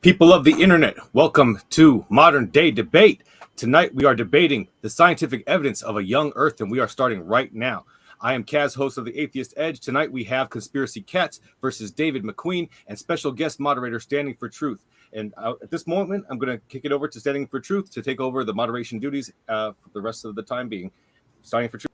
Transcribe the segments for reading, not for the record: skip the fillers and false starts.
People of the internet, welcome to Modern Day Debate. Tonight we are debating the scientific evidence of a young Earth, and we are starting right now. I am Kaz, host of the Atheist Edge. Tonight we have Conspiracy Catz versus David McQueen and special guest moderator Standing For Truth. And at this moment, I'm going to kick it over to Standing For Truth to take over the moderation duties for the rest of the time being. Standing For Truth.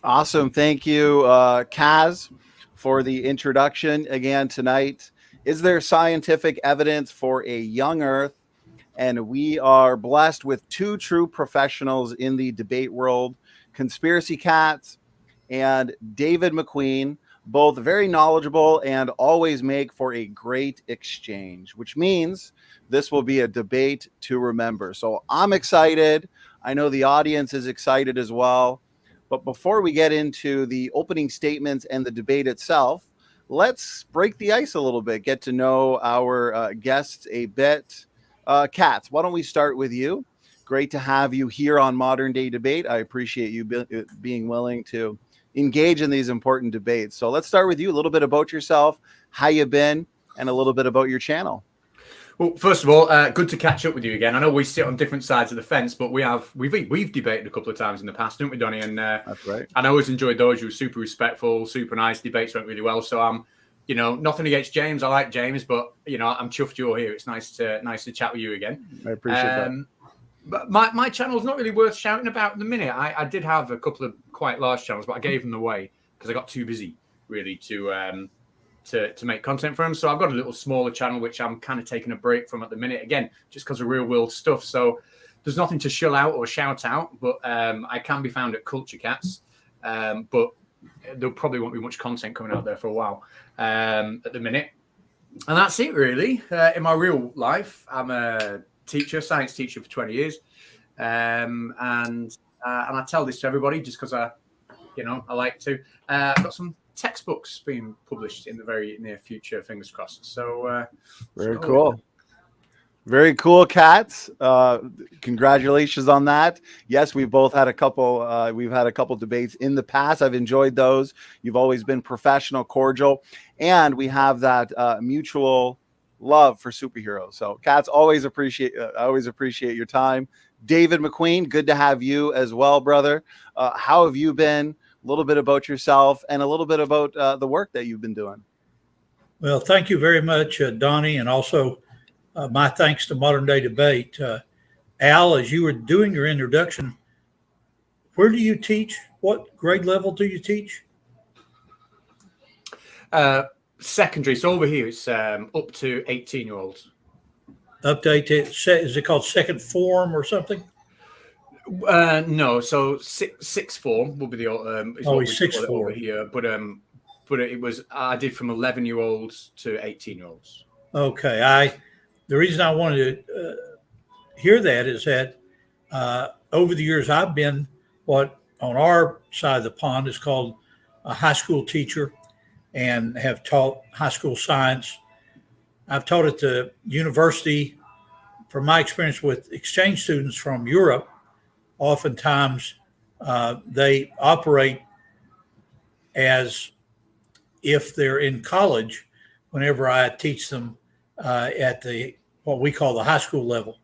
Awesome. Thank you, Kaz, for the introduction again tonight. Is there scientific evidence for a young Earth? And we are blessed with two true professionals in the debate world, Conspiracy Catz and David McQueen, both very knowledgeable and always make for a great exchange, which means this will be a debate to remember. So I'm excited. I know the audience is excited as well. But before we get into the opening statements and the debate itself, let's break the ice a little bit, get to know our guests a bit. Catz, why don't we start with you? Great to have you here on Modern Day Debate. I appreciate you being willing to engage in these important debates. So let's start with you, a little bit about yourself, how you've been, and a little bit about your channel. Well, first of all, good to catch up with you again. I know we sit on different sides of the fence, but we've debated a couple of times in the past, haven't we, Donny? And that's right. I always enjoyed those. You were super respectful, super nice. Debates went really well. So I'm, nothing against James. I like James, but I'm chuffed you're here. It's nice to chat with you again. I appreciate that. But my channel's not really worth shouting about at the minute. I did have a couple of quite large channels, but I gave them away because I got too busy really to make content for them. So I've got a little smaller channel, which I'm kind of taking a break from at the minute, again, just because of real world stuff. So there's nothing to shill out or shout out, but I can be found at Culture Catz. But there probably won't be much content coming out there for a while at the minute. And that's it, really. In my real life, I'm a teacher, science teacher for 20 years. And I tell this to everybody just because I like to. I've got some textbooks being published in the very near future, fingers crossed. So very cool. Very cool, Catz. Congratulations on that. Yes, we've both had a couple we've had a couple debates in the past. I've enjoyed those. You've always been professional, cordial, and we have that mutual love for superheroes. So Catz, I always appreciate your time. David McQueen, good to have you as well, brother. How have you been? A little bit about yourself and a little bit about the work that you've been doing. Well, thank you very much, Donny, and also my thanks to Modern Day Debate. Al, as you were doing your introduction, where do you teach? What grade level do you teach? Secondary. So over here, it's up to 18-year-olds. Up to 18. Is it called second form or something? No, so sixth form will be the sixth form over here, but it was I did from 11-year-olds to 18-year-olds. Okay, the reason I wanted to hear that is that over the years I've been what on our side of the pond is called a high school teacher, and have taught high school science. I've taught at the university. From my experience with exchange students from Europe, oftentimes they operate as if they're in college whenever I teach them at what we call the high school level.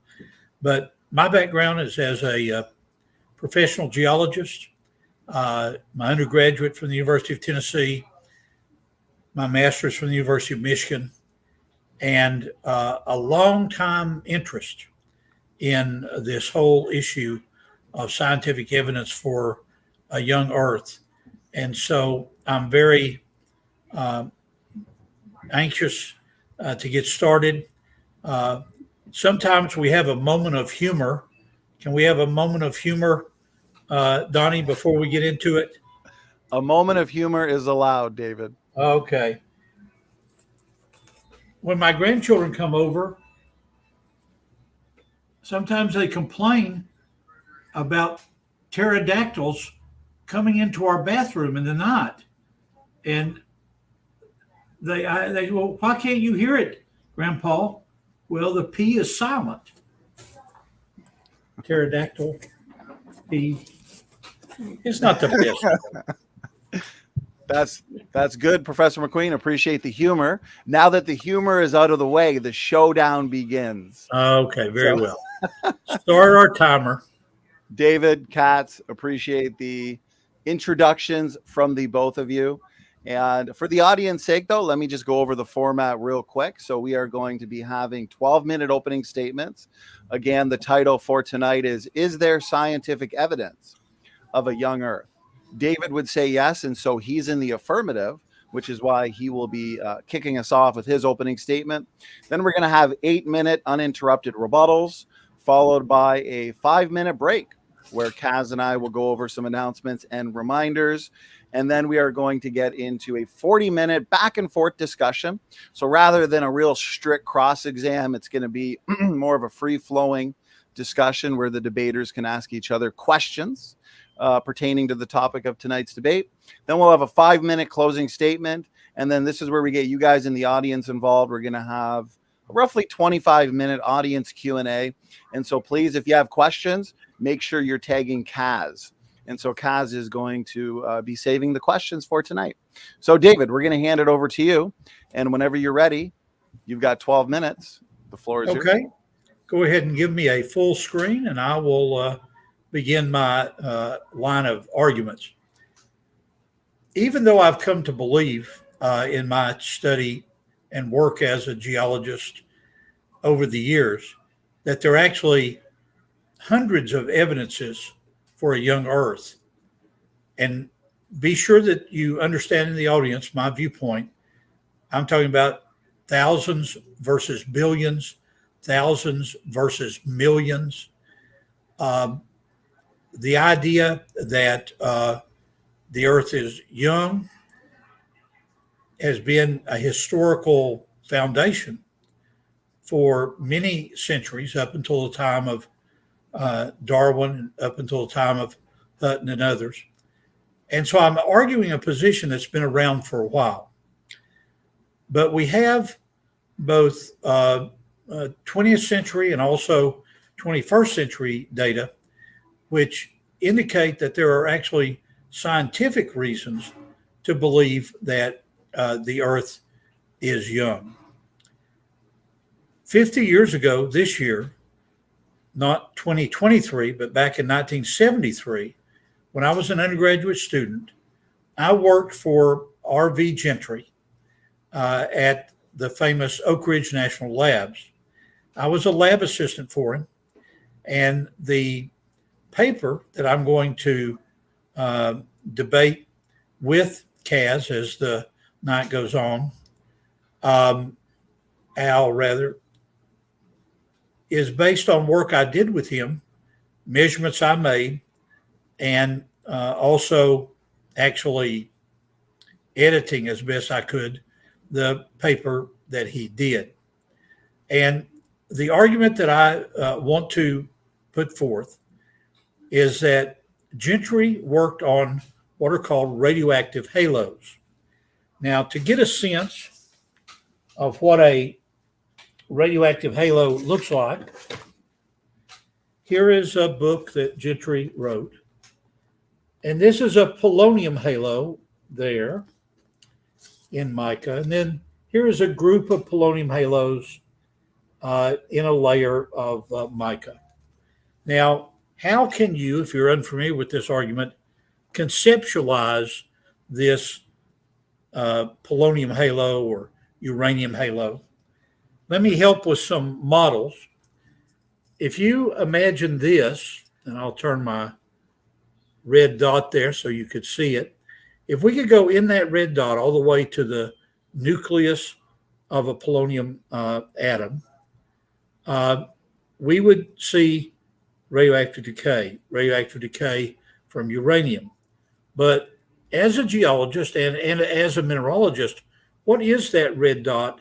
But my background is as a professional geologist, my undergraduate from the University of Tennessee, my master's from the University of Michigan, and a long-time interest in this whole issue of scientific evidence for a young Earth. And so I'm very anxious to get started. Sometimes we have a moment of humor. Can we have a moment of humor, Donny, before we get into it? A moment of humor is allowed, David. Okay. When my grandchildren come over, sometimes they complain about pterodactyls coming into our bathroom in the night. And they well, why can't you hear it, Grandpa? Well, the P is silent. Pterodactyl, P. It's not the best. That's good, Professor McQueen. Appreciate the humor. Now that the humor is out of the way, the showdown begins. Okay, very well. Start our timer. David, Katz, appreciate the introductions from the both of you. And for the audience sake, though, let me just go over the format real quick. So we are going to be having 12-minute opening statements. Again, the title for tonight is there scientific evidence of a young Earth? David would say yes, and so he's in the affirmative, which is why he will be kicking us off with his opening statement. Then we're going to have 8-minute uninterrupted rebuttals, followed by a 5-minute break where Kaz and I will go over some announcements and reminders. And then we are going to get into a 40-minute back and forth discussion. So rather than a real strict cross exam, it's going to be more of a free-flowing discussion where the debaters can ask each other questions pertaining to the topic of tonight's debate. Then we'll have a 5-minute closing statement. And then this is where we get you guys in the audience involved. We're going to have a roughly 25-minute audience Q&A. And so please, if you have questions, make sure you're tagging Kaz. And so Kaz is going to be saving the questions for tonight. So David, we're going to hand it over to you. And whenever you're ready, you've got 12 minutes. The floor is yours. Okay. Go ahead and give me a full screen and I will begin my line of arguments. Even though I've come to believe in my study and work as a geologist over the years that there are actually hundreds of evidences for a young Earth. And be sure that you understand in the audience my viewpoint. I'm talking about thousands versus billions, thousands versus millions. The idea that the Earth is young has been a historical foundation for many centuries up until the time of Darwin, up until the time of Hutton and others. And so I'm arguing a position that's been around for a while. But we have both 20th century and also 21st century data, which indicate that there are actually scientific reasons to believe that the Earth is young. 50 years ago this year, not 2023, but back in 1973, when I was an undergraduate student, I worked for R.V. Gentry at the famous Oak Ridge National Labs. I was a lab assistant for him, and the paper that I'm going to debate with Kaz as the night goes on, Al rather, is based on work I did with him, measurements I made, and also actually editing as best I could the paper that he did. And the argument that I want to put forth is that Gentry worked on what are called radioactive halos. Now, to get a sense of what a radioactive halo looks like, here is a book that Gentry wrote. And this is a polonium halo there in mica. And then here is a group of polonium halos in a layer of mica. Now, how can you, if you're unfamiliar with this argument, conceptualize this polonium halo or uranium halo? Let me help with some models. If you imagine this, and I'll turn my red dot there so you could see it. If we could go in that red dot all the way to the nucleus of a polonium atom, we would see radioactive decay from uranium. But as a geologist and as a mineralogist, what is that red dot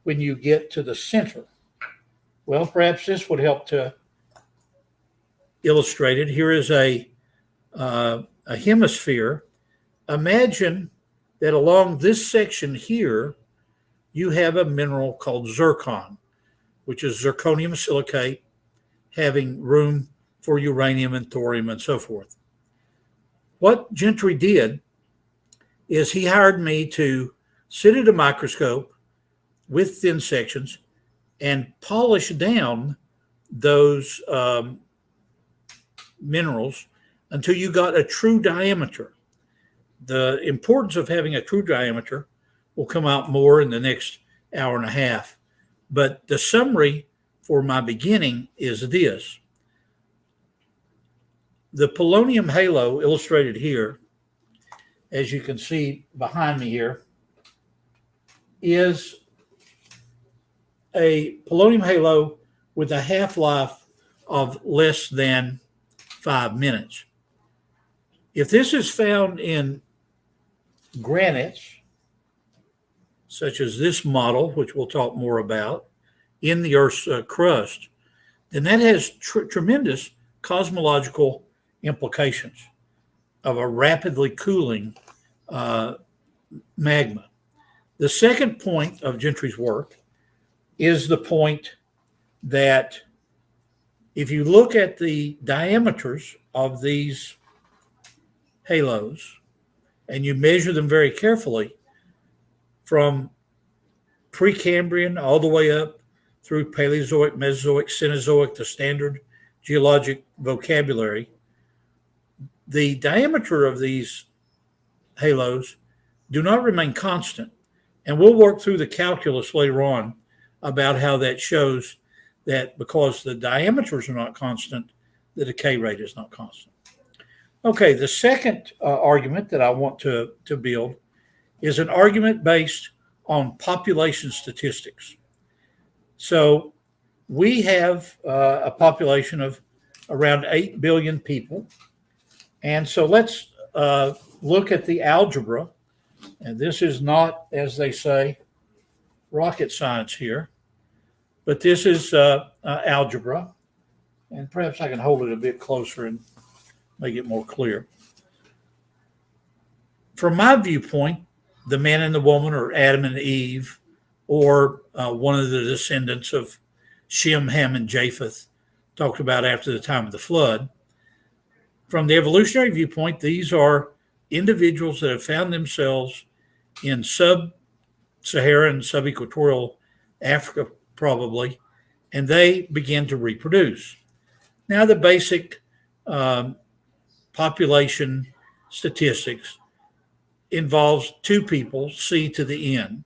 when you get to the center? Well, perhaps this would help to illustrate it. Here is a hemisphere. Imagine that along this section here, you have a mineral called zircon, which is zirconium silicate, having room for uranium and thorium and so forth. What Gentry did is he hired me to sit at a microscope with thin sections and polish down those minerals until you got a true diameter. The importance of having a true diameter will come out more in the next hour and a half. But the summary for my beginning is this. The polonium halo illustrated here, as you can see behind me here, is a polonium halo with a half-life of less than 5 minutes. If this is found in granites, such as this model, which we'll talk more about, in the Earth's crust, then that has tremendous cosmological implications of a rapidly cooling magma. The second point of Gentry's work is the point that if you look at the diameters of these halos and you measure them very carefully from Precambrian all the way up through Paleozoic, Mesozoic, Cenozoic, the standard geologic vocabulary, the diameter of these halos do not remain constant. And we'll work through the calculus later on about how that shows that because the diameters are not constant, the decay rate is not constant. Okay, the second argument that I want to build is an argument based on population statistics. So we have a population of around 8 billion people. And so let's look at the algebra. And this is not, as they say, rocket science here, but this is algebra. And perhaps I can hold it a bit closer and make it more clear. From my viewpoint, the man and the woman, or Adam and Eve, or one of the descendants of Shem, Ham, and Japheth, talked about after the time of the flood. From the evolutionary viewpoint, these are individuals that have found themselves in sub-Saharan, sub-equatorial Africa, probably, and they begin to reproduce. Now, the basic population statistics involves two people, C to the N.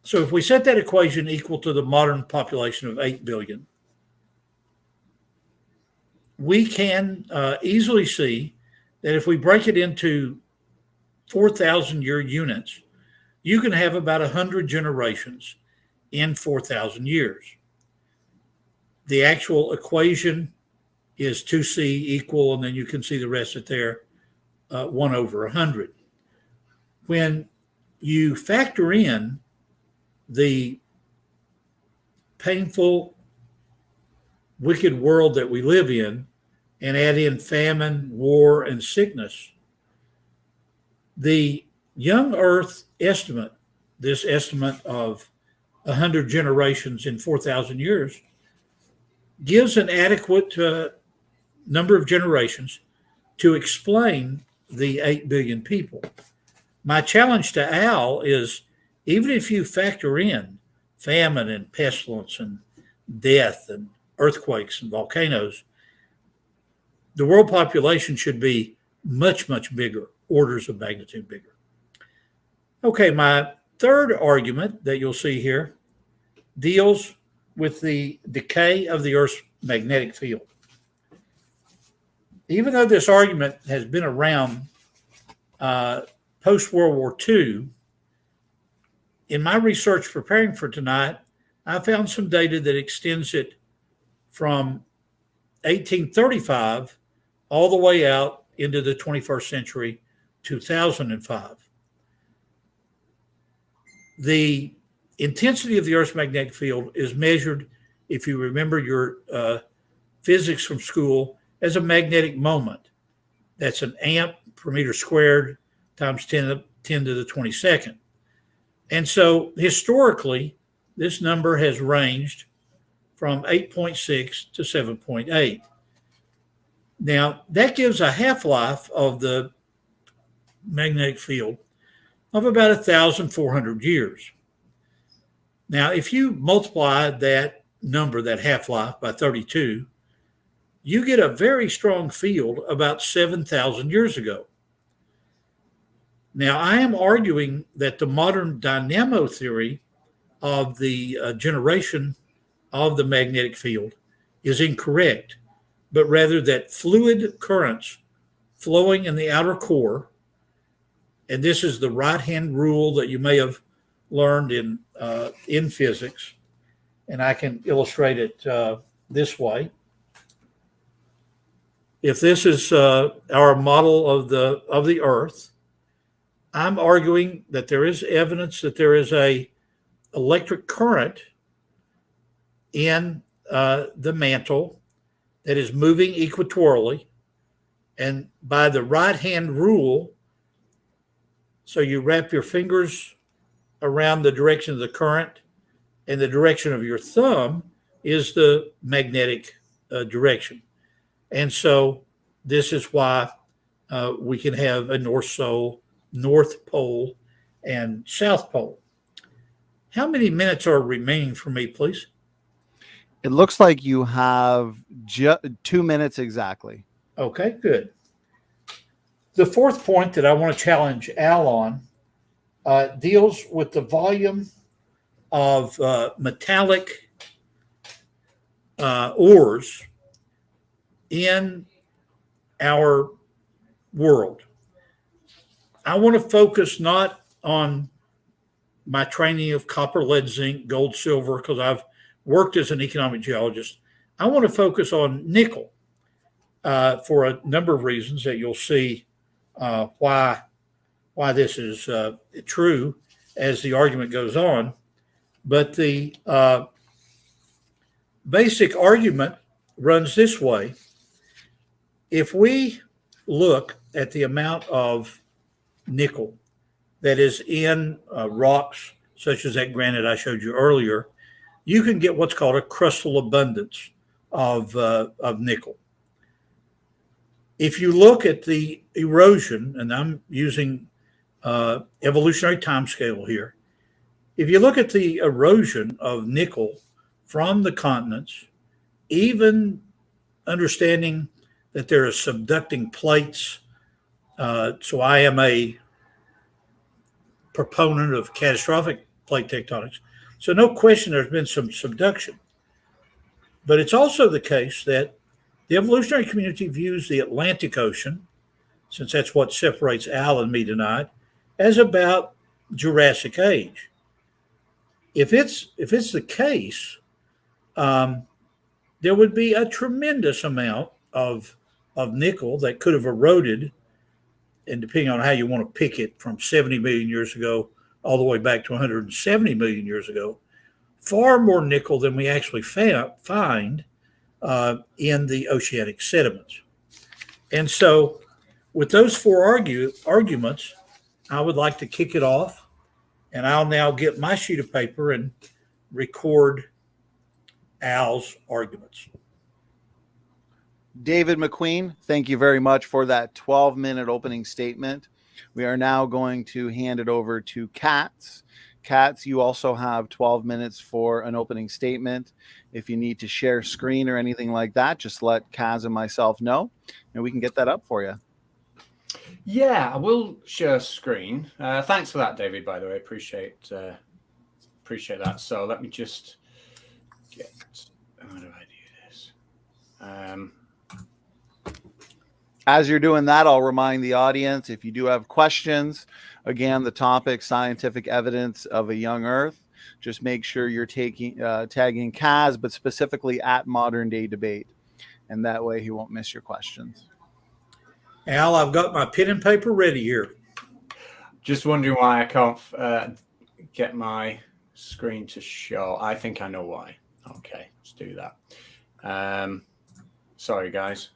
So if we set that equation equal to the modern population of 8 billion, we can easily see that if we break it into 4,000-year units, you can have about 100 generations in 4,000 years. The actual equation is 2C equal, and then you can see the rest of it there, 1 over 100. When you factor in the painful, wicked world that we live in and add in famine, war, and sickness, the young Earth estimate, this estimate of 100 generations in 4,000 years, gives an adequate number of generations to explain the 8 billion people. My challenge to Al is, even if you factor in famine and pestilence and death and earthquakes and volcanoes, the world population should be much, much bigger, orders of magnitude bigger. Okay, my third argument that you'll see here deals with the decay of the Earth's magnetic field. Even though this argument has been around post-World War II, in my research preparing for tonight, I found some data that extends it from 1835 all the way out into the 21st century, 2005. The intensity of the Earth's magnetic field is measured, if you remember your physics from school, as a magnetic moment. That's an amp per meter squared times 10 to the 22nd. And so historically, this number has ranged from 8.6 to 7.8. Now, that gives a half-life of the magnetic field of about 1,400 years. Now, if you multiply that number, that half-life, by 32, you get a very strong field about 7,000 years ago. Now, I am arguing that the modern dynamo theory of the generation of the magnetic field is incorrect, but rather that fluid currents flowing in the outer core, and this is the right-hand rule that you may have learned in physics, and I can illustrate it this way. If this is our model of the Earth, I'm arguing that there is evidence that there is a electric current in the mantle that is moving equatorially, and by the right-hand rule, so you wrap your fingers around the direction of the current, and the direction of your thumb is the magnetic direction. And so this is why we can have a North Pole and South Pole. How many minutes are remaining for me, please? It looks like you have 2 minutes exactly. Okay, good. The fourth point that I want to challenge Al on deals with the volume of metallic ores in our world. I want to focus not on my training of copper, lead, zinc, gold, silver, because I've worked as an economic geologist. I want to focus on nickel for a number of reasons that you'll see why this is true as the argument goes on. But the basic argument runs this way. If we look at the amount of nickel that is in rocks, such as that granite I showed you earlier, you can get what's called a crustal abundance of nickel. If you look at the erosion, and I'm using evolutionary timescale here, if you look at the erosion of nickel from the continents, even understanding that there are subducting plates, so I am a proponent of catastrophic plate tectonics. So no question there's been some subduction. But it's also the case that the evolutionary community views the Atlantic Ocean, since that's what separates Al and me tonight, as about Jurassic Age. If it's the case, there would be a tremendous amount of nickel that could have eroded, and depending on how you want to pick it, from 70 million years ago all the way back to 170 million years ago, far more nickel than we actually find in the oceanic sediments. And so with those four arguments, I would like to kick it off, and I'll now get my sheet of paper and record Al's arguments. David McQueen, thank you very much for that 12-minute opening statement. We are now going to hand it over to Catz. Catz, you also have 12 minutes for an opening statement. If you need to share screen or anything like that, just let Kaz and myself know, and we can get that up for you. Yeah, I will share screen. Thanks for that, David, by the way. Appreciate that. So let me just get, how do I do this? As you're doing that, I'll remind the audience, if you do have questions, again, the topic, scientific evidence of a young Earth, just make sure you're tagging Kaz, but specifically at Modern Day Debate. And that way he won't miss your questions. Al, I've got my pen and paper ready here. Just wondering why I can't get my screen to show. I think I know why. Okay, let's do that. Sorry, guys.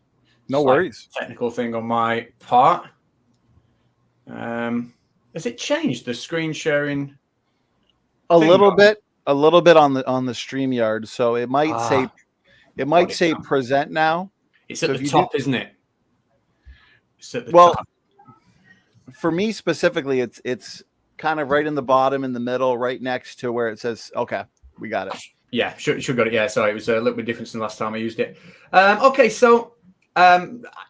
No worries. Technical thing on my part. Has it changed the screen sharing? A little bit on the StreamYard. So it might say present now. It's at the top, isn't it? It's at the top. for me specifically, it's kind of right in the bottom, in the middle, right next to where it says, okay, we got it. Yeah, should got it. Yeah, sorry, it was a little bit different than last time I used it. Okay, so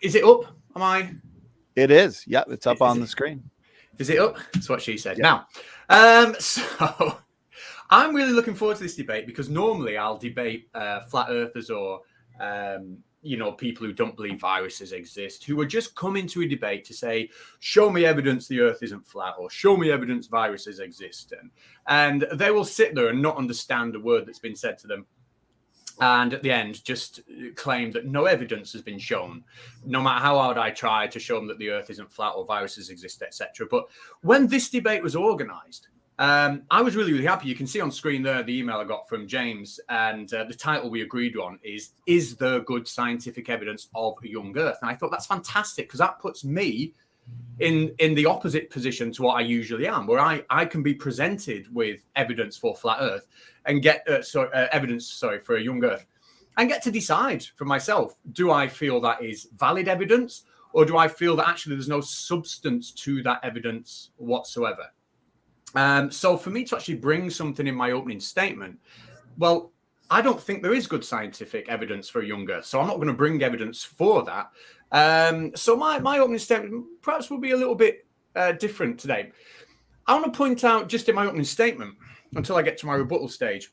is it up? Am I? It is. Yep, it's up on the screen. Is it up? That's what she said. Yep. Now, so I'm really looking forward to this debate because normally I'll debate flat earthers or people who don't believe viruses exist, who are just coming to a debate to say, show me evidence the earth isn't flat, or show me evidence viruses exist. And they will sit there and not understand a word that's been said to them. And at the end, just claim that no evidence has been shown, no matter how hard I try to show them that the earth isn't flat or viruses exist, etc. But when this debate was organized, I was really, really happy. You can see on screen there the email I got from James, and the title we agreed on is there good scientific evidence of a young earth? And I thought that's fantastic because that puts me in the opposite position to what I usually am, where I can be presented with evidence for flat earth and get evidence for a young earth and get to decide for myself, do I feel that is valid evidence, or do I feel that actually there's no substance to that evidence whatsoever? So for me to actually bring something in my opening statement, well, I don't think there is good scientific evidence for a young earth, so I'm not going to bring evidence for that. So my opening statement perhaps will be a little bit different today. I want to point out just in my opening statement, until I get to my rebuttal stage,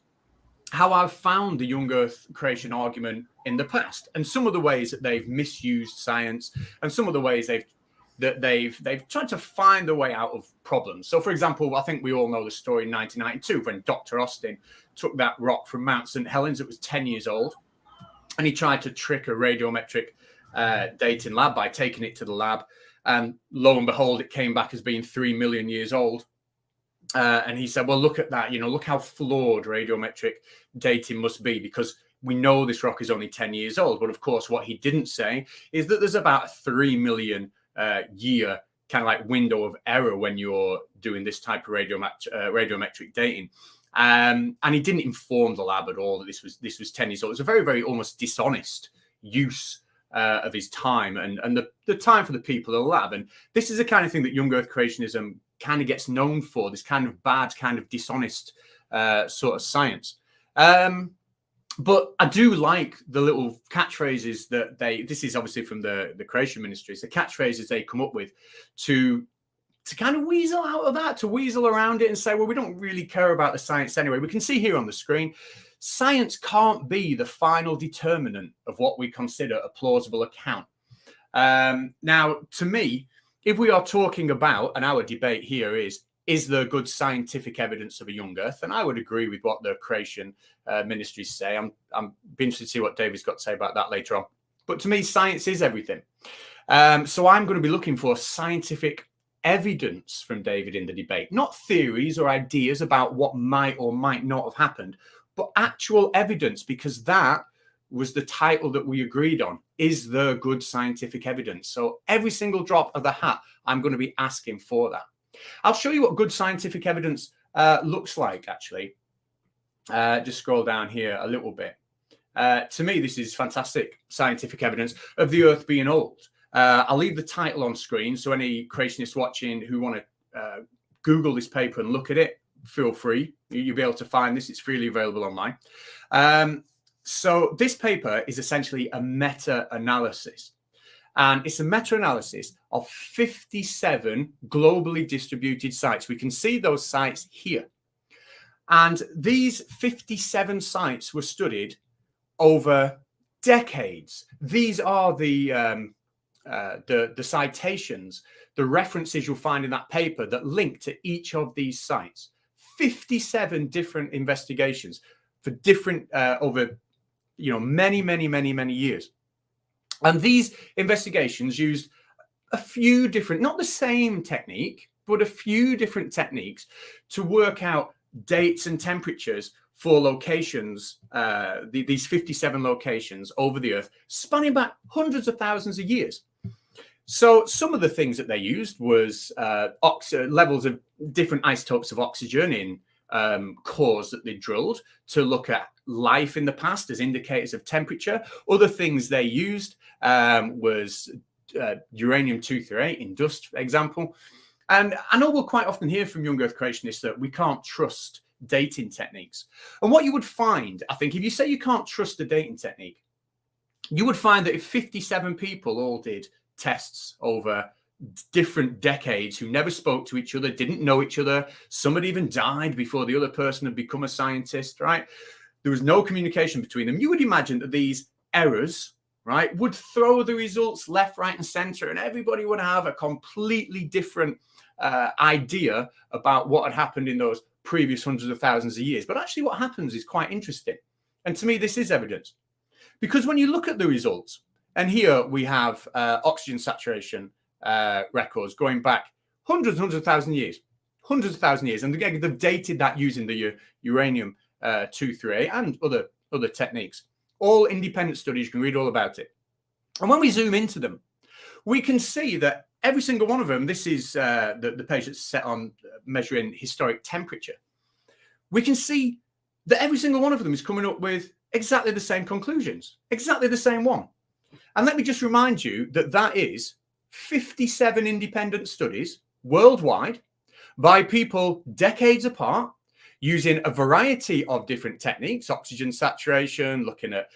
how I've found the young earth creation argument in the past, and some of the ways that they've misused science, and some of the ways they've tried to find a way out of problems. So, for example, I think we all know the story in 1992 when Dr. Austin took that rock from Mount St. Helens. It was 10 years old, and he tried to trick a radiometric dating lab by taking it to the lab. And lo and behold, it came back as being 3 million years old. And he said, well, look at that. Look how flawed radiometric dating must be, because we know this rock is only 10 years old. But of course, what he didn't say is that there's about a 3 million year kind of like window of error when you're doing this type of radiometric dating. And he didn't inform the lab at all that this was 10 years old. It was a very, very almost dishonest use of his time and the time for the people in the lab. And this is the kind of thing that young earth creationism kind of gets known for, this kind of bad, kind of dishonest sort of science. But I do like the little catchphrases that this is obviously from the creation ministries, the catchphrases they come up with to kind of weasel out of that, to weasel around it and say, well, we don't really care about the science anyway. We can see here on the screen, science can't be the final determinant of what we consider a plausible account. Now, to me, if we are talking about, and our debate here is there good scientific evidence of a young earth? And I would agree with what the creation ministries say. I'm interested to see what David's got to say about that later on. But to me, science is everything. So I'm going to be looking for scientific evidence from David in the debate, not theories or ideas about what might or might not have happened, but actual evidence, because that was the title that we agreed on. Is there good scientific evidence? So every single drop of the hat, I'm going to be asking for that. I'll show you what good scientific evidence looks like, actually. Just scroll down here a little bit. To me, this is fantastic scientific evidence of the Earth being old. I'll leave the title on screen, so any creationists watching who want to Google this paper and look at it, feel free. You'll be able to find this. It's freely available online. So this paper is essentially a meta-analysis. And it's a meta-analysis of 57 globally distributed sites. We can see those sites here. And these 57 sites were studied over decades. These are the citations, the references you'll find in that paper that link to each of these sites. 57 different investigations for different over many years. And these investigations used a few different, not the same technique, but a few different techniques to work out dates and temperatures for locations, these 57 locations over the Earth, spanning back hundreds of thousands of years. So some of the things that they used was levels of different isotopes of oxygen in cores that they drilled to look at life in the past as indicators of temperature. Other things they used was uranium-238 in dust, for example. And I know we'll quite often hear from young Earth creationists that we can't trust dating techniques. And what you would find, I think, if you say you can't trust a dating technique, you would find that if 57 people all did tests over different decades who never spoke to each other, didn't know each other, somebody even died before the other person had become a scientist, right? There was no communication between them. You would imagine that these errors, right, would throw the results left, right, and center, and everybody would have a completely different idea about what had happened in those previous hundreds of thousands of years. But actually what happens is quite interesting. And to me, this is evidence. Because when you look at the results, and here we have oxygen saturation records going back hundreds of thousand years, and again, they've dated that using the uranium-238 and other techniques. All independent studies, you can read all about it. And when we zoom into them, we can see that every single one of them, this is the page that's set on measuring historic temperature. We can see that every single one of them is coming up with exactly the same conclusions, exactly the same one. And let me just remind you that that is 57 independent studies worldwide by people decades apart, using a variety of different techniques, oxygen saturation, looking at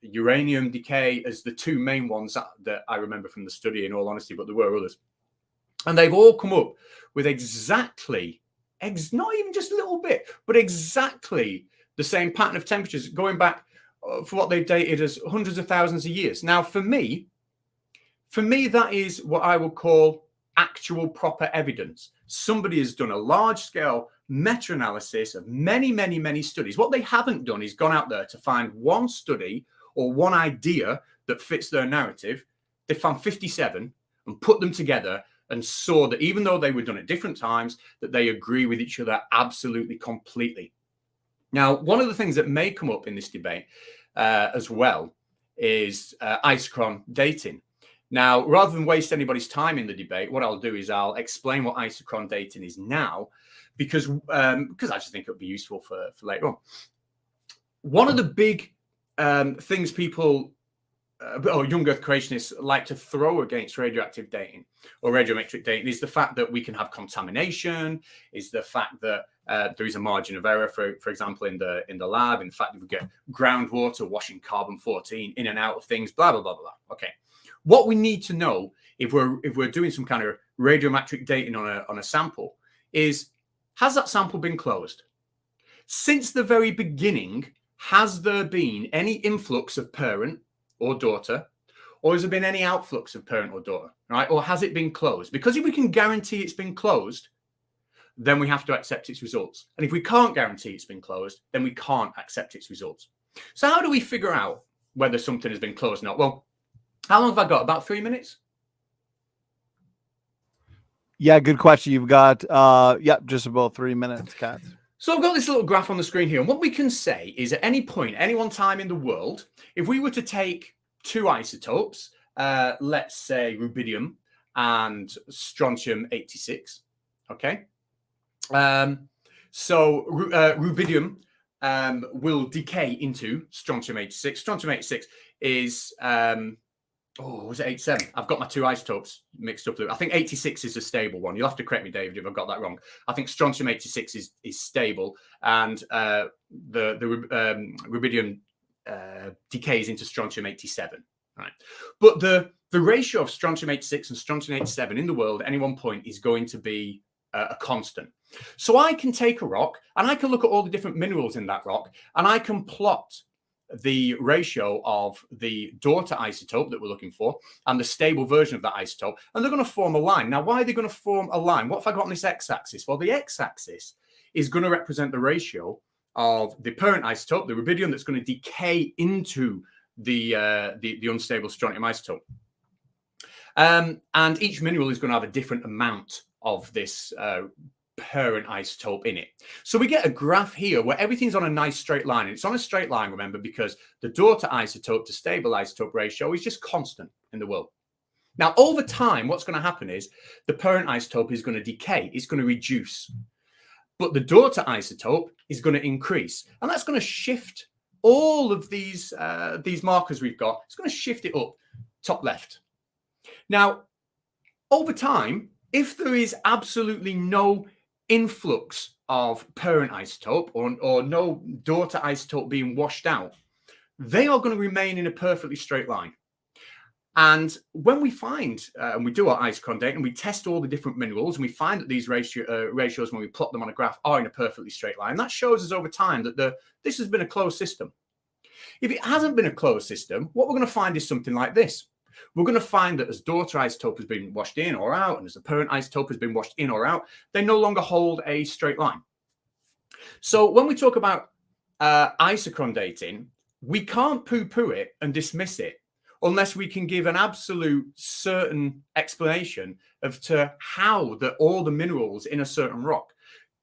uranium decay as the two main ones that I remember from the study, in all honesty, but there were others. And they've all come up with exactly, not even just a little bit, but exactly the same pattern of temperatures going back for what they've dated as hundreds of thousands of years. Now, for me, that is what I would call actual proper evidence. Somebody has done a large-scale meta-analysis of many studies. What they haven't done is gone out there to find one study or one idea that fits their narrative. They found 57 and put them together and saw that even though they were done at different times, that they agree with each other absolutely completely. Now, one of the things that may come up in this debate as well is isochron dating. Now, rather than waste anybody's time in the debate, what I'll do is I'll explain what isochron dating is now, because I just think it would be useful for later on. One of the big things people, or young Earth creationists, like to throw against radioactive dating or radiometric dating is the fact that we can have contamination, is the fact that there is a margin of error, for example, in the lab. In fact, we get groundwater washing carbon-14 in and out of things, blah, blah, blah, blah. Okay. What we need to know if we're doing some kind of radiometric dating on a sample is, has that sample been closed? Since the very beginning, has there been any influx of parent or daughter, or has there been any outflux of parent or daughter, right? Or has it been closed? Because if we can guarantee it's been closed, then we have to accept its results. And if we can't guarantee it's been closed, then we can't accept its results. So how do we figure out whether something has been closed or not? Well, how long have I got? About 3 minutes? Yeah, good question. You've got, just about 3 minutes, Katz. So I've got this little graph on the screen here. And what we can say is at any point, any one time in the world, if we were to take two isotopes, let's say rubidium and strontium-86, okay? So rubidium will decay into strontium-86. Strontium-86 is... was it 87? I've got my two isotopes mixed up. I think 86 is a stable one. You'll have to correct me, David, if I've got that wrong. I think strontium-86 is stable, and the rubidium decays into strontium-87. Right, but the ratio of strontium-86 and strontium-87 in the world at any one point is going to be a constant. So I can take a rock and I can look at all the different minerals in that rock, and I can plot the ratio of the daughter isotope that we're looking for and the stable version of that isotope, and they're going to form a line. Now, why are they going to form a line? What have I got on this x-axis? Well, the x-axis is going to represent the ratio of the parent isotope, the rubidium, that's going to decay into the unstable strontium isotope. And each mineral is going to have a different amount of this parent isotope in it. So we get a graph here where everything's on a nice straight line. And it's on a straight line, remember, because the daughter isotope to stable isotope ratio is just constant in the world. Now, over time, what's going to happen is the parent isotope is going to decay. It's going to reduce. But the daughter isotope is going to increase. And that's going to shift all of these markers we've got. It's going to shift it up top left. Now, over time, if there is absolutely no influx of parent isotope or no daughter isotope being washed out, they are going to remain in a perfectly straight line. And when we find, and we do our isochron data, and we test all the different minerals, and we find that these ratios, when we plot them on a graph, are in a perfectly straight line, that shows us over time that this has been a closed system. If it hasn't been a closed system, what we're going to find is something like this. We're going to find that as daughter isotope has been washed in or out, and as the parent isotope has been washed in or out, they no longer hold a straight line. So when we talk about isochron dating, we can't poo-poo it and dismiss it unless we can give an absolute certain explanation of to how all the minerals in a certain rock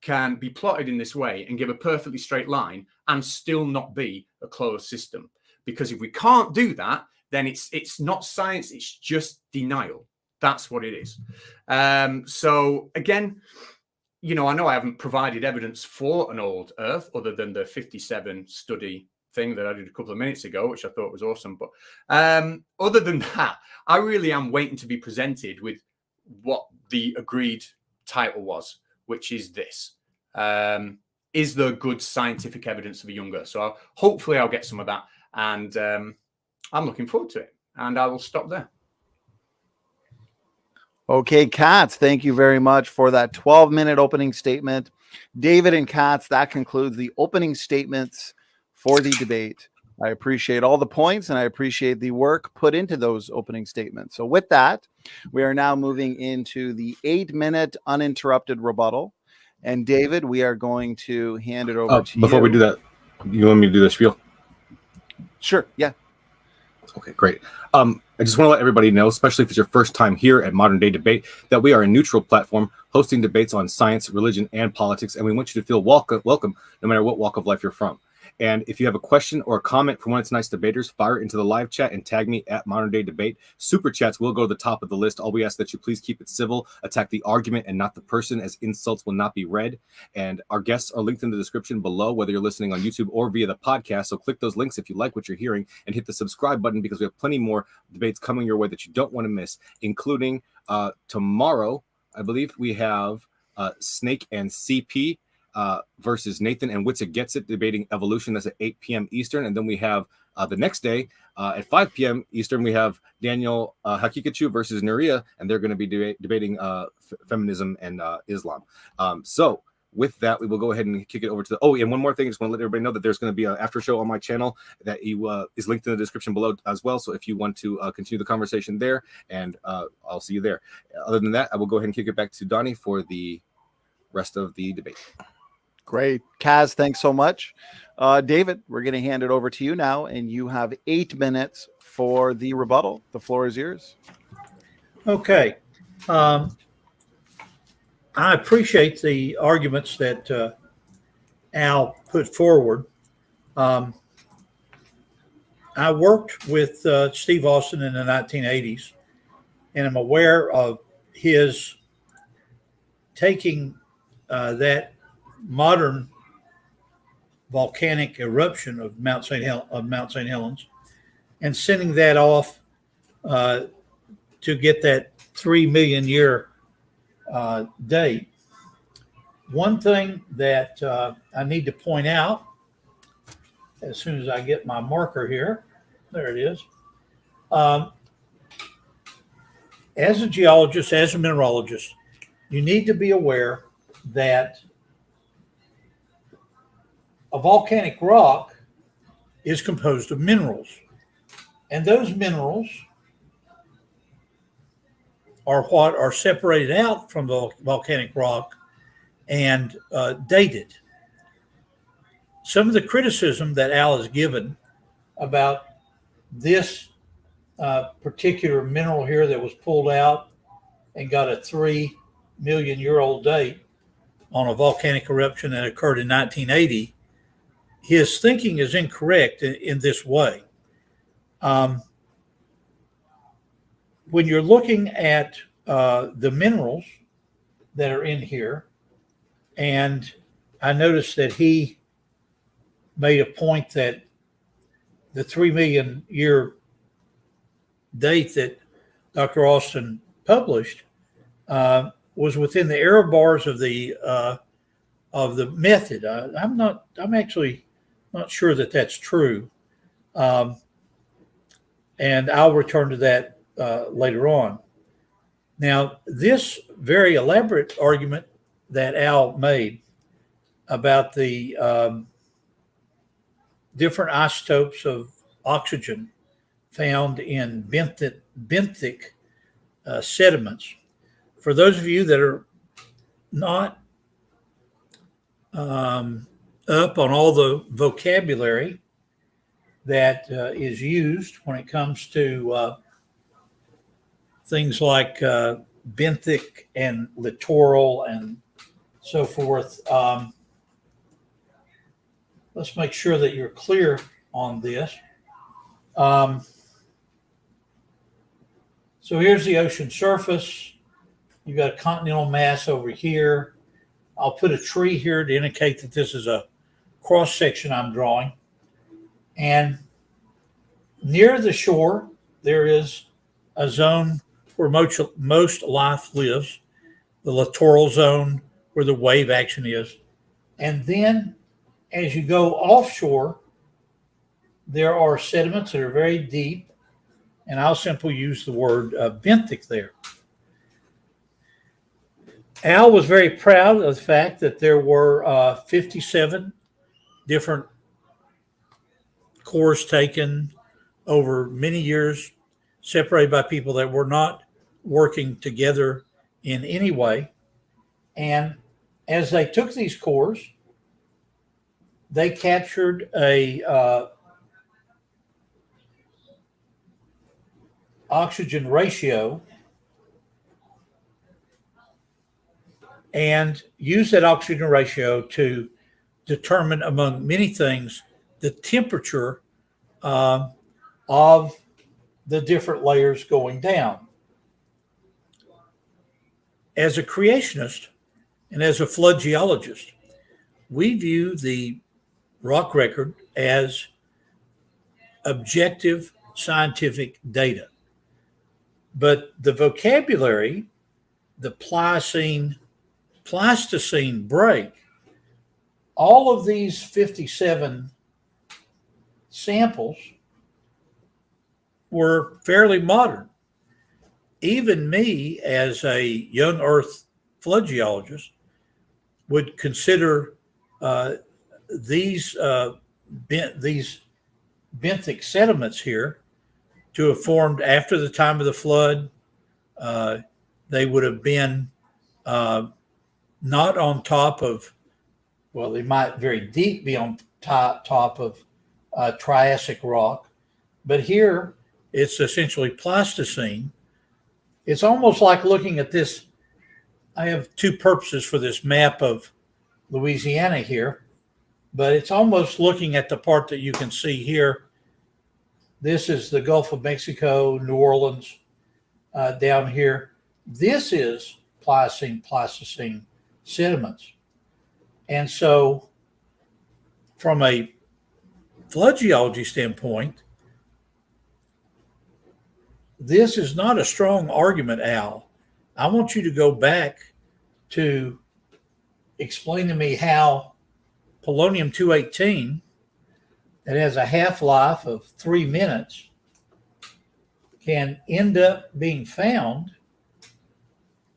can be plotted in this way and give a perfectly straight line and still not be a closed system. Because if we can't do that, then it's not science, it's just denial. That's what it is. So again, I know I haven't provided evidence for an old Earth other than the 57 study thing that I did a couple of minutes ago, which I thought was awesome. But other than that, I really am waiting to be presented with what the agreed title was, which is this. Is there good scientific evidence of a young Earth? So hopefully I'll get some of that. And I'm looking forward to it. And I will stop there. Okay, Catz, thank you very much for that 12-minute opening statement. David and Catz, that concludes the opening statements for the debate. I appreciate all the points and I appreciate the work put into those opening statements. So with that, we are now moving into the 8-minute uninterrupted rebuttal. And David, we are going to hand it over to you. Before we do that, you want me to do the spiel? Sure, yeah. Okay, great. I just want to let everybody know, especially if it's your first time here at Modern Day Debate, that we are a neutral platform hosting debates on science, religion, and politics, and we want you to feel welcome no matter what walk of life you're from. And if you have a question or a comment from one of tonight's debaters, fire it into the live chat and tag me at Modern Day Debate. Super chats will go to the top of the list. All we ask that you please keep it civil, attack the argument and not the person, as insults will not be read. And our guests are linked in the description below, whether you're listening on YouTube or via the podcast. So click those links if you like what you're hearing, and hit the subscribe button, because we have plenty more debates coming your way that you don't want to miss, including tomorrow, I believe we have Snake and CP versus Nathan and Witsa Gets It debating evolution. That's at 8 p.m. Eastern. And then we have the next day at 5 p.m. Eastern, we have Daniel Hakikachu versus Nuria, and they're going to be debating feminism and Islam. So with that, we will go ahead and kick it over to and one more thing. I just want to let everybody know that there's going to be an after show on my channel that is linked in the description below as well. So if you want to continue the conversation there, and I'll see you there. Other than that, I will go ahead and kick it back to Donnie for the rest of the debate. Great. Kaz, thanks so much. David, we're going to hand it over to you now, and you have 8 minutes for the rebuttal. The floor is yours. Okay. I appreciate the arguments that Al put forward. I worked with Steve Austin in the 1980s, and I'm aware of his taking that modern volcanic eruption of Mount St. Helens and sending that off to get that 3 million year date. One thing that I need to point out as soon as I get my marker here, there it is. As a geologist, as a mineralogist, you need to be aware that a volcanic rock is composed of minerals. And those minerals are what are separated out from the volcanic rock and dated. Some of the criticism that Al has given about this particular mineral here that was pulled out and got a 3 million year old date on a volcanic eruption that occurred in 1980, his thinking is incorrect in this way. When you're looking at the minerals that are in here, and I noticed that he made a point that the 3 million year date that Dr. Austin published was within the error bars of the method. I'm actually not sure that that's true. And I'll return to that later on. Now, this very elaborate argument that Al made about the different isotopes of oxygen found in benthic sediments. For those of you that are not up on all the vocabulary that is used when it comes to things like benthic and littoral and so forth, let's make sure that you're clear on this. So here's the ocean surface. You've got a continental mass over here. I'll put a tree here to indicate that this is a cross section I'm drawing. And near the shore, there is a zone where most life lives, the littoral zone where the wave action is. And then as you go offshore, there are sediments that are very deep, and I'll simply use the word benthic there. Al was very proud of the fact that there were 57 different cores taken over many years, separated by people that were not working together in any way. And as they took these cores, they captured a oxygen ratio and used that oxygen ratio to determine, among many things, the temperature of the different layers going down. As a creationist and as a flood geologist, we view the rock record as objective scientific data. But the vocabulary, the Pleistocene break, all of these 57 samples were fairly modern. Even me, as a young Earth flood geologist, would consider these benthic sediments here to have formed after the time of the flood. They would have been not on top of, well, they might very deep be on top of Triassic rock, but here it's essentially Pleistocene. It's almost like looking at this. I have two purposes for this map of Louisiana here, but it's almost looking at the part that you can see here. This is the Gulf of Mexico, New Orleans, down here. This is Pleistocene sediments. And so from a flood geology standpoint, this is not a strong argument, Al. I want you to go back to explain to me how polonium-218, that has a half-life of 3 minutes, can end up being found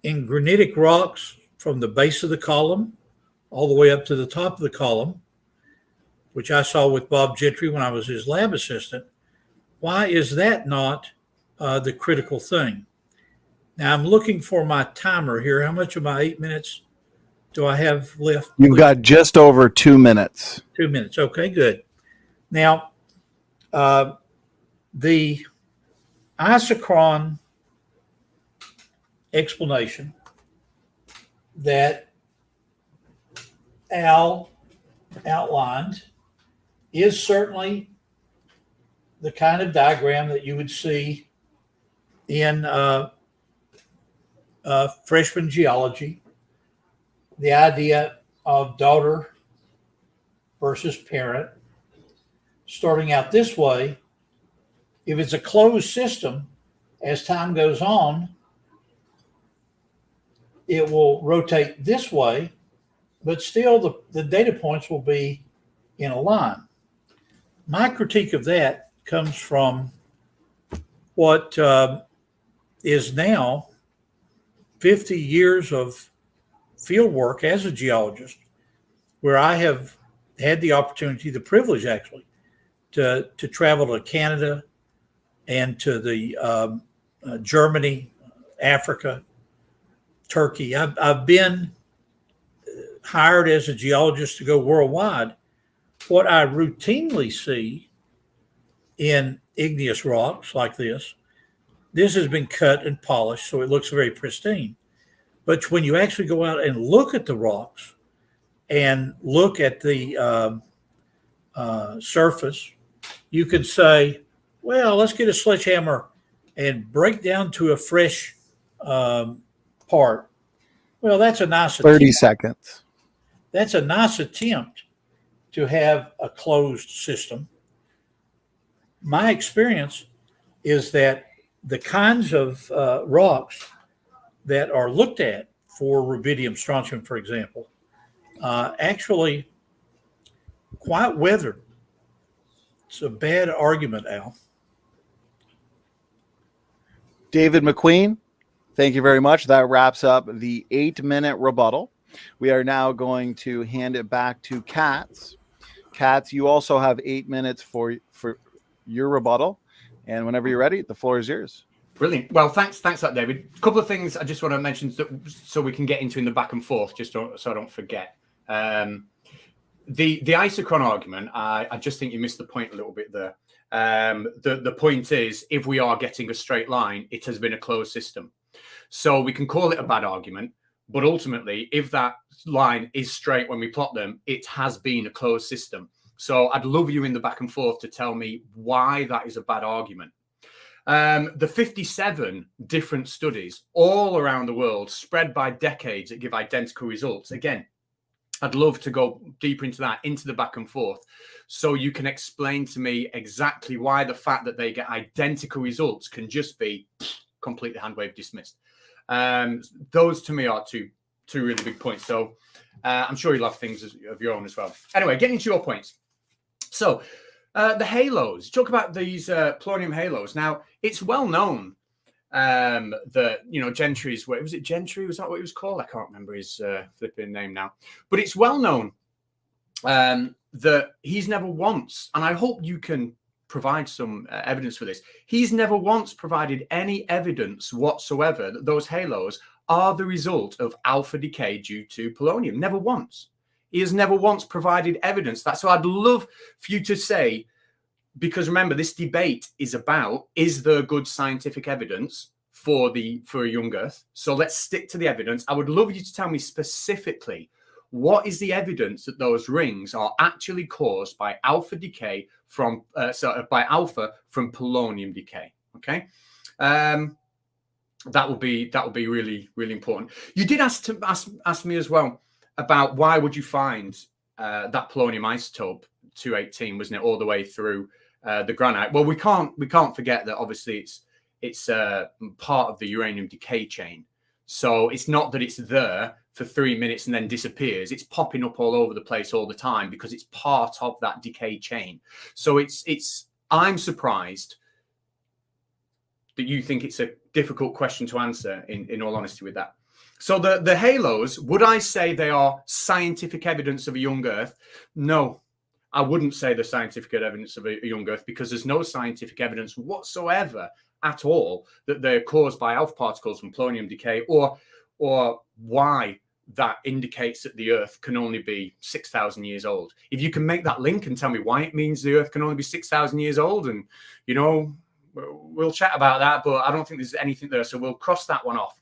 in granitic rocks from the base of the column all the way up to the top of the column, which I saw with Bob Gentry when I was his lab assistant. Why is that not the critical thing? Now I'm looking for my timer here. How much of my 8 minutes do I have left? You've got just over 2 minutes. 2 minutes. Okay, good. Now, the isochron explanation that Al outlined is certainly the kind of diagram that you would see in freshman geology. The idea of daughter versus parent, starting out this way. If it's a closed system as time goes on, it will rotate this way, but still the data points will be in a line. My critique of that comes from what is now 50 years of field work as a geologist, where I have had the opportunity, the privilege actually, to travel to Canada and to the Germany, Africa, Turkey. I've been hired as a geologist to go worldwide. What I routinely see in igneous rocks like this has been cut and polished, so it looks very pristine. But when you actually go out and look at the rocks and look at the surface, you can say, well, let's get a sledgehammer and break down to a fresh part. Well, that's a nice 30 seconds. That's a nice attempt to have a closed system. My experience is that the kinds of rocks that are looked at for rubidium, strontium, for example, actually quite weathered. It's a bad argument, Al. David McQueen, thank you very much. That wraps up the 8-minute rebuttal. We are now going to hand it back to Catz. Catz, you also have 8 minutes for your rebuttal. And whenever you're ready, the floor is yours. Brilliant. Well, thanks for that, David. A couple of things I just want to mention so we can get into in the back and forth, so I don't forget. The isochron argument, I just think you missed the point a little bit there. The point is, if we are getting a straight line, it has been a closed system. So we can call it a bad argument, but ultimately, if that line is straight when we plot them, it has been a closed system. So I'd love you in the back and forth to tell me why that is a bad argument. The 57 different studies all around the world, spread by decades, that give identical results. Again, I'd love to go deeper into that, into the back and forth, so you can explain to me exactly why the fact that they get identical results can just be completely handwave dismissed. Those to me are two really big points. So I'm sure you'll have things of your own as well. Anyway, getting to your points. So the halos, talk about these polonium halos. Now, it's well known that, Gentry's, was it Gentry? Was that what he was called? I can't remember his flipping name now. But it's well known that he's never once, and I hope you can provide some evidence for this, he's never once provided any evidence whatsoever that those halos are the result of alpha decay due to polonium. Never once. He has never once provided evidence that. So I'd love for you to say, because remember, this debate is about, is there good scientific evidence for a young Earth? So let's stick to the evidence. I would love you to tell me specifically, what is the evidence that those rings are actually caused by alpha decay from polonium decay? Okay, that will be really, really important. You did ask me as well about why would you find that polonium isotope 218, wasn't it, all the way through the granite? Well, we can't forget that obviously it's part of the uranium decay chain. So it's not that it's there for 3 minutes and then disappears. It's popping up all over the place all the time because it's part of that decay chain. So I'm surprised that you think it's a difficult question to answer, in all honesty with that. So the halos, would I say they are scientific evidence of a young Earth? No, I wouldn't say they're scientific evidence of a young Earth, because there's no scientific evidence whatsoever at all that they're caused by alpha particles from polonium decay, or why that indicates that the Earth can only be 6,000 years old. If you can make that link and tell me why it means the Earth can only be 6,000 years old, and we'll chat about that, but I don't think there's anything there, so we'll cross that one off.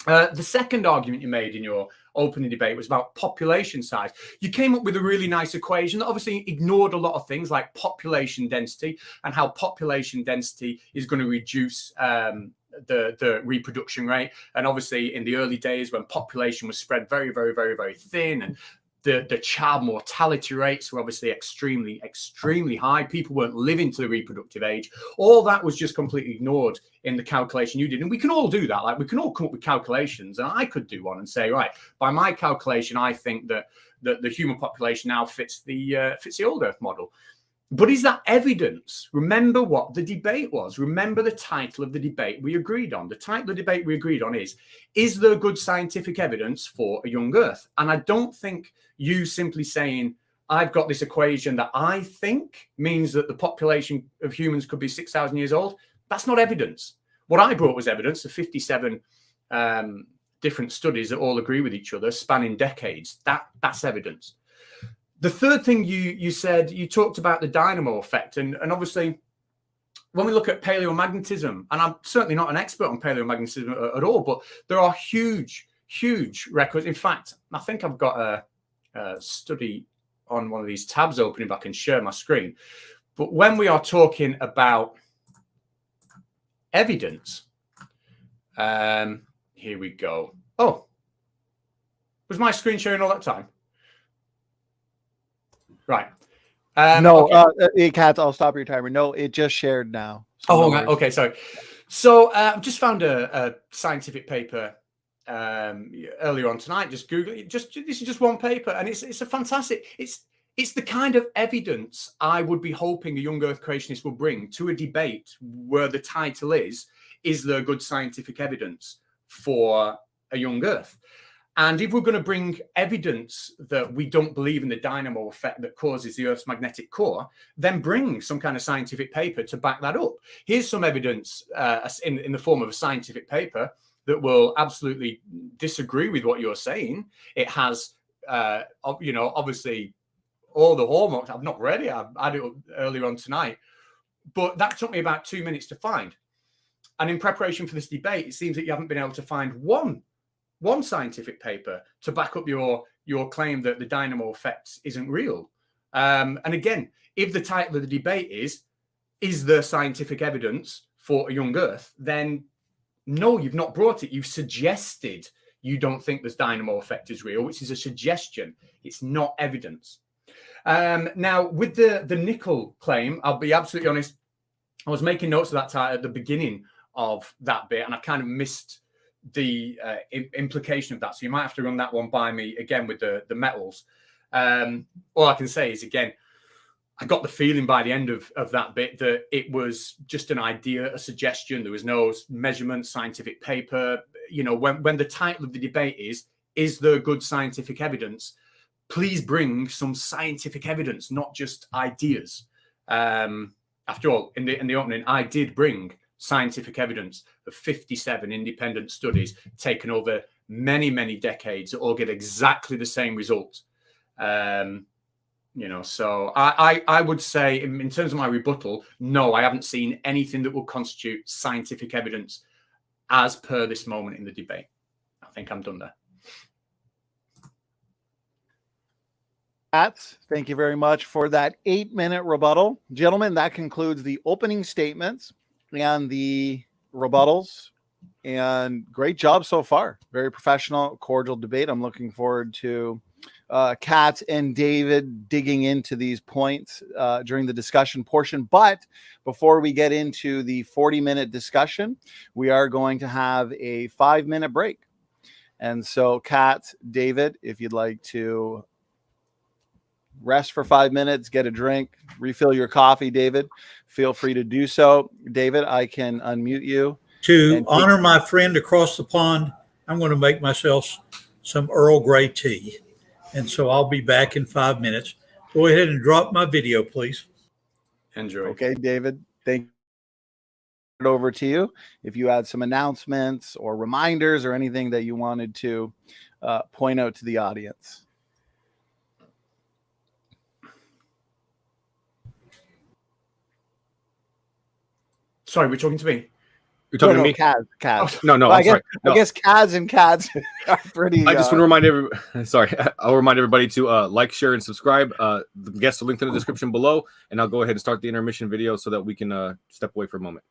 The second argument you made in your opening debate was about population size. You came up with a really nice equation that obviously ignored a lot of things like population density, and how population density is going to reduce the reproduction rate. And obviously in the early days when population was spread very, very, very, very thin, and the child mortality rates were obviously extremely high. People weren't living to the reproductive age. All that was just completely ignored in the calculation you did. And we can all do that. Like, we can all come up with calculations, and I could do one and say, right, by my calculation, I think that the human population now fits the old Earth model. But is that evidence? Remember what the debate was. Remember the title of the debate we agreed on. The title of the debate we agreed on is there good scientific evidence for a young Earth? And I don't think you simply saying, I've got this equation that I think means that the population of humans could be 6,000 years old. That's not evidence. What I brought was evidence of 57 different studies that all agree with each other, spanning decades. That's evidence. The third thing you said, you talked about the dynamo effect. And obviously, when we look at paleomagnetism, and I'm certainly not an expert on paleomagnetism at all, but there are huge records. In fact, I think I've got a study on one of these tabs open if I can share my screen. But when we are talking about evidence, here we go. Oh, was my screen sharing all that time? Right. No, okay. Katz, I'll stop your timer. No, it just shared now. So okay, sorry. So I've just found a scientific paper earlier on tonight. Just Google it. This is just one paper, and it's a fantastic. It's the kind of evidence I would be hoping a young Earth creationist will bring to a debate where the title is there good scientific evidence for a young Earth? And if we're going to bring evidence that we don't believe in the dynamo effect that causes the Earth's magnetic core, then bring some kind of scientific paper to back that up. Here's some evidence in the form of a scientific paper that will absolutely disagree with what you're saying. It has, obviously all the hallmarks. I've not read it. I had it earlier on tonight. But that took me about 2 minutes to find. And in preparation for this debate, it seems that you haven't been able to find one scientific paper to back up your claim that the dynamo effect isn't real. And again, if the title of the debate is there scientific evidence for a young Earth, then no, you've not brought it. You've suggested you don't think this dynamo effect is real, which is a suggestion. It's not evidence. Now, with the nickel claim, I'll be absolutely honest. I was making notes of that title at the beginning of that bit, and I kind of missed the implication of that. So you might have to run that one by me again with the metals. All I can say is, again, I got the feeling by the end of that bit that it was just an idea, a suggestion. There was no measurement, scientific paper. You know, when the title of the debate is there good scientific evidence? Please bring some scientific evidence, not just ideas. After all, in the opening, I did bring scientific evidence of 57 independent studies taken over many decades that all get exactly the same result. So I would say, in terms of my rebuttal, no, I haven't seen anything that will constitute scientific evidence as per this moment in the debate. I think I'm done there. Katz, thank you very much for that 8-minute rebuttal. Gentlemen, that concludes the opening statements and the rebuttals, and great job so far. Very professional, cordial debate. I'm looking forward to Katz and David digging into these points during the discussion portion. But before we get into the 40-minute discussion, we are going to have a 5-minute break. And so, Katz, David, if you'd like to rest for 5 minutes, get a drink, refill your coffee, David, feel free to do so. David, I can unmute you. To honor my friend across the pond, I'm going to make myself some Earl Grey tea. And so I'll be back in 5 minutes. Go ahead and drop my video, please. Enjoy. Okay, David, thank you. Over to you. If you had some announcements or reminders or anything that you wanted to point out to the audience. Sorry, we're talking to me. You're talking to me? Katz. No, well, I'm sorry. No. I guess Katz and Katz are pretty. I just want to remind everybody. Sorry, I'll remind everybody to like, share, and subscribe. The guests are linked in the description below, and I'll go ahead and start the intermission video so that we can step away for a moment.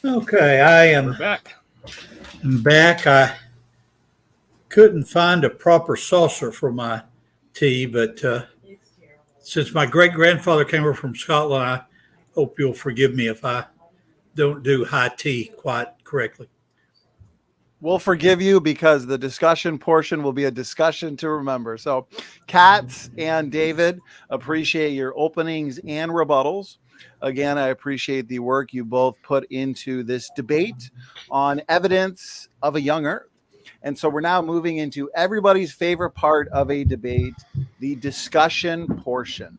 Okay, I We're am back. back. I couldn't find a proper saucer for my tea, but since my great grandfather came over from Scotland, I hope you'll forgive me if I don't do high tea quite correctly. We'll forgive you because the discussion portion will be a discussion to remember. So, Catz and David, appreciate your openings and rebuttals. Again, I appreciate the work you both put into this debate on evidence of a young Earth. And so we're now moving into everybody's favorite part of a debate, the discussion portion.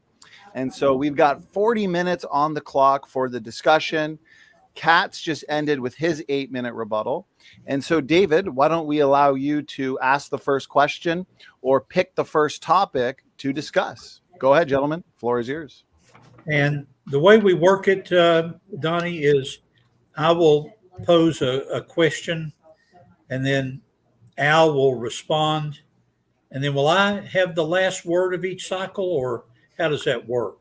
And so we've got 40 minutes on the clock for the discussion. Catz just ended with his 8-minute rebuttal. And so, David, why don't we allow you to ask the first question or pick the first topic to discuss? Go ahead, gentlemen. Floor is yours. And the way we work it, Donnie, is I will pose a question, and then Al will respond. And then will I have the last word of each cycle, or how does that work?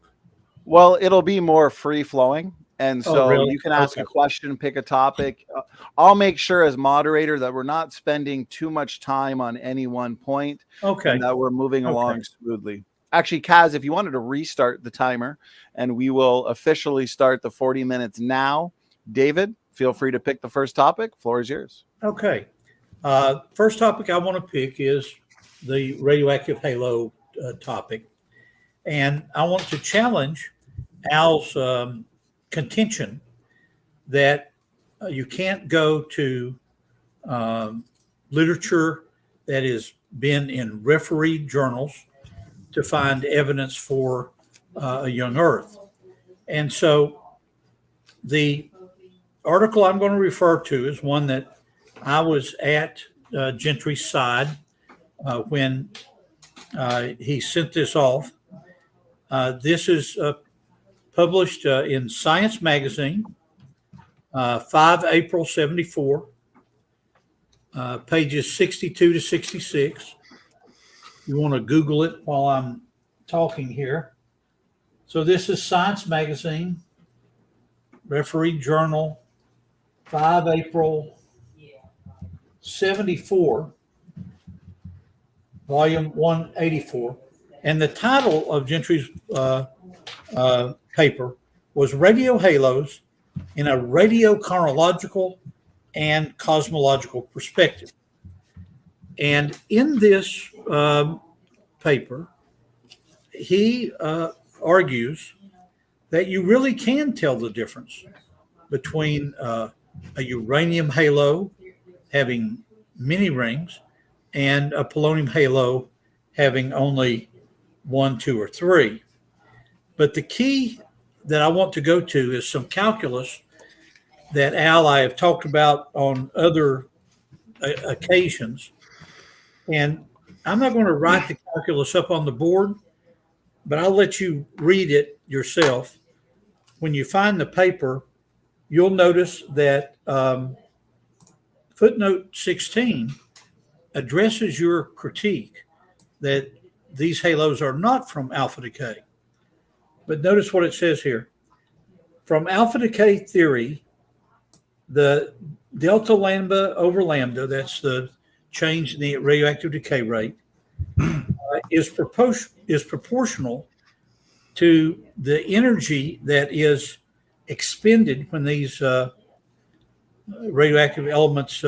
Well, it'll be more free flowing. And so really? You can ask a question, pick a topic. I'll make sure as moderator that we're not spending too much time on any one point. Okay. And that we're moving along smoothly. Actually, Catz, if you wanted to restart the timer, and we will officially start the 40 minutes now. David, feel free to pick the first topic. Floor is yours. Okay. First topic I want to pick is the radioactive halo topic. And I want to challenge Al's contention that you can't go to literature that has been in refereed journals to find evidence for a young Earth. And so the article I'm going to refer to is one that I was at Gentry's side when he sent this off. This is published in Science Magazine, 5 April 74, pages 62 to 66. You want to Google it while I'm talking here. So this is Science Magazine, refereed journal, 5 April 74, volume 184. And the title of Gentry's paper was Radio Halos in a Radiochronological and Cosmological Perspective. And in this paper, he argues that you really can tell the difference between a uranium halo having many rings and a polonium halo having only 1, 2, or 3. But the key that I want to go to is some calculus that Al I have talked about on other occasions. And I'm not going to write the calculus up on the board, but I'll let you read it yourself. When you find the paper, you'll notice that footnote 16 addresses your critique that these halos are not from alpha decay. But notice what it says here. From alpha decay theory, the delta lambda over lambda, that's the change in the radioactive decay rate, is proportional to the energy that is expended when these radioactive elements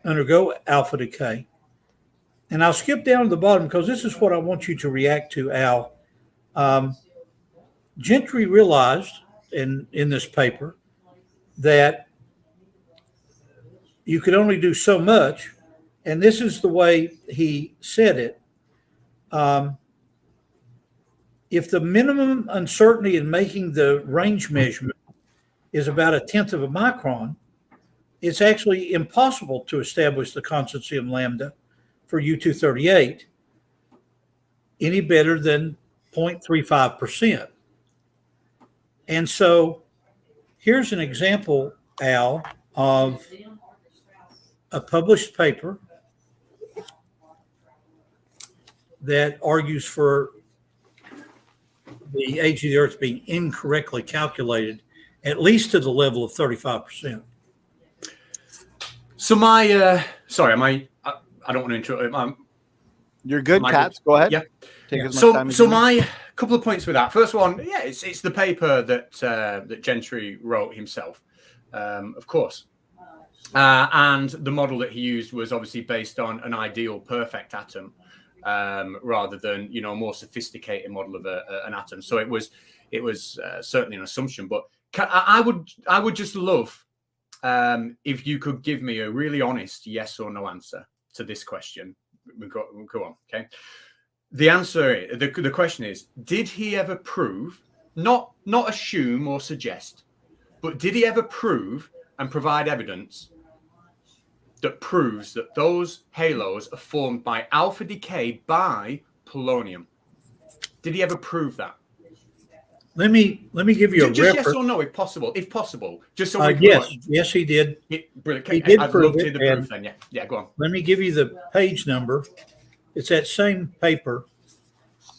undergo alpha decay. And I'll skip down to the bottom because this is what I want you to react to, Al. Gentry realized in this paper that you could only do so much, and this is the way he said it. If the minimum uncertainty in making the range measurement is about 1/10 of a micron, it's actually impossible to establish the constancy of lambda for U-238 any better than 0.35%. And so here's an example, Al, of a published paper that argues for the age of the Earth being incorrectly calculated at least to the level of 35%. So my, sorry, I don't want to interrupt. You're good, Katz. Go ahead. Yeah. Take as much time as So you need. my couple of points with that. First one, yeah, it's the paper that Gentry wrote himself, of course. And the model that he used was obviously based on an ideal perfect atom, rather than, a more sophisticated model of an atom. So it was certainly an assumption. But I would just love if you could give me a really honest yes or no answer to this question. We'll go on. Okay. The answer, the question is, did he ever prove, not assume or suggest, but did he ever prove and provide evidence that proves that those halos are formed by alpha decay by polonium? Did he ever prove that? Let me give you just yes or no, if possible, just so we can yes, he did. Brilliant. He did I'd prove love to it, hear the proof then. Yeah, go on. Let me give you the page number. It's that same paper,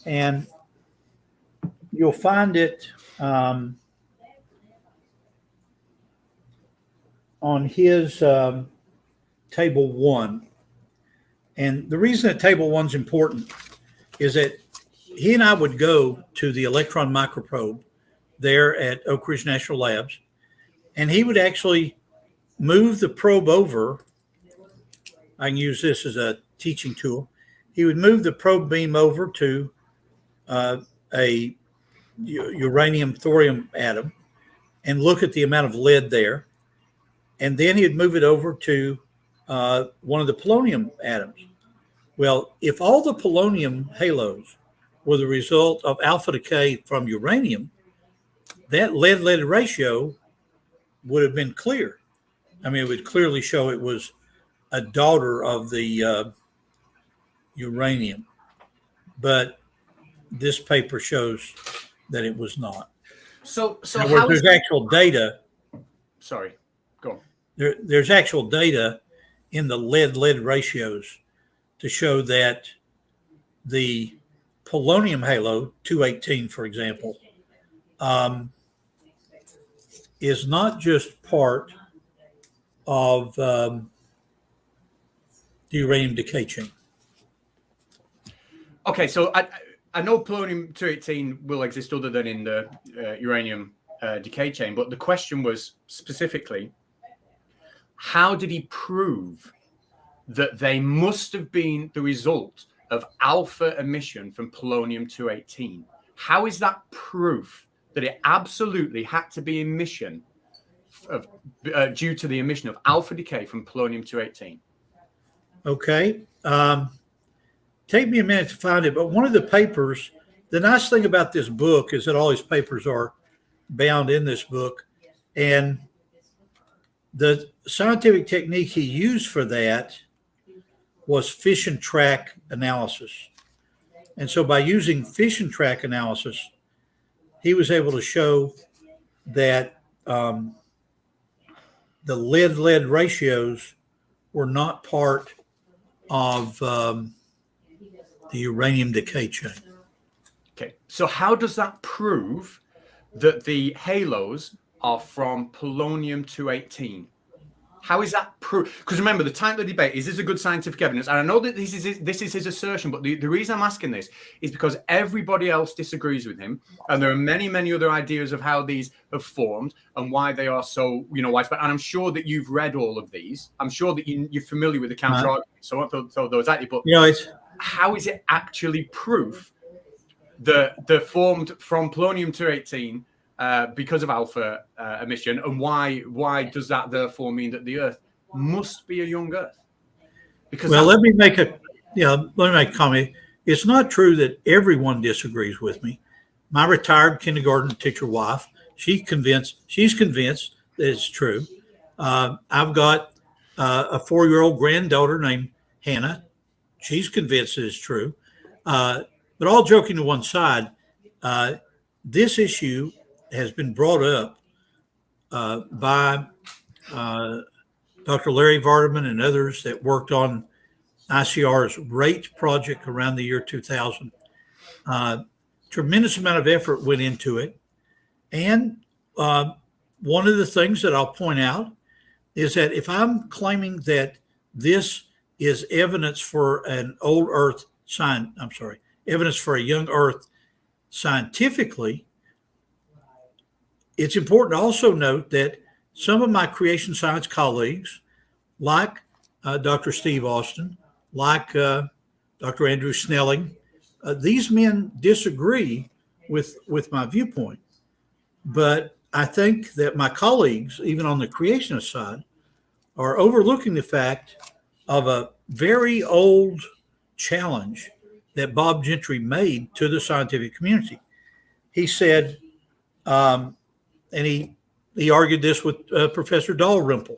and you'll find it on his table 1. And the reason that table 1's important is that he and I would go to the electron microprobe there at Oak Ridge National Labs, and he would actually move the probe over. I can use this as a teaching tool. He would move the probe beam over to a uranium thorium atom and look at the amount of lead there. And then he'd move it over to one of the polonium atoms. Well, if all the polonium halos were the result of alpha decay from uranium, that lead-lead ratio would have been clear. I mean, it would clearly show it was a daughter of the uranium. But this paper shows that it was not. So there's actual data. Sorry, go on. There's actual data in the lead-lead ratios to show that the polonium halo 218, for example, is not just part of the uranium decay chain. Okay, so I know polonium 218 will exist other than in the uranium decay chain, but the question was specifically, how did he prove that they must have been the result of alpha emission from polonium 218? How is that proof that it absolutely had to be emission of due to the emission of alpha decay from polonium 218? Okay. Take me a minute to find it, but one of the papers, the nice thing about this book is that all his papers are bound in this book, and the scientific technique he used for that was fission track analysis. And so by using fission track analysis, he was able to show that the lead-lead ratios were not part of the uranium decay chain. Okay, so how does that prove that the halos are from polonium 218? How is that proof? Because remember, the title of the debate is this a good scientific evidence? And I know that this is his assertion, but the reason I'm asking this is because everybody else disagrees with him. And there are many, many other ideas of how these have formed and why they are so, widespread. And I'm sure that you've read all of these. I'm sure that you're familiar with the counter argument. So I won't throw those at you. But how is it actually proof that they're formed from polonium 218 because of alpha emission, and why does that therefore mean that the Earth must be a young Earth? Because let me make a comment. It's not true that everyone disagrees with me. My retired kindergarten teacher wife, she's convinced that it's true. I've got a 4-year-old granddaughter named Hannah. She's convinced that it's true. But all joking to one side, this issue has been brought up by Dr. Larry Vardaman and others that worked on ICR's RATE project around the year 2000. Tremendous amount of effort went into it. And one of the things that I'll point out is that if I'm claiming that this is evidence for an old Earth evidence for a young Earth scientifically, it's important to also note that some of my creation science colleagues, like Dr. Steve Austin, like Dr. Andrew Snelling, these men disagree with my viewpoint. But I think that my colleagues, even on the creationist side, are overlooking the fact of a very old challenge that Bob Gentry made to the scientific community. He said, and he argued this with Professor Dalrymple,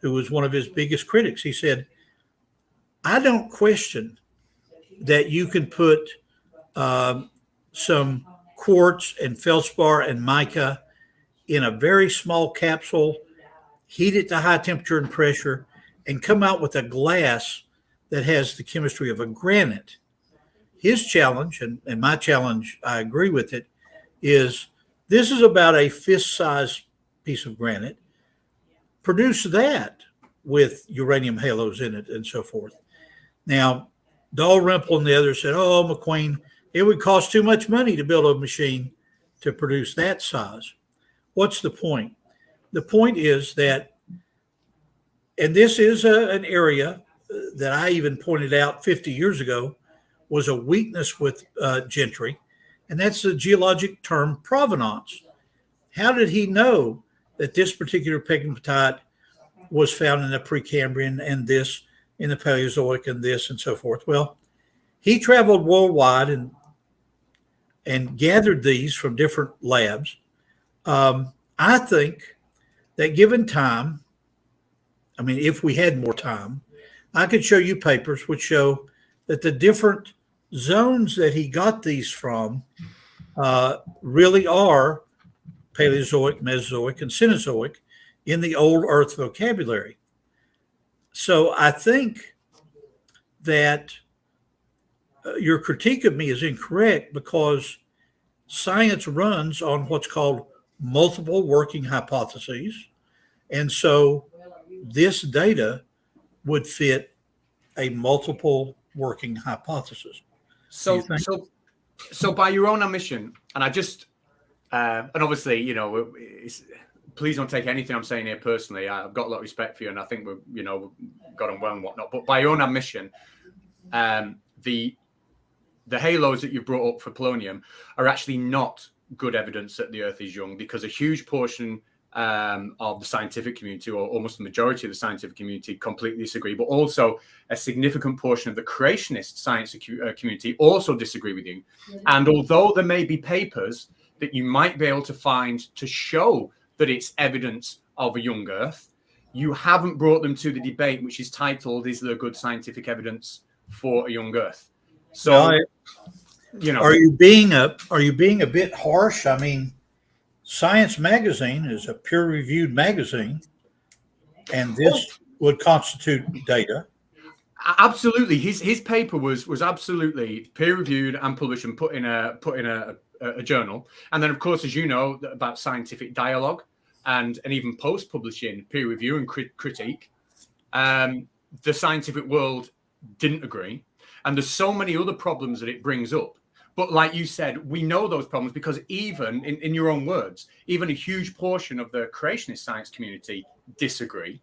who was one of his biggest critics. He said, I don't question that you can put some quartz and feldspar and mica in a very small capsule, heat it to high temperature and pressure, and come out with a glass that has the chemistry of a granite. His challenge, and my challenge, I agree with it, is this is about a fist-sized piece of granite. Produce that with uranium halos in it and so forth. Now, Dalrymple and the others said, oh, McQueen, it would cost too much money to build a machine to produce that size. What's the point? The point is that, and this is an area that I even pointed out 50 years ago was a weakness with Gentry, and that's the geologic term provenance. How did he know that this particular pegmatite was found in the Precambrian and this in the Paleozoic and this and so forth? Well, he traveled worldwide and gathered these from different labs. I think that given time, I mean, if we had more time, I could show you papers which show that the different zones that he got these from really are Paleozoic, Mesozoic, and Cenozoic in the old Earth vocabulary. So I think that your critique of me is incorrect because science runs on what's called multiple working hypotheses. And so this data would fit a multiple working hypothesis. So by your own admission, and I just, and obviously, you know, please don't take anything I'm saying here personally. I've got a lot of respect for you, and I think we've got on well and whatnot. But by your own admission, the halos that you brought up for polonium are actually not good evidence that the Earth is young, because a huge portion of the scientific community, or almost the majority of the scientific community, completely disagree. But also a significant portion of the creationist science community also disagree with you. And although there may be papers that you might be able to find to show that it's evidence of a young Earth, you haven't brought them to the debate, which is titled, "Is there good scientific evidence for a young Earth?" So, you know, are you being a bit harsh? I mean, Science Magazine is a peer-reviewed magazine, and this would constitute data. Absolutely, his paper was absolutely peer-reviewed and published and put in a journal. And then, of course, as you know, about scientific dialogue and even post-publishing peer review and critique, the scientific world didn't agree. And there's so many other problems that it brings up. But like you said, we know those problems because even, in your own words, even a huge portion of the creationist science community disagree.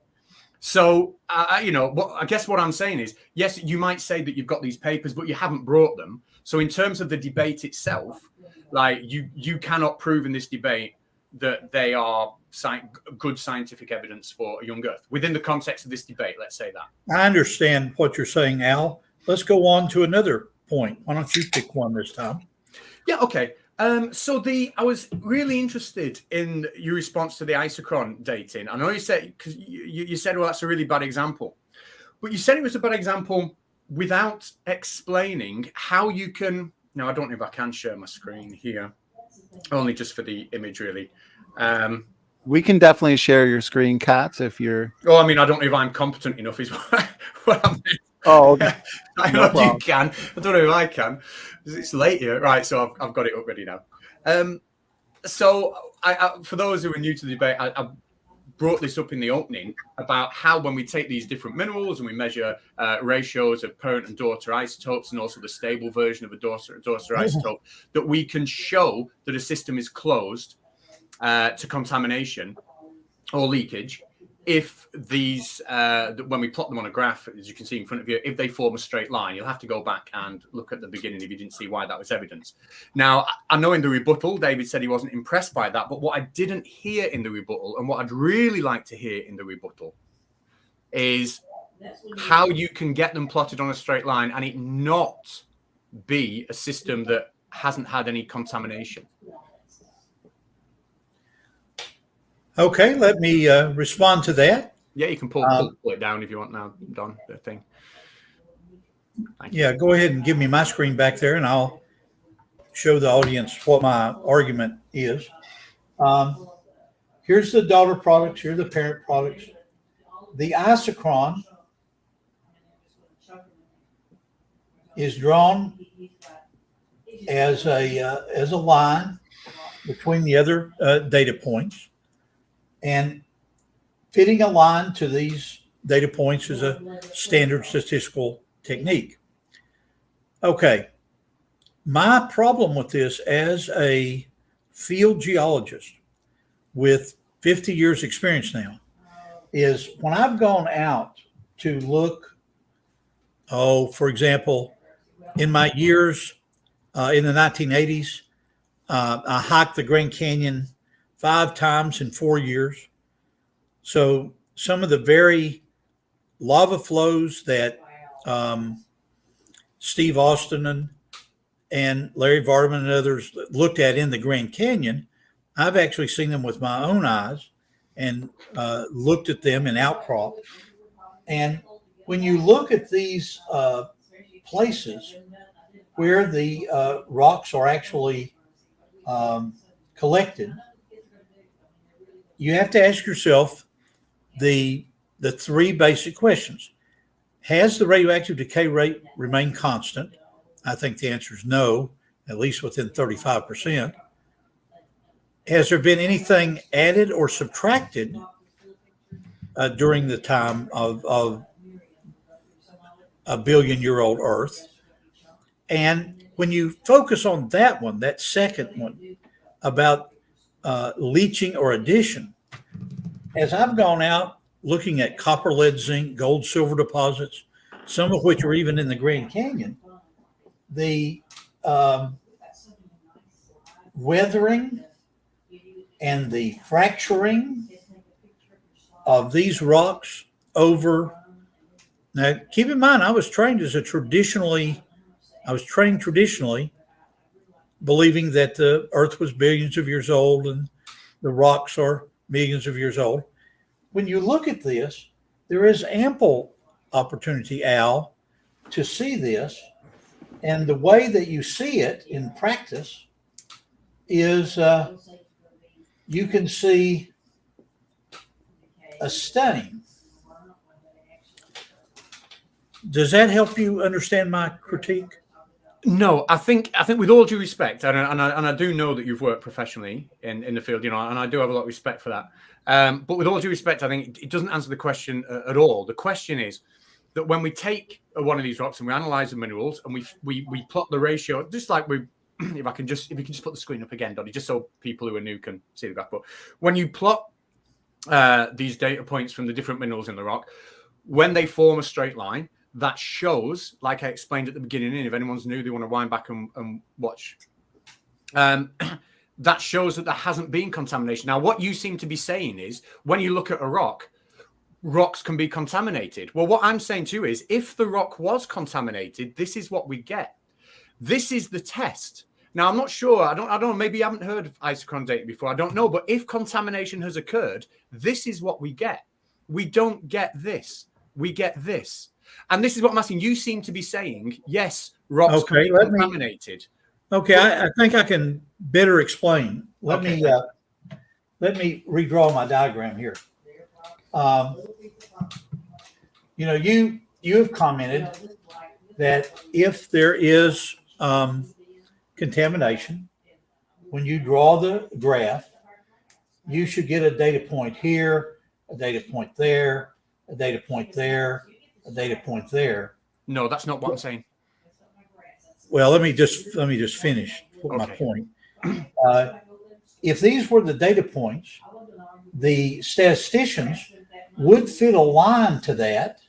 So, I guess what I'm saying is, yes, you might say that you've got these papers, but you haven't brought them. So in terms of the debate itself, like you cannot prove in this debate that they are good scientific evidence for a young Earth within the context of this debate. Let's say that. I understand what you're saying, Al. Let's go on to another point. Why don't you pick one this time? Yeah, okay. I was really interested in your response to the isochron dating. I know you said, because you said, well, that's a really bad example. But you said it was a bad example without explaining how you can. Now, I don't know if I can share my screen here, only just for the image, really. We can definitely share your screen, Catz, if you're. Oh, I mean, I don't know if I'm competent enough, is what I mean. Oh, okay. I know you can. I don't know if I can. It's late here. Right, so I've got it up ready now. So for those who are new to the debate, I brought this up in the opening about how when we take these different minerals and we measure ratios of parent and daughter isotopes and also the stable version of a daughter isotope, that we can show that a system is closed to contamination or leakage if these, when we plot them on a graph, as you can see in front of you, if they form a straight line. You'll have to go back and look at the beginning if you didn't see why that was evidence. Now, I know in the rebuttal, David said he wasn't impressed by that, but what I didn't hear in the rebuttal, and what I'd really like to hear in the rebuttal, is how you can get them plotted on a straight line and it not be a system that hasn't had any contamination. Okay, let me respond to that. Yeah, you can pull it down if you want now, Don, the thing. Yeah, go ahead and give me my screen back there and I'll show the audience what my argument is. Here's the daughter products, here's the parent products. The isochron is drawn as a line between the other data points. And fitting a line to these data points is a standard statistical technique. Okay. My problem with this as a field geologist with 50 years experience now is when I've gone out to look, for example, in my years in the 1980s, I hiked the Grand Canyon 5 times in 4 years. So some of the very lava flows that Steve Austin and Larry Vardaman and others looked at in the Grand Canyon, I've actually seen them with my own eyes and looked at them in outcrop. And when you look at these places where the rocks are actually collected, you have to ask yourself the 3 basic questions. Has the radioactive decay rate remained constant? I think the answer is no, at least within 35%. Has there been anything added or subtracted during the time of a billion-year-old Earth? And when you focus on that one, that second one about leaching or addition, as I've gone out looking at copper, lead, zinc, gold, silver deposits, some of which are even in the Grand Canyon, the weathering and the fracturing of these rocks over. Now, keep in mind, I was trained traditionally, believing that the Earth was billions of years old and the rocks are millions of years old. When you look at this, there is ample opportunity, Al, to see this. And the way that you see it in practice is you can see a stain. Does that help you understand my critique? No, I think with all due respect, and I do know that you've worked professionally in the field, and I do have a lot of respect for that. But with all due respect, I think it doesn't answer the question at all. The question is that when we take one of these rocks and we analyze the minerals and we plot the ratio, just like if you can just put the screen up again, Donny, just so people who are new can see the graph. But when you plot these data points from the different minerals in the rock, when they form a straight line, that shows, like I explained at the beginning, and if anyone's new, they want to wind back and watch. That shows that there hasn't been contamination. Now, what you seem to be saying is, when you look at a rock, rocks can be contaminated. Well, what I'm saying to you is, if the rock was contaminated, this is what we get. This is the test. Now, I'm not sure. I don't know. Maybe you haven't heard of isochron data before. I don't know. But if contamination has occurred, this is what we get. We don't get this. We get this. And this is what I'm asking. You seem to be saying, yes, rocks can be contaminated. I think I can better explain. Let me redraw my diagram here. You have commented that if there is contamination, when you draw the graph, you should get a data point here, a data point there, a data point there, a data point there. No, that's not what I'm saying. Well, let me just finish my point. If these were the data points, the statisticians would fit a line to that.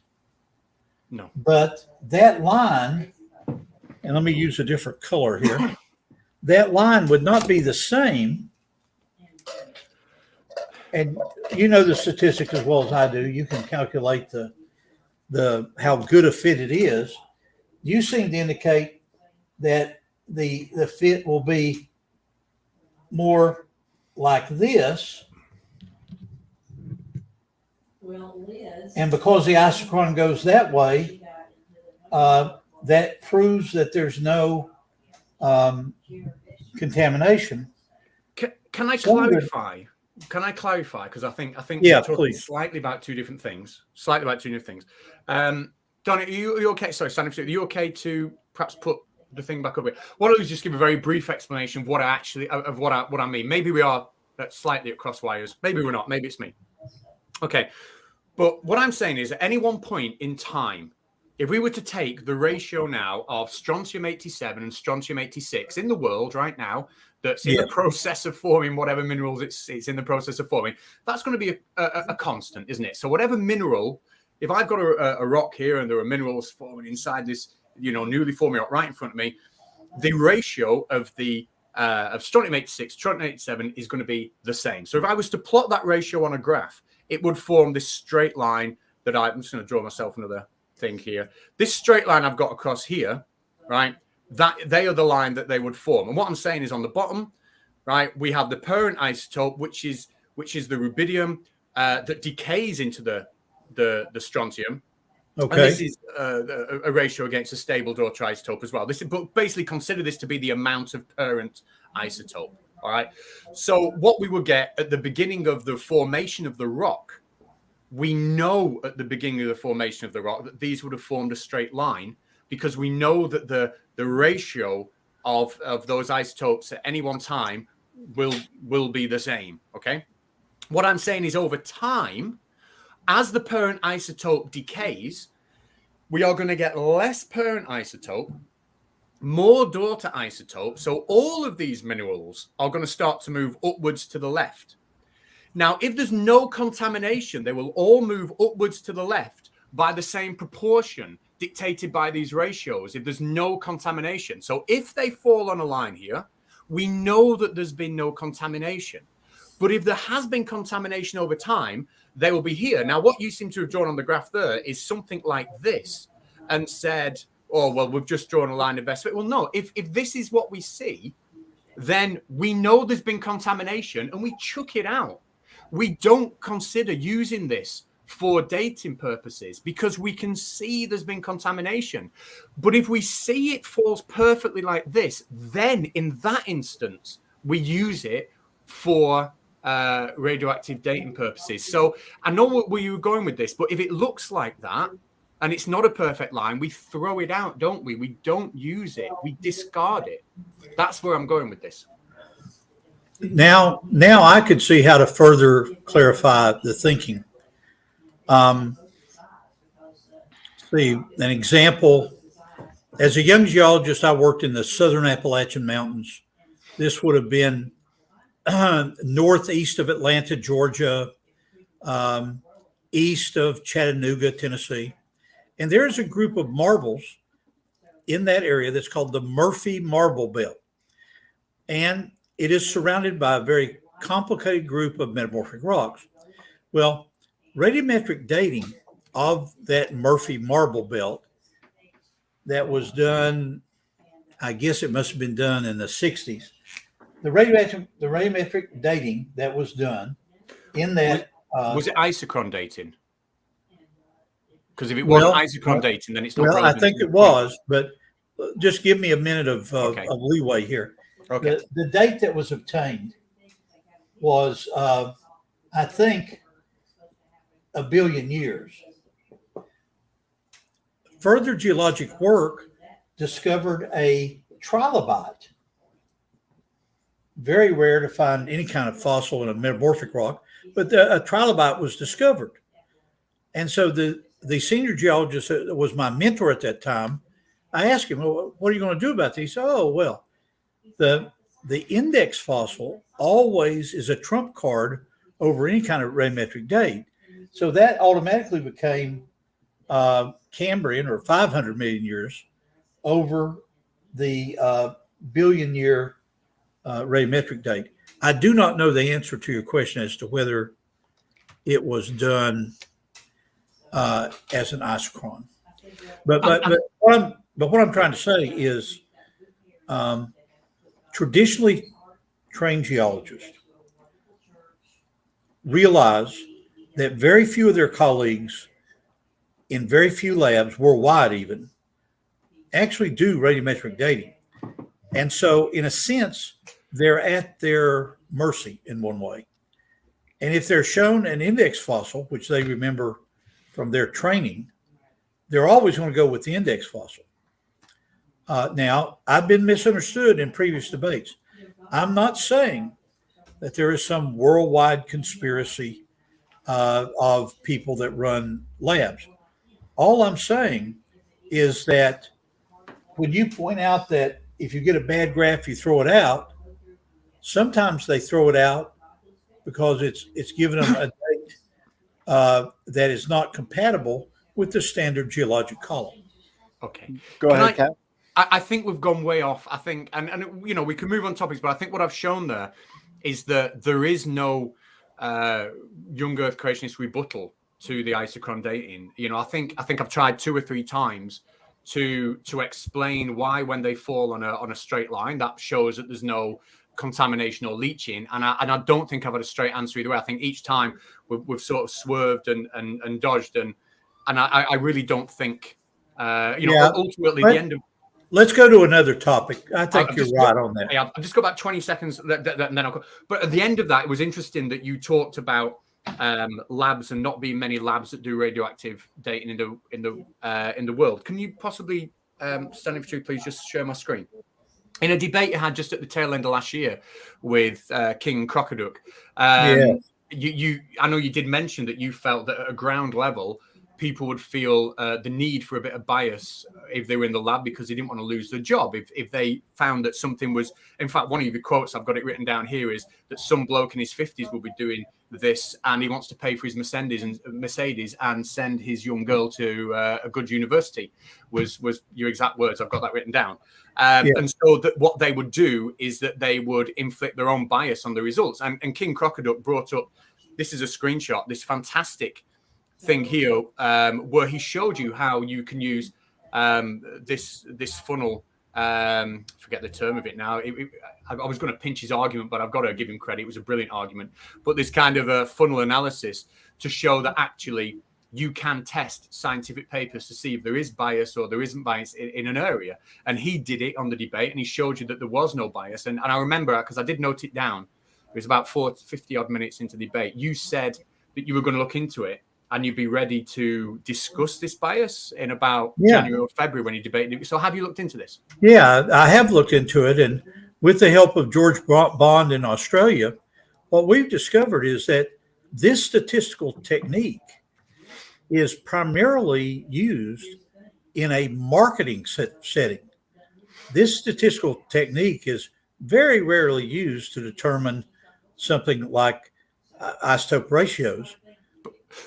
No. But that line, and let me use a different color here, that line would not be the same. And you know the statistics as well as I do. You can calculate the how good a fit it is. You seem to indicate that the fit will be more like this. And because the isochron goes that way, that proves that there's no contamination. Can I clarify? Can I clarify? Because I think yeah, we're talking please. slightly about two different things. Donny, are you okay? Sorry, Standing For Truth, are you okay to perhaps put the thing back up here? What I'll do is just give a very brief explanation of what I mean. Maybe we are slightly at cross wires. Maybe we're not. Maybe it's me. Okay. But what I'm saying is at any one point in time, if we were to take the ratio now of strontium-87 and strontium-86 in the world right now, that's in the process of forming whatever minerals it's in the process of forming, that's going to be a constant, isn't it? So whatever mineral, if I've got a rock here and there are minerals forming inside this, newly forming rock right in front of me, the ratio of of strontium-86, strontium-87 is going to be the same. So if I was to plot that ratio on a graph, it would form this straight line that I'm just going to draw myself another thing here. This straight line I've got across here, right? That they are the line that they would form. And what I'm saying is on the bottom, right, we have the parent isotope, which is the rubidium that decays into the strontium. Okay. And this is a ratio against a stable daughter isotope as well. But basically consider this to be the amount of parent isotope. All right. So what we will get at the beginning of the formation of the rock, we know at the beginning of the formation of the rock that these would have formed a straight line because we know that the ratio of those isotopes at any one time will be the same. Okay. What I'm saying is over time, as the parent isotope decays, we are going to get less parent isotope, more daughter isotope. So all of these minerals are going to start to move upwards to the left. Now, if there's no contamination, they will all move upwards to the left by the same proportion dictated by these ratios if there's no contamination. So if they fall on a line here, we know that there's been no contamination. But if there has been contamination over time, they will be here. Now, what you seem to have drawn on the graph there is something like this and said, oh, well, we've just drawn a line of best fit. Well, no, if this is what we see, then we know there's been contamination and we chuck it out. We don't consider using this for dating purposes because we can see there's been contamination. But if we see it falls perfectly like this, then in that instance, we use it for radioactive dating purposes. So I know where you were going with this, but if it looks like that, and it's not a perfect line, we throw it out, don't we? We don't use it. We discard it. That's where I'm going with this. Now I could see how to further clarify the thinking. See, an example. As a young geologist, I worked in the southern Appalachian Mountains. This would have been northeast of Atlanta, Georgia, east of Chattanooga, Tennessee. And there's a group of marbles in that area that's called the Murphy Marble Belt. And it is surrounded by a very complicated group of metamorphic rocks. Well, radiometric dating of that Murphy Marble Belt that was done, I guess it must have been done in the 60s. The radiometric dating that was done in that... was it isochron dating? Because if it wasn't isochron dating, then it's not. Well, I think it was, but just give me a minute of leeway here. Okay. The date that was obtained was, I think, 1 billion years. Further geologic work discovered a trilobite very rare to find any kind of fossil in a metamorphic rock, but a trilobite was discovered. And so the senior geologist that was my mentor at that time, I asked him, well, what are you going to do about this? He said, oh, well, the index fossil always is a trump card over any kind of radiometric date. So that automatically became Cambrian, or 500 million years, over the billion-year radiometric date. I do not know the answer to your question as to whether it was done as an isochron. But what I'm trying to say is, traditionally trained geologists realize that very few of their colleagues in very few labs worldwide even actually do radiometric dating. And so in a sense, they're at their mercy in one way. And if they're shown an index fossil, which they remember from their training, they're always going to go with the index fossil. Now, I've been misunderstood in previous debates. I'm not saying that there is some worldwide conspiracy of people that run labs. All I'm saying is that when you point out that if you get a bad graph, you throw it out, sometimes they throw it out because it's given them a date that is not compatible with the standard geologic column. Okay. Go ahead, Kat. I think we've gone way off. I think, and you know, we can move on topics, but I think what I've shown there is that there is no young Earth creationist rebuttal to the isochron dating. You know, I think I've tried 2 or 3 times to explain why, when they fall on a straight line, that shows that there's no contamination or leaching, and I don't think I've had a straight answer either way. I think each time we've sort of swerved and dodged, and I really don't think ultimately the end of. Let's go to another topic. I think you're right on that. Yeah, I've just got about 20 seconds, and then I'll go. But at the end of that, it was interesting that you talked about labs and not being many labs that do radioactive dating in the world. Can you possibly, Standing For Truth, please just share my screen? In a debate you had just at the tail end of last year with King Crocoduck, you I know you did mention that you felt that at a ground level, people would feel the need for a bit of bias if they were in the lab because they didn't want to lose their job. If they found that something was, in fact, one of your quotes, I've got it written down here, is that some bloke in his 50s will be doing this and he wants to pay for his Mercedes and send his young girl to a good university, was your exact words. I've got that written down. And so what they would do is that they would inflict their own bias on the results. And King Crocoduck brought up, this is a screenshot, this fantastic thing here, where he showed you how you can use this funnel. Forget the term of it now. I was going to pinch his argument, but I've got to give him credit. It was a brilliant argument. But this kind of a funnel analysis to show that actually you can test scientific papers to see if there is bias or there isn't bias in an area. And he did it on the debate, and he showed you that there was no bias. And I remember, because I did note it down, it was about 50 odd minutes into the debate, you said that you were going to look into it and you'd be ready to discuss this bias in about January or February when you debated it. So have you looked into this? Yeah, I have looked into it. And with the help of George Bond in Australia, what we've discovered is that this statistical technique is primarily used in a marketing setting. This statistical technique is very rarely used to determine something like isotope ratios.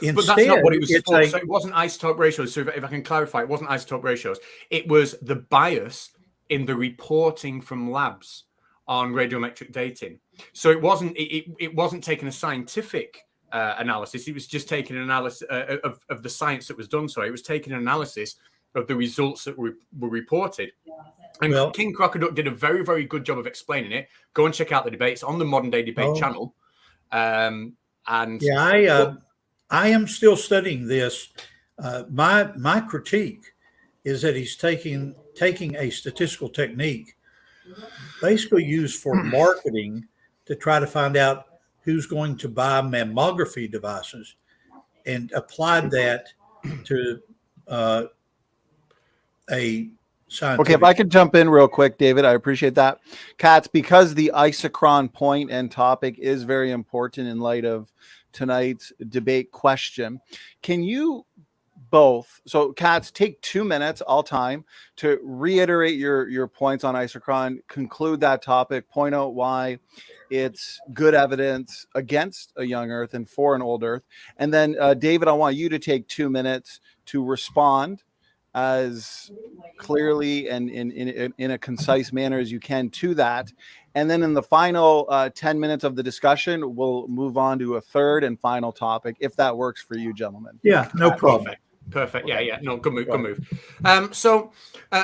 Instead, but that's not what it was for. So it wasn't isotope ratios. So if I can clarify, it wasn't isotope ratios. It was the bias in the reporting from labs on radiometric dating. So it wasn't taking a scientific analysis. It was just taking an analysis of the science that was done. So it was taking an analysis of the results that were reported. And King Crocoduck did a very, very good job of explaining it. Go and check out the debates on the Modern Day Debate channel. I am still studying this. My critique is that he's taking a statistical technique basically used for marketing to try to find out who's going to buy mammography devices, and applied that to a scientific. Okay, if I could jump in real quick, David, I appreciate that. Katz, because the isochron point and topic is very important in light of tonight's debate question, can you both, so Katz, take 2 minutes all time to reiterate your points on isochron, conclude that topic, point out why it's good evidence against a young Earth and for an old Earth. And then, David, I want you to take 2 minutes to respond as clearly and in a concise manner as you can to that. And then in the final 10 minutes of the discussion, we'll move on to a third and final topic, if that works for you, gentlemen. Yeah, no problem. Perfect. Yeah. No, good move. So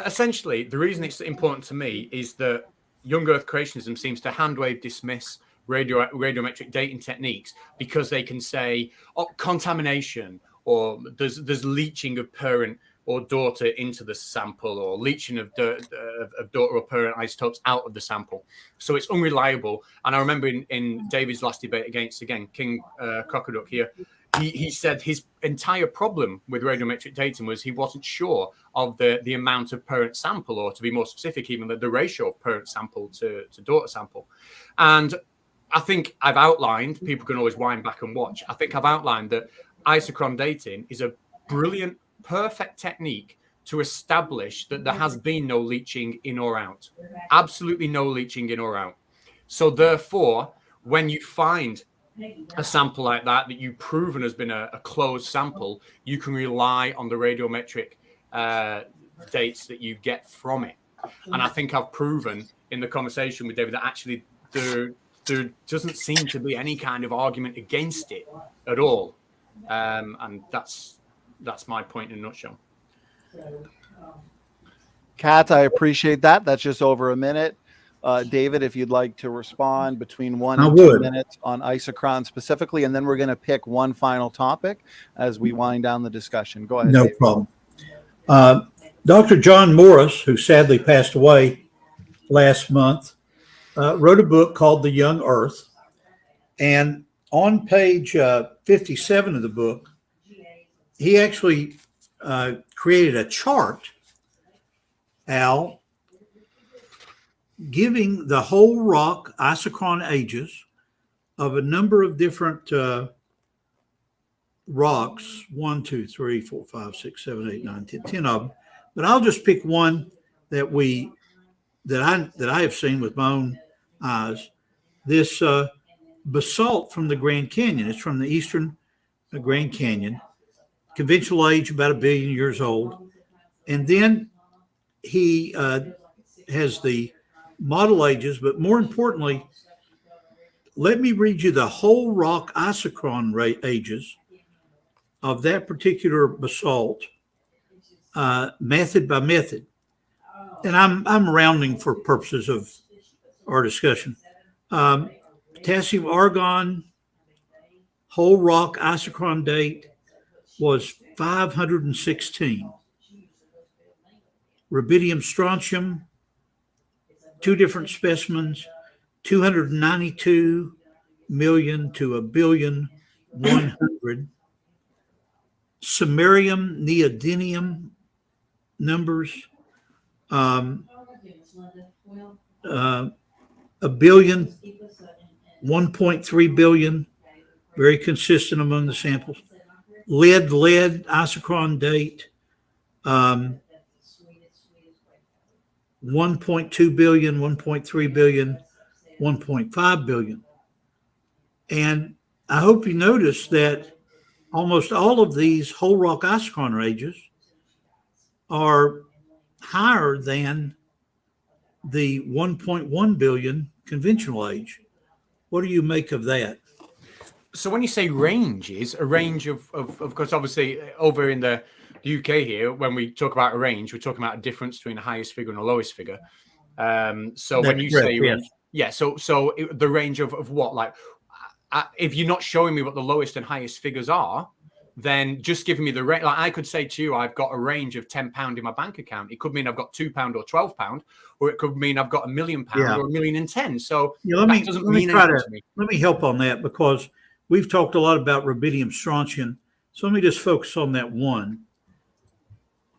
essentially, the reason it's important to me is that young Earth creationism seems to handwave dismiss radiometric dating techniques because they can say, oh, contamination, or there's leaching of parent or daughter into the sample, or leaching of daughter or parent isotopes out of the sample. So it's unreliable. And I remember in David's last debate against, again, King Crocodile here, he said his entire problem with radiometric dating was he wasn't sure of the amount of parent sample, or to be more specific, even the ratio of parent sample to daughter sample. And I think I've outlined, people can always wind back and watch, I think I've outlined that isochron dating is a brilliant, perfect technique to establish that there has been no leaching in or out. Absolutely no leaching in or out. So therefore, when you find a sample like that you've proven has been a closed sample, you can rely on the radiometric dates that you get from it. And I think I've proven in the conversation with David that actually there doesn't seem to be any kind of argument against it at all. And that's my point in a nutshell. Katz, I appreciate that. That's just over a minute. David, if you'd like to respond between 1 and 2 minutes on isochron specifically, and then we're going to pick one final topic as we wind down the discussion. Go ahead. No David. problem. Dr. John Morris, who sadly passed away last month, wrote a book called The Young Earth. And on page 57 of the book, he actually created a chart, Al, giving the whole rock isochron ages of a number of different rocks, 1, 2, 3, 4, 5, 6, 7, 8, 9, 10 of them. But I'll just pick one that I have seen with my own eyes. This basalt from the Grand Canyon. It's from the eastern Grand Canyon. Conventional age about 1 billion years old. And then he has the model ages, but more importantly, let me read you the whole rock isochron ages of that particular basalt, method by method. And I'm rounding for purposes of our discussion. Potassium argon whole rock isochron date was 516. Rubidium strontium, 2 different specimens, 292 million to 1,100,000. Samarium, neodymium numbers, 1 billion, 1.3 billion, very consistent among the samples. Lead isochron date, 1.2 billion, 1.3 billion, 1.5 billion. And I hope you notice that almost all of these whole rock isochron ages are higher than the 1.1 billion conventional age. What do you make of that? So when you say ranges, a range of course, obviously over in the UK here, when we talk about a range, we're talking about a difference between the highest figure and the lowest figure. So when you say range, yeah, so the range of what, like, if you're not showing me what the lowest and highest figures are, then just giving me the range. Like I could say to you, I've got a range of £10 in my bank account. It could mean I've got £2 or £12, or it could mean I've got £1 million or £1,010,000. So let me help on that, because we've talked a lot about rubidium strontium. So let me just focus on that one.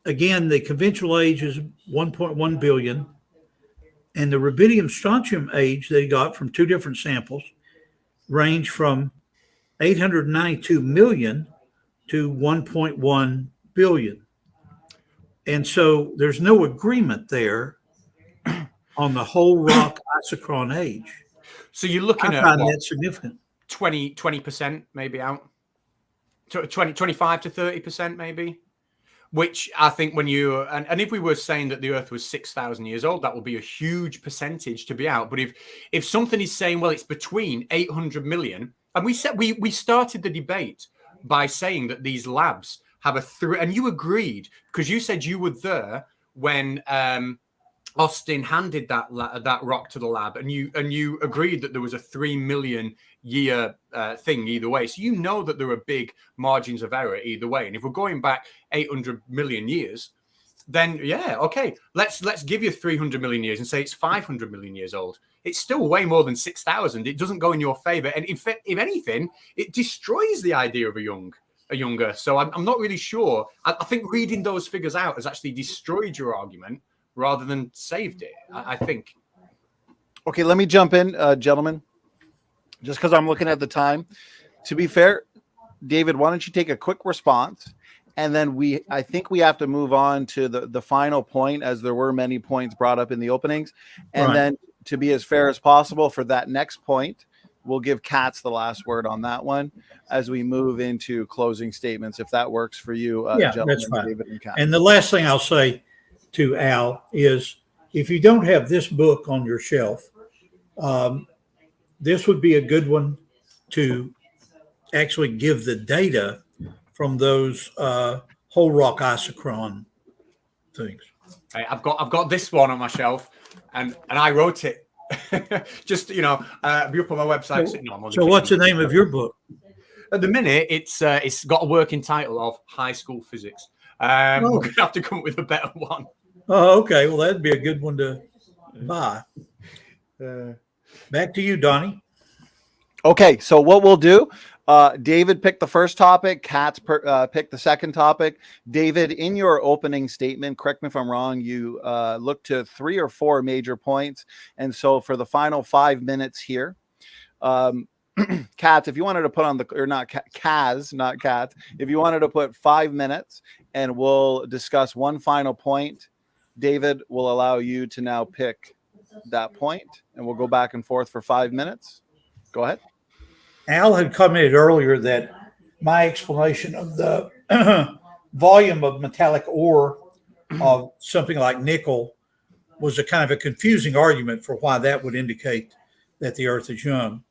again, the conventional age is 1.1 billion, and the rubidium strontium age they got from two different samples range from 892 million to 1.1 billion. And so there's no agreement there on the whole rock isochron age. So you're looking I at find what, that significant. 20% maybe out, 25 to 30% maybe. Which I think when you and if we were saying that the Earth was 6,000 years old, that would be a huge percentage to be out. But if something is saying, well, it's between 800 million, and we said we started the debate by saying that these labs have and you agreed because you said you were there when Austin handed that rock to the lab, and you agreed that there was a 3 million year thing either way. So you know that there are big margins of error either way. And if we're going back 800 million years, then yeah, okay, let's give you 300 million years and say it's 500 million years old. It's still way more than 6,000. It doesn't go in your favor, and if anything, it destroys the idea of a younger. So I'm not really sure. I think reading those figures out has actually destroyed your argument rather than saved it, I think. Okay, let me jump in, gentlemen, just because I'm looking at the time. To be fair, David, why don't you take a quick response? And then I think we have to move on to the final point, as there were many points brought up in the openings. And then to be as fair as possible for that next point, we'll give Katz the last word on that one as we move into closing statements, if that works for you, yeah, gentlemen, that's fine. David and Katz. And the last thing I'll say to Al is, if you don't have this book on your shelf, this would be a good one to actually give the data from those whole rock isochron things. Hey, I've got this one on my shelf, and I wrote it. Just be up on my website. So what's the name of your book? At the minute, it's got a working title of High School Physics. We're gonna have to come up with a better one. Oh, okay. Well, that'd be a good one to buy. Back to you, Donnie. Okay, so what we'll do, David picked the first topic, Katz picked the second topic. David, in your opening statement, correct me if I'm wrong, you looked to 3 or 4 major points. And so for the final 5 minutes here, Katz, if you wanted to put on Kaz, not Katz, if you wanted to put 5 minutes and we'll discuss one final point, David will allow you to now pick that point and we'll go back and forth for 5 minutes. Go ahead. Al had commented earlier that my explanation of the volume of metallic ore of something like nickel was a kind of a confusing argument for why that would indicate that the Earth is young.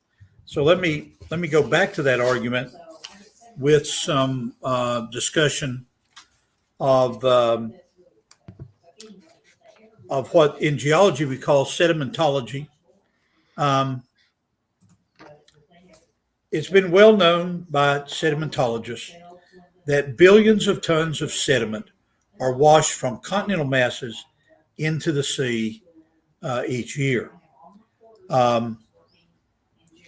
So let me go back to that argument with some discussion of what in geology we call sedimentology. It's been well known by sedimentologists that billions of tons of sediment are washed from continental masses into the sea each year.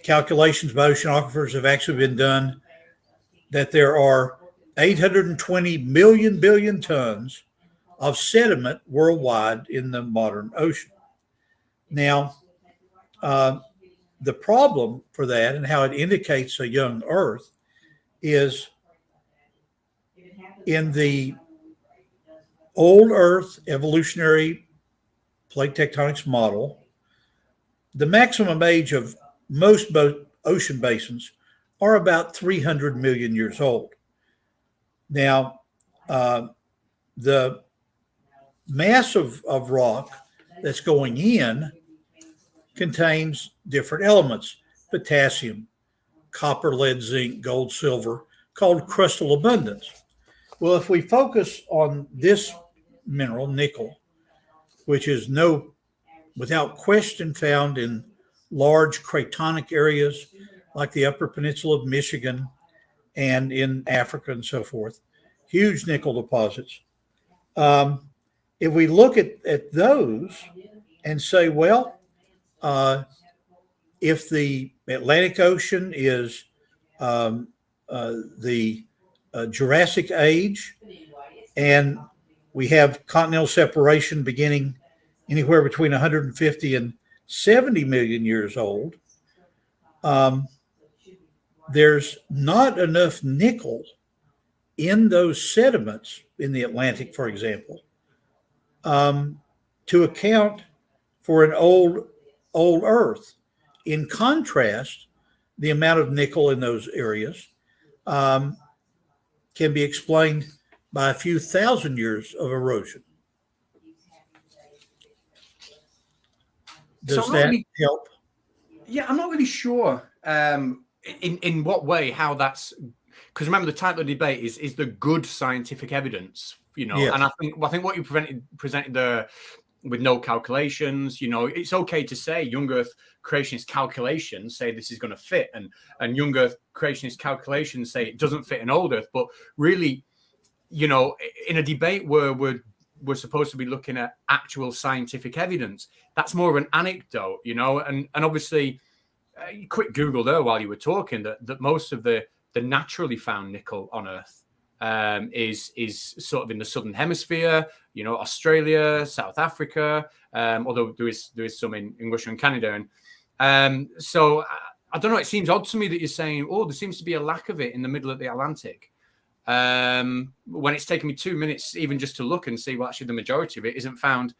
Calculations by oceanographers have actually been done that there are 820 million billion tons of sediment worldwide in the modern ocean. Now, the problem for that and how it indicates a young Earth is in the old Earth evolutionary plate tectonics model, the maximum age of most ocean basins are about 300 million years old. Now, the mass of rock that's going in contains different elements: potassium, copper, lead, zinc, gold, silver, called crustal abundance. Well, if we focus on this mineral, nickel, which is without question found in large cratonic areas like the Upper Peninsula of Michigan and in Africa and so forth, huge nickel deposits. If we look at those and say, well, if the Atlantic Ocean is the Jurassic Age and We have continental separation beginning anywhere between 150 and 70 million years old. There's not enough nickel in those sediments in the Atlantic, for example, to account for an old Earth. In contrast, the amount of nickel in those areas can be explained by a few thousand years of erosion. Does that help? Yeah, I'm not really sure in what way, how that's, because remember the title of the debate is the good scientific evidence, Yes. And I think what you presented there with no calculations, it's okay to say young Earth creationist calculations say this is going to fit, and young Earth creationist calculations say it doesn't fit in old Earth, but really, in a debate where we're supposed to be looking at actual scientific evidence, that's more of an anecdote, and obviously, quick Google there while you were talking that most of the naturally found nickel on Earth is sort of in the southern hemisphere, Australia, South Africa, although there is some in Russia and Canada, and so I don't know. It seems odd to me that you're saying, there seems to be a lack of it in the middle of the Atlantic, when it's taken me 2 minutes even just to look and see, well, actually the majority of it isn't found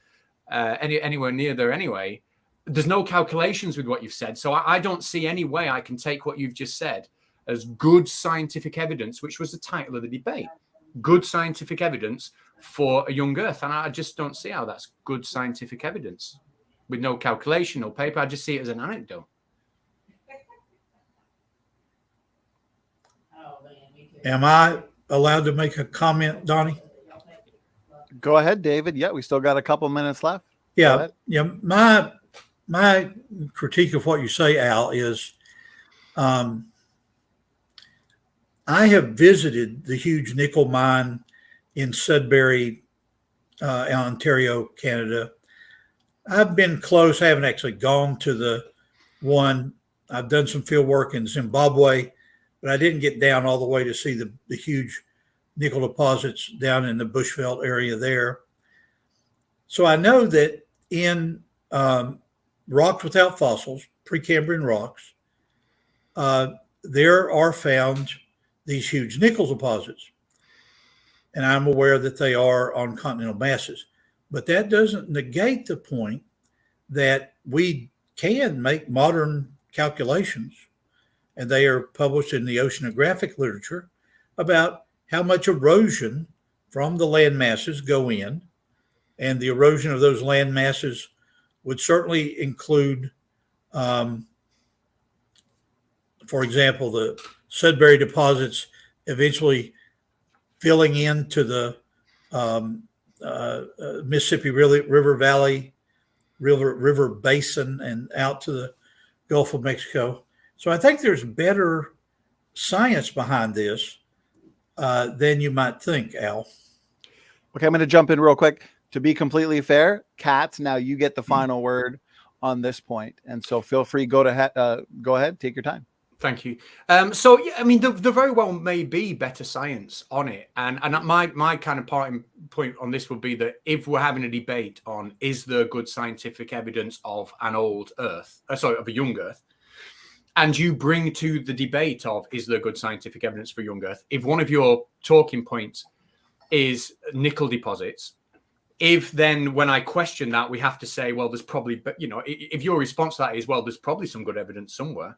anywhere near there anyway. There's no calculations with what you've said, so I don't see any way I can take what you've just said as good scientific evidence, which was the title of the debate. Good scientific evidence for a young Earth, and I just don't see how that's good scientific evidence with no calculation, no paper. I just see it as an anecdote. Am I allowed to make a comment, Donnie? Go ahead, David. Yeah, we still got a couple minutes left. Yeah. My critique of what you say, Al, is I have visited the huge nickel mine in Sudbury, Ontario, Canada. I've been close. I haven't actually gone to the one. I've done some field work in Zimbabwe, but I didn't get down all the way to see the huge nickel deposits down in the Bushveld area there. So I know that in rocks without fossils, Precambrian rocks, there are found these huge nickel deposits. And I'm aware that they are on continental masses. But that doesn't negate the point that we can make modern calculations, and they are published in the oceanographic literature, about how much erosion from the land masses go in. And the erosion of those land masses would certainly include, for example, the Sudbury deposits eventually filling into the Mississippi River Valley, river basin, and out to the Gulf of Mexico. So I think there's better science behind this than you might think, Al. Okay, I'm going to jump in real quick. To be completely fair, Catz, now you get the final word on this point. And so feel free, go ahead, take your time. Thank you. So, yeah, I mean, there very well may be better science on it. And my kind of point on this would be that if we're having a debate on is there good scientific evidence of an old Earth, of a young Earth, and you bring to the debate of is there good scientific evidence for young Earth, if one of your talking points is nickel deposits, if then when I question that, we have to say, well, there's probably, if your response to that is, well, there's probably some good evidence somewhere,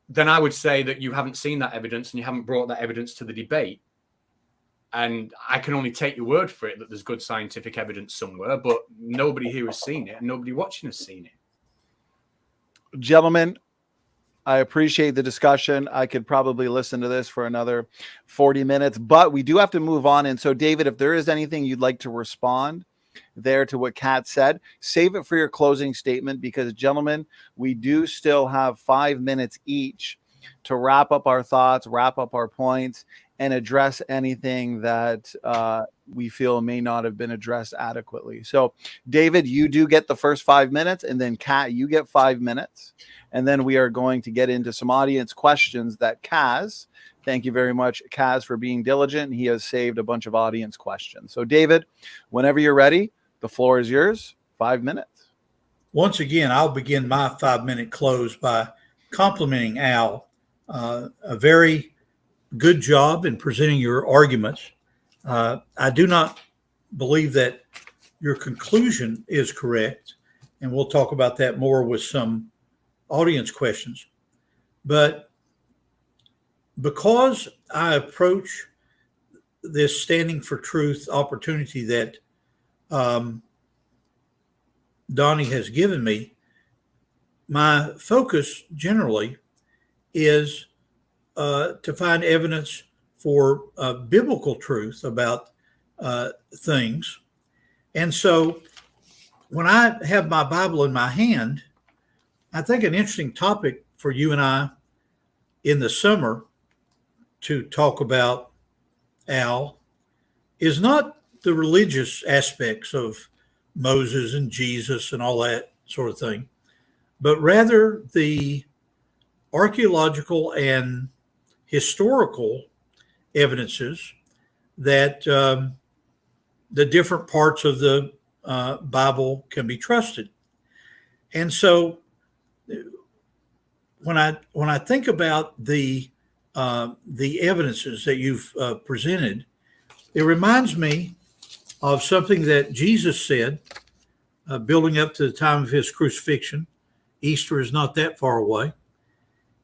then I would say that you haven't seen that evidence and you haven't brought that evidence to the debate. And I can only take your word for it that there's good scientific evidence somewhere, but nobody here has seen it and nobody watching has seen it. Gentlemen, I appreciate the discussion. I could probably listen to this for another 40 minutes, but we do have to move on. And so, David, if there is anything you'd like to respond there to what Catz said, save it for your closing statement, because, gentlemen, we do still have 5 minutes each to wrap up our thoughts, wrap up our points, and address anything that we feel may not have been addressed adequately. So, David, you do get the first 5 minutes, and then Kat, you get 5 minutes. And then we are going to get into some audience questions that Kaz, thank you very much, Kaz, for being diligent. He has saved a bunch of audience questions. So, David, whenever you're ready, the floor is yours. 5 minutes. Once again, I'll begin my 5-minute close by complimenting Al. A very good job in presenting your arguments. I do not believe that your conclusion is correct, and we'll talk about that more with some audience questions. But because I approach this Standing for Truth opportunity that Donny has given me, my focus generally is to find evidence for biblical truth about things. And so when I have my Bible in my hand, I think an interesting topic for you and I in the summer to talk about, Al, is not the religious aspects of Moses and Jesus and all that sort of thing, but rather the archaeological and historical evidences that the different parts of the Bible can be trusted. And so when I think about the evidences that you've presented, it reminds me of something that Jesus said, building up to the time of his crucifixion. Easter is not that far away.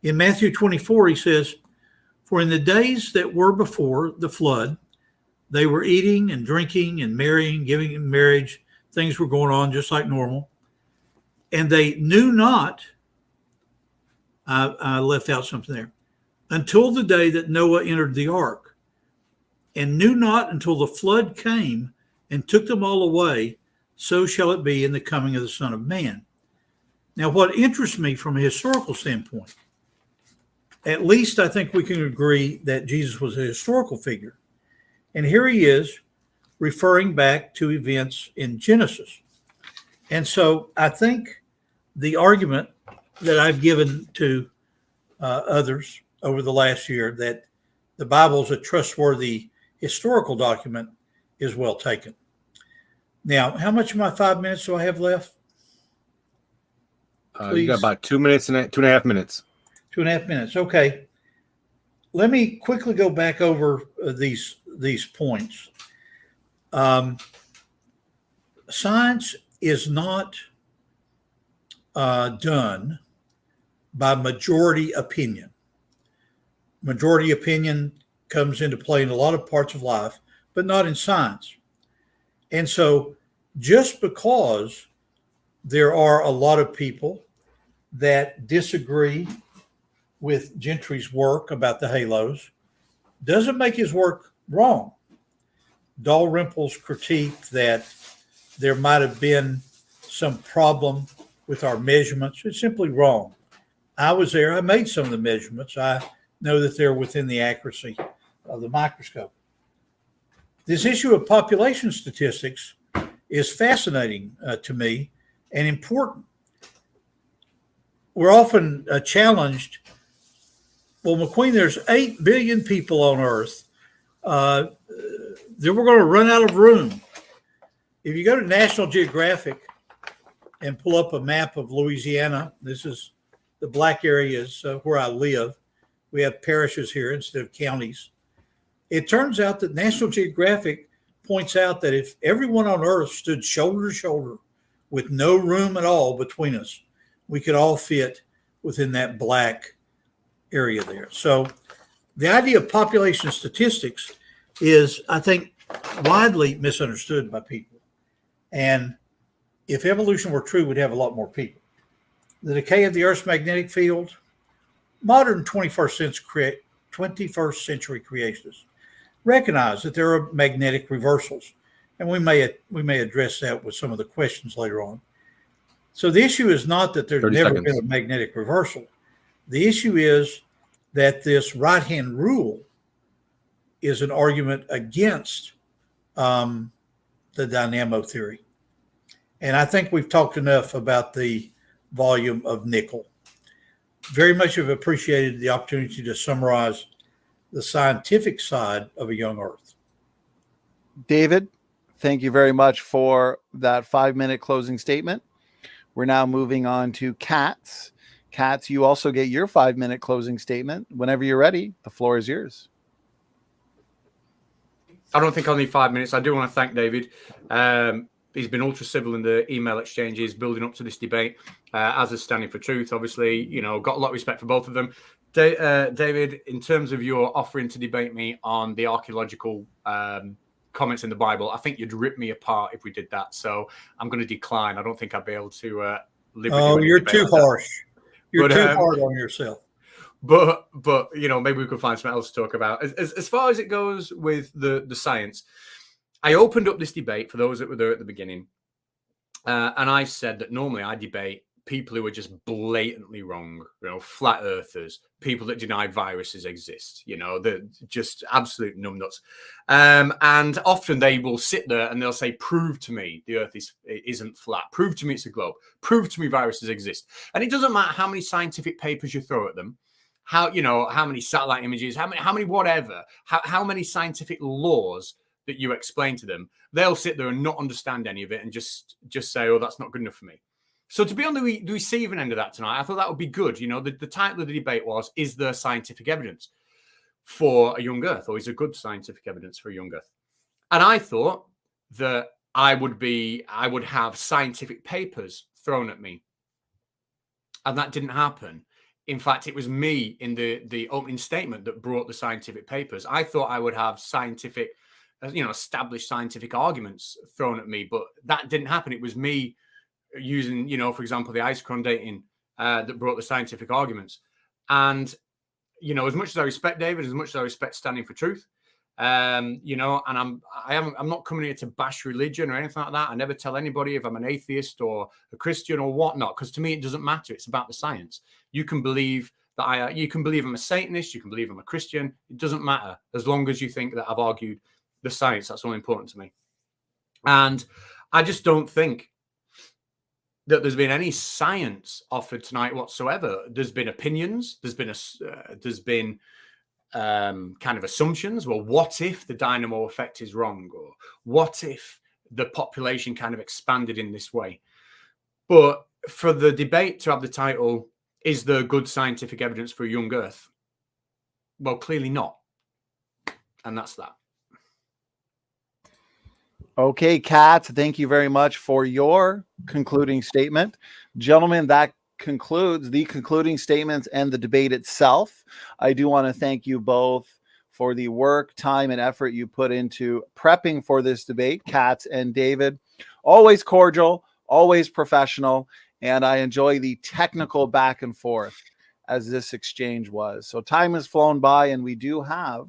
In Matthew 24, he says, "For in the days that were before the flood, they were eating and drinking and marrying, giving in marriage. Things were going on just like normal. And they knew not," I left out something there, "until the day that Noah entered the ark, and knew not until the flood came and took them all away. So shall it be in the coming of the Son of Man." Now, what interests me from a historical standpoint, at least I think we can agree that Jesus was a historical figure. And here he is referring back to events in Genesis. And so I think the argument that I've given to others over the last year that the Bible is a trustworthy historical document is well taken. Now, how much of my 5 minutes do I have left? You got about 2 minutes and 2.5 minutes. 2.5 minutes. Okay. Let me quickly go back over these points. Science is not done by majority opinion. Majority opinion comes into play in a lot of parts of life, but not in science. And so just because there are a lot of people that disagree with Gentry's work about the halos doesn't make his work wrong. Dalrymple's critique that there might have been some problem with our measurements is simply wrong. I was there. I made some of the measurements. I know that they're within the accuracy of the microscope. This issue of population statistics is fascinating to me and important. We're often challenged. Well, McQueen, there's 8 billion people on Earth. Then we're going to run out of room. If you go to National Geographic and pull up a map of Louisiana, this is the black areas where I live. We have parishes here instead of counties. It turns out that National Geographic points out that if everyone on Earth stood shoulder to shoulder with no room at all between us, we could all fit within that black area there. So the idea of population statistics is, I think, widely misunderstood by people. And if evolution were true, we'd have a lot more people. The decay of the Earth's magnetic field, modern 21st century creationists recognize that there are magnetic reversals. And we may address that with some of the questions later on. So the issue is not that there's never been a magnetic reversal. The issue is that this right-hand rule is an argument against the dynamo theory. And I think we've talked enough about the volume of nickel. Very much have appreciated the opportunity to summarize the scientific side of a young Earth. David, thank you very much for that 5-minute closing statement. We're now moving on to Catz. Catz, you also get your 5-minute closing statement. Whenever you're ready, the floor is yours. I don't think I'll need 5 minutes. I do want to thank David. He's been ultra civil in the email exchanges building up to this debate, as is Standing For Truth. Obviously, got a lot of respect for both of them. David, in terms of your offering to debate me on the archaeological comments in the Bible, I think you'd rip me apart if we did that. So I'm going to decline. I don't think I'd be able to live with you. Oh, you're too harsh. You're too hard on yourself. But maybe we could find something else to talk about. As far as it goes with the science, I opened up this debate for those that were there at the beginning, and I said that normally I debate people who are just blatantly wrong, flat earthers, people that deny viruses exist, they're just absolute numbnuts. And often they will sit there and they'll say, prove to me the earth isn't flat. Prove to me it's a globe. Prove to me viruses exist. And it doesn't matter how many scientific papers you throw at them, how many satellite images, how many whatever, how many scientific laws that you explain to them, they'll sit there and not understand any of it and just say, oh, that's not good enough for me. So to be on the receiving end of that tonight, I thought that would be good. The title of the debate was, is there scientific evidence for a young Earth, or is there good scientific evidence for a young Earth? And I thought that I would have scientific papers thrown at me. And that didn't happen. In fact, it was me in the opening statement that brought the scientific papers. I thought I would have scientific, established scientific arguments thrown at me, but that didn't happen. It was me using, for example, the isochron dating that brought the scientific arguments. And, as much as I respect David, as much as I respect Standing For Truth, and I'm not coming here to bash religion or anything like that. I never tell anybody if I'm an atheist or a Christian or whatnot, because to me, it doesn't matter. It's about the science. You can believe that you can believe I'm a Satanist. You can believe I'm a Christian. It doesn't matter as long as you think that I've argued the science. That's all important to me. And I just don't think that there's been any science offered tonight whatsoever. There's been opinions. There's been kind of assumptions. Well, what if the dynamo effect is wrong? Or what if the population kind of expanded in this way? But for the debate to have the title, is there good scientific evidence for a young Earth? Well, clearly not. And that's that. Okay, Catz, thank you very much for your concluding statement. Gentlemen, that concludes the concluding statements and the debate itself. I do want to thank you both for the work, time, and effort you put into prepping for this debate, Catz and David. Always cordial, always professional, and I enjoy the technical back and forth as this exchange was. So time has flown by, and we do have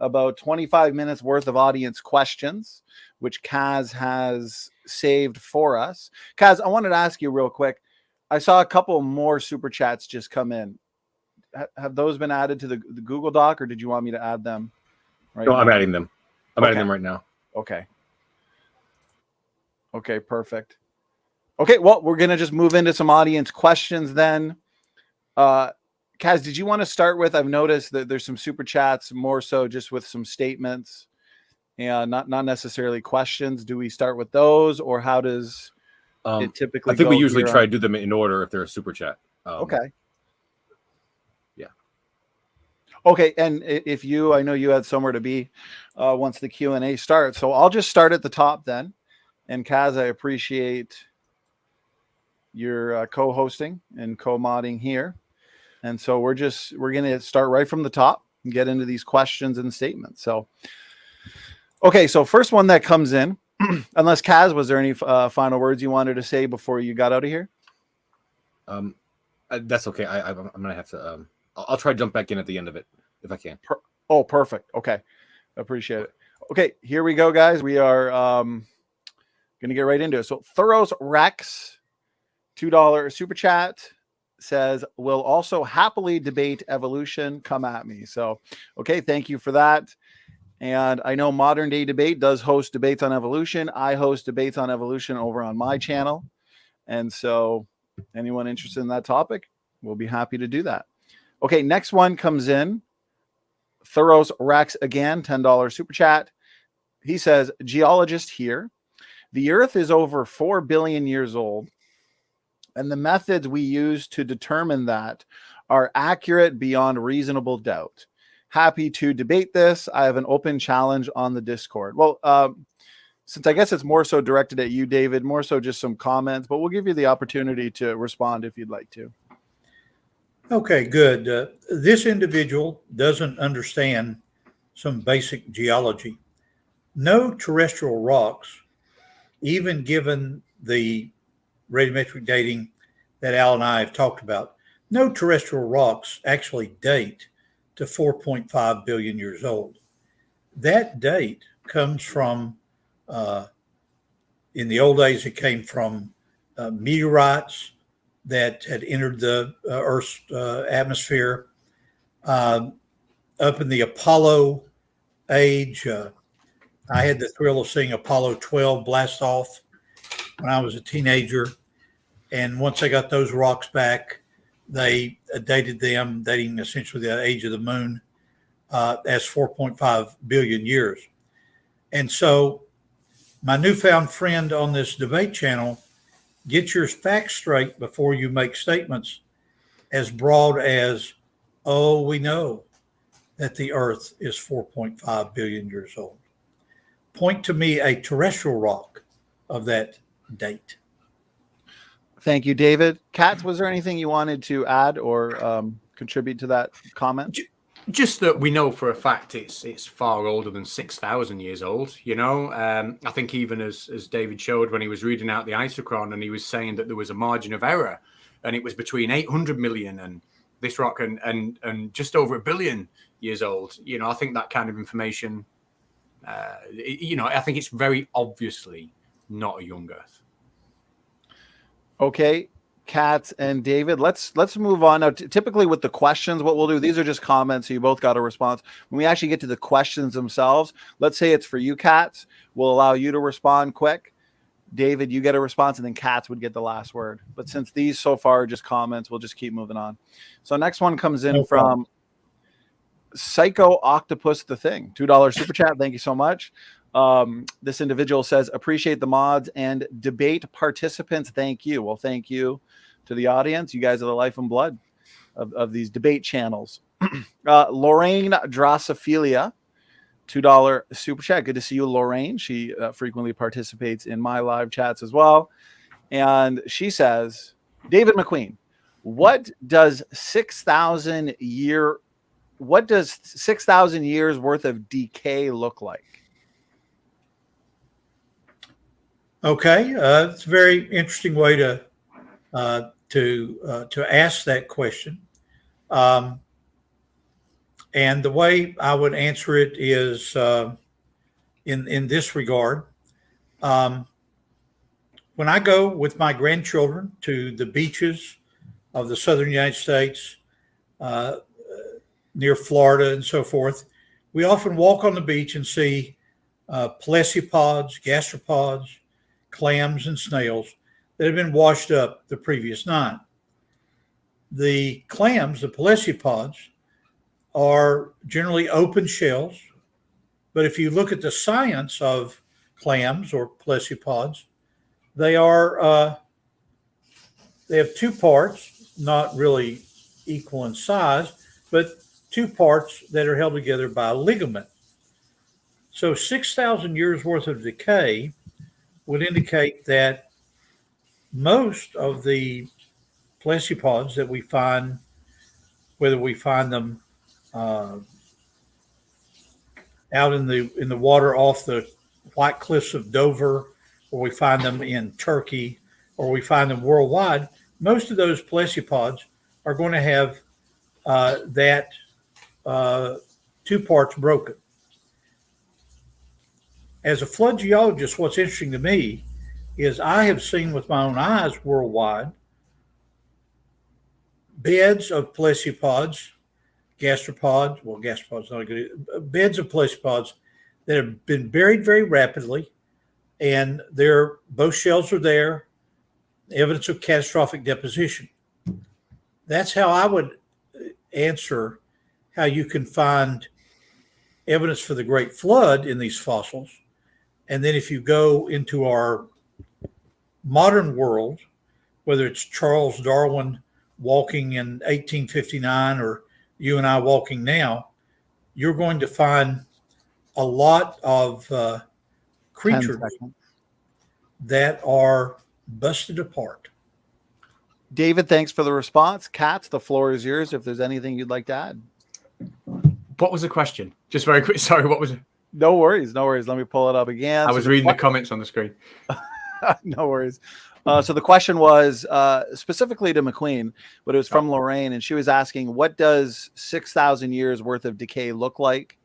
about 25 minutes worth of audience questions, which Kaz has saved for us. Kaz, I wanted to ask you real quick. I saw a couple more super chats just come in. Have those been added to the Google Doc, or did you want me to add them right now? I'm adding them. I'm adding them right now. Okay. Okay, perfect. Okay, well, we're going to just move into some audience questions then. Kaz, did you want to start with, I've noticed that there's some super chats, more so just with some statements and not necessarily questions. Do we start with those, or how does it typically go? I think we usually try to do them in order if they're a super chat. Okay. Yeah. Okay, and if I know you had somewhere to be once the Q&A starts, so I'll just start at the top then. And Kaz, I appreciate your co-hosting and co-modding here. And so we're going to start right from the top and get into these questions and statements. So, okay, so first one that comes in, unless Kaz, was there any final words you wanted to say before you got out of here? That's okay. I'm going to have to, I'll try to jump back in at the end of it if I can. Oh, perfect. Okay. Appreciate it. Okay, here we go, guys. We are going to get right into it. So Thuros Rex, $2 super chat, says, will also happily debate evolution. Come at me. So, okay, thank you for that. And I know Modern Day Debate does host debates on evolution. I host debates on evolution over on my channel. And so anyone interested in that topic, we'll be happy to do that. Okay, next one comes in. Thuros Rex again, $10 super chat. He says, Geologist here. The Earth is over 4 billion years old, and the methods we use to determine that are accurate beyond reasonable doubt. Happy to debate this. I have an open challenge on the Discord. Well, since I guess it's more so directed at you, David, more so just some comments, but we'll give you the opportunity to respond if you'd like to. Okay, good. This individual doesn't understand some basic geology. No terrestrial rocks, even given the radiometric dating that Al and I have talked about, no terrestrial rocks actually date to 4.5 billion years old. That date comes from, in the old days, it came from meteorites that had entered the Earth's atmosphere. Up in the Apollo age, I had the thrill of seeing Apollo 12 blast off when I was a teenager. And once they got those rocks back, they dated them, dating essentially the age of the moon, as 4.5 billion years. And so my newfound friend on this debate channel, get your facts straight before you make statements as broad as, oh, we know that the Earth is 4.5 billion years old. Point to me a terrestrial rock of that date. Thank you, David. Katz, was there anything you wanted to add or contribute to that comment? Just that we know for a fact it's far older than 6,000 years old. You know, I think even as David showed when he was reading out the isochron and he was saying that there was a margin of error, and it was between 800 million and this rock and just over 1 billion years old. You know, I think that kind of information. You know, I think it's very obviously not a young Earth. Okay, Katz and David, let's move on now. Typically with the questions, what we'll do, these are just comments, so you both got a response. When we actually get to the questions themselves, let's say it's for you, Katz, we'll allow you to respond quick. David, you get a response, and then Katz would get the last word. But since these so far are just comments, we'll just keep moving on. So next one comes in from Psycho Octopus the Thing, $2 super chat. Thank you so much. This individual says, appreciate the mods and debate participants. Thank you. Well, thank you to the audience. You guys are the life and blood of these debate channels. Lorraine Drosophila, $2 super chat. Good to see you, Lorraine. She frequently participates in my live chats as well. And she says, David McQueen, what does 6,000 years worth of decay look like? Okay, it's a very interesting way to ask that question, and the way I would answer it is in this regard. When I go with my grandchildren to the beaches of the southern United States, near Florida and so forth, we often walk on the beach and see plesiopods, gastropods, clams, and snails that have been washed up the previous night. The clams, the plesiopods, are generally open shells, but if you look at the science of clams or plesiopods, they have two parts, not really equal in size, but two parts that are held together by a ligament. So 6,000 years worth of decay would indicate that most of the plesiopods that we find, whether we find them out in the water off the White Cliffs of Dover, or we find them in Turkey, or we find them worldwide, most of those plesiopods are going to have that two parts broken. As a flood geologist, what's interesting to me is I have seen with my own eyes worldwide beds of plesiopods, gastropods, well, gastropods not good, beds of plesiopods that have been buried very rapidly, and both shells are there, evidence of catastrophic deposition. That's how I would answer how you can find evidence for the Great Flood in these fossils. And then if you go into our modern world, whether it's Charles Darwin walking in 1859 or you and I walking now, you're going to find a lot of creatures that are busted apart. David, thanks for the response. Katz, the floor is yours if there's anything you'd like to add. What was the question? Just very quick. Sorry, what was it? No worries. Let me pull it up again. I was reading the comments on the screen. No worries. So the question was specifically to McQueen, but it was from Lorraine, and she was asking, what does 6,000 years worth of decay look like?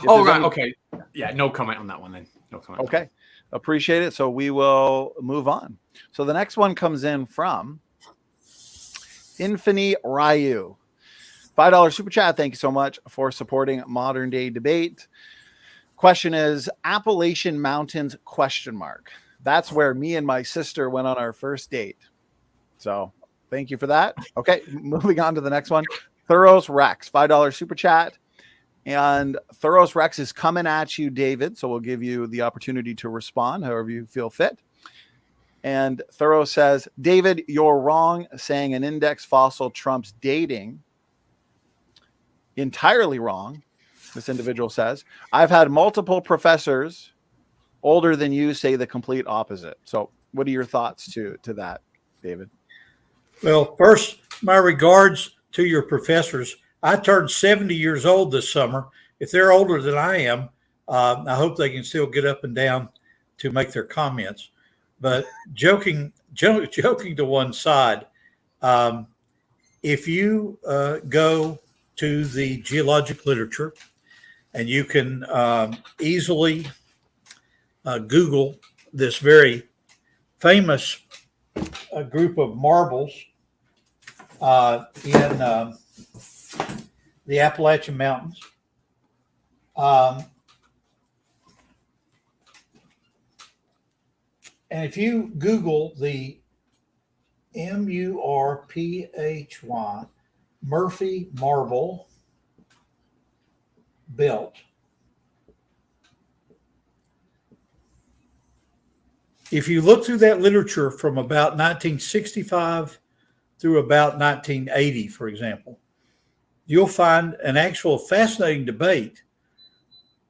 Okay. Yeah, no comment on that one then. No comment. Okay. Appreciate it. So we will move on. So the next one comes in from Infini Ryu. $5 super chat. Thank you so much for supporting Modern Day Debate. Question is Appalachian Mountains ? That's where me and my sister went on our first date. So thank you for that. Okay, moving on to the next one. Thuros Rex, $5 super chat. And Thuros Rex is coming at you, David. So we'll give you the opportunity to respond however you feel fit. And Thuros says, David, you're wrong saying an index fossil trumps dating. Entirely wrong, this individual says. I've had multiple professors older than you say the complete opposite. So what are your thoughts to that, David? Well, first, my regards to your professors. I turned 70 years old this summer. If they're older than I am, I hope they can still get up and down to make their comments. But joking to one side, if you go to the geologic literature, and you can easily Google this very famous group of marbles in the Appalachian Mountains. And if you Google the MURPHY, Murphy Marble Belt, if you look through that literature from about 1965 through about 1980, for example, you'll find an actual fascinating debate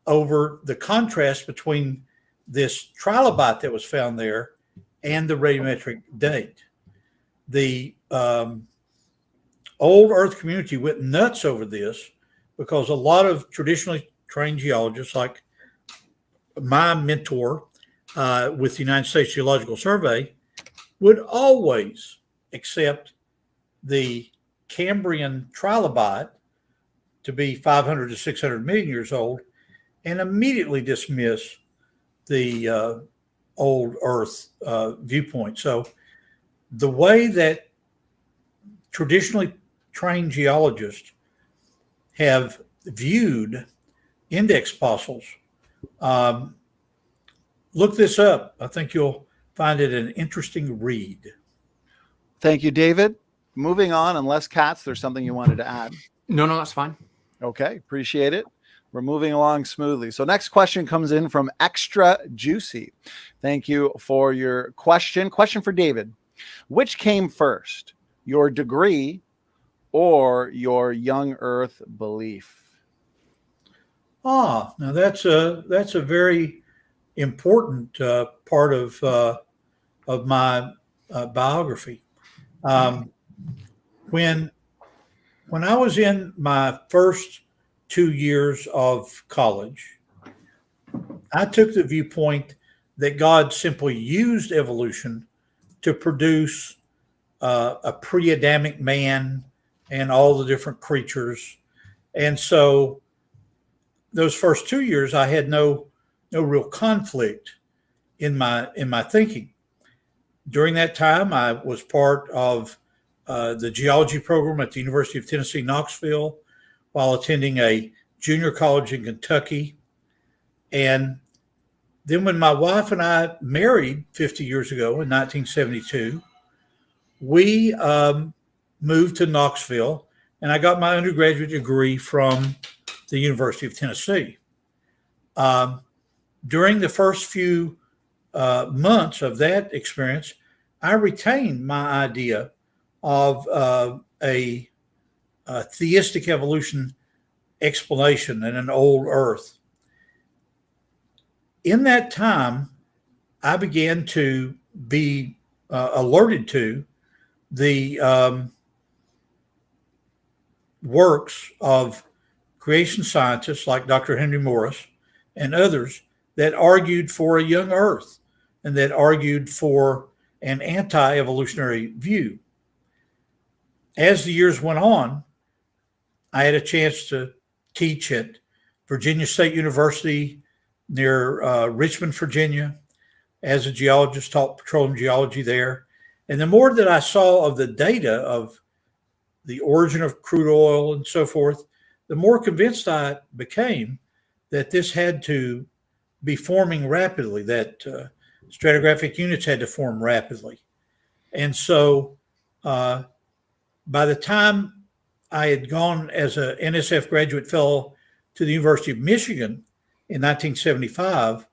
over the contrast between this trilobite that was found there and the radiometric date. The old Earth community went nuts over this because a lot of traditionally trained geologists, like my mentor with the United States Geological Survey, would always accept the Cambrian trilobite to be 500 to 600 million years old and immediately dismiss the old Earth viewpoint. So the way that traditionally trained geologists have viewed index fossils, look this up. I think you'll find it an interesting read. Thank you, David. Moving on, unless Katz, there's something you wanted to add. No, that's fine. Okay, appreciate it. We're moving along smoothly. So next question comes in from Extra Juicy. Thank you for your question. Question for David. Which came first, your degree or your young Earth belief? Now that's a very important part of my biography. When I was in my first 2 years of college, I took the viewpoint that God simply used evolution to produce a pre-Adamic man and all the different creatures. And so those first 2 years, I had no real conflict in my thinking. During that time, I was part of the geology program at the University of Tennessee, Knoxville, while attending a junior college in Kentucky. And then when my wife and I married 50 years ago in 1972, we moved to Knoxville, and I got my undergraduate degree from the University of Tennessee. During the first few months of that experience, I retained my idea of a theistic evolution explanation and an old Earth. In that time, I began to be alerted to the works of creation scientists like Dr. Henry Morris and others that argued for a young Earth and that argued for an anti-evolutionary view. As the years went on, I had a chance to teach at Virginia State University near Richmond, Virginia, as a geologist, taught petroleum geology there. And the more that I saw of the data of the origin of crude oil and so forth, the more convinced I became that this had to be forming rapidly, that stratigraphic units had to form rapidly. And so by the time I had gone as a NSF graduate fellow to the University of Michigan in 1975,